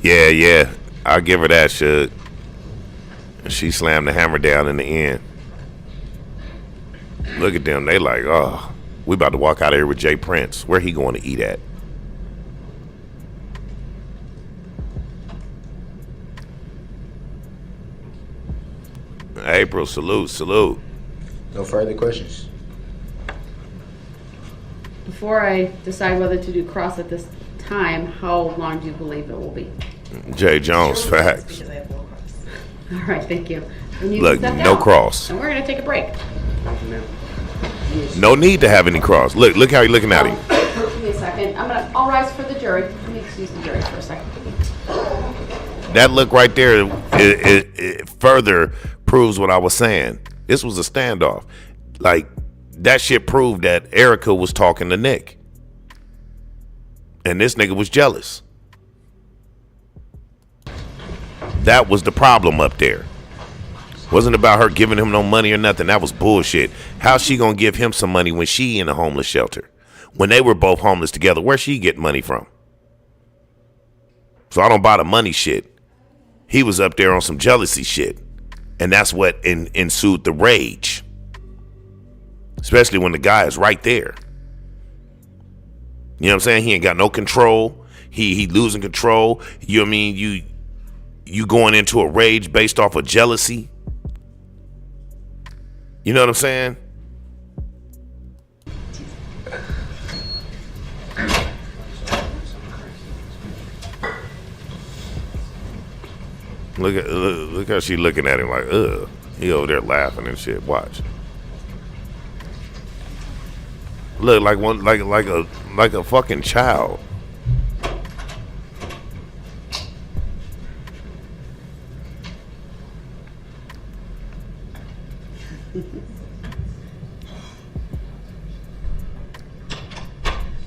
Yeah. I'll give her that shit. She slammed the hammer down in the end. Look at them. They like, oh, we about to walk out of here with Jay Prince. Where he going to eat at? April, salute. No further questions. Before I decide whether to do cross at this time, how long do you believe it will be? J. Jones, facts. Because I have no cross. All right, thank you. And you Look, can step no down. cross. And we're gonna take a break. No need to have any cross. Look how you're looking at him. Give me a second. I'll rise for the jury. Let me excuse the jury for a second. That look right there, it further proves what I was saying. This was a standoff. Like, that shit proved that Erica was talking to Nick. And this nigga was jealous. That was the problem up there. Wasn't about her giving him no money or nothing. That was bullshit. How's she gonna give him some money when she in a homeless shelter? When they were both homeless together, where's she getting money from? So I don't buy the money shit. He was up there on some jealousy shit. And that's what ensued the rage. Especially when the guy is right there. You know what I'm saying? He ain't got no control. He losing control. You know what I mean? You going into a rage based off of jealousy. You know what I'm saying? Look how she looking at him like, ugh. He over there laughing and shit. Watch. Look like one like a fucking child.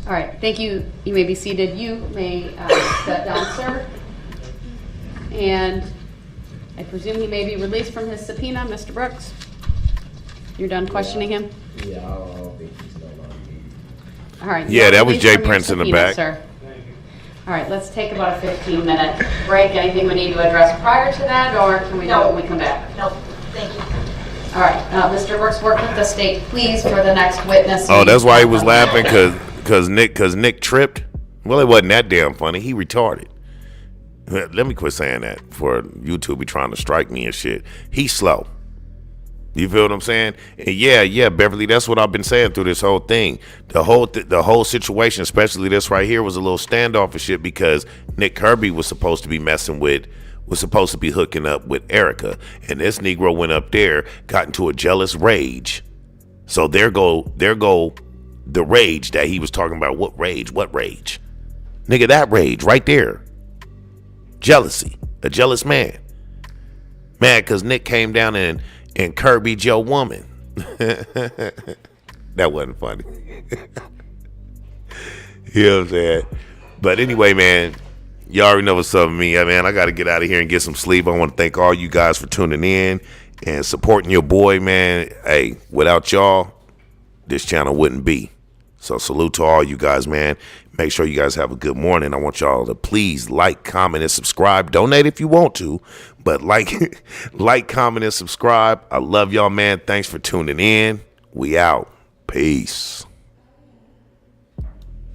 All right, thank you. You may be seated. You may step down, sir. And I presume he may be released from his subpoena, Mr. Brooks. You're done questioning him? Yeah, I don't think he's no longer needed. All right. Yeah, you're that was released Jay from your Prince in the subpoena, back. Sir. All right, let's take about a 15-minute break. Anything we need to address prior to that, or can we do it when we come back? No, thank you. All right, Mr. Brooks, work with the state, please, for the next witness. Oh, that's why he was laughing, cause Nick tripped. Well, it wasn't that damn funny. He retarded. Let me quit saying that for YouTube be trying to strike me and shit. He's slow. You feel what I'm saying? And yeah, Beverly, that's what I've been saying through this whole thing. The whole situation, especially this right here, was a little standoffish shit because Nick Kirby was supposed to be hooking up with Erica. And this Negro went up there, got into a jealous rage. So there go the rage that he was talking about. What rage? Nigga, that rage right there. Jealousy. A jealous man. Mad because Nick came down and Kirby'd your woman. That wasn't funny. You know what I'm saying? But anyway, man, y'all already know what's up with me. Man, I got to get out of here and get some sleep. I want to thank all you guys for tuning in and supporting your boy, man. Hey, without y'all, this channel wouldn't be. So salute to all you guys, man. Make sure you guys have a good morning. I want y'all to please like, comment, and subscribe. Donate if you want to, but like, comment, and subscribe. I love y'all, man. Thanks for tuning in. We out. Peace.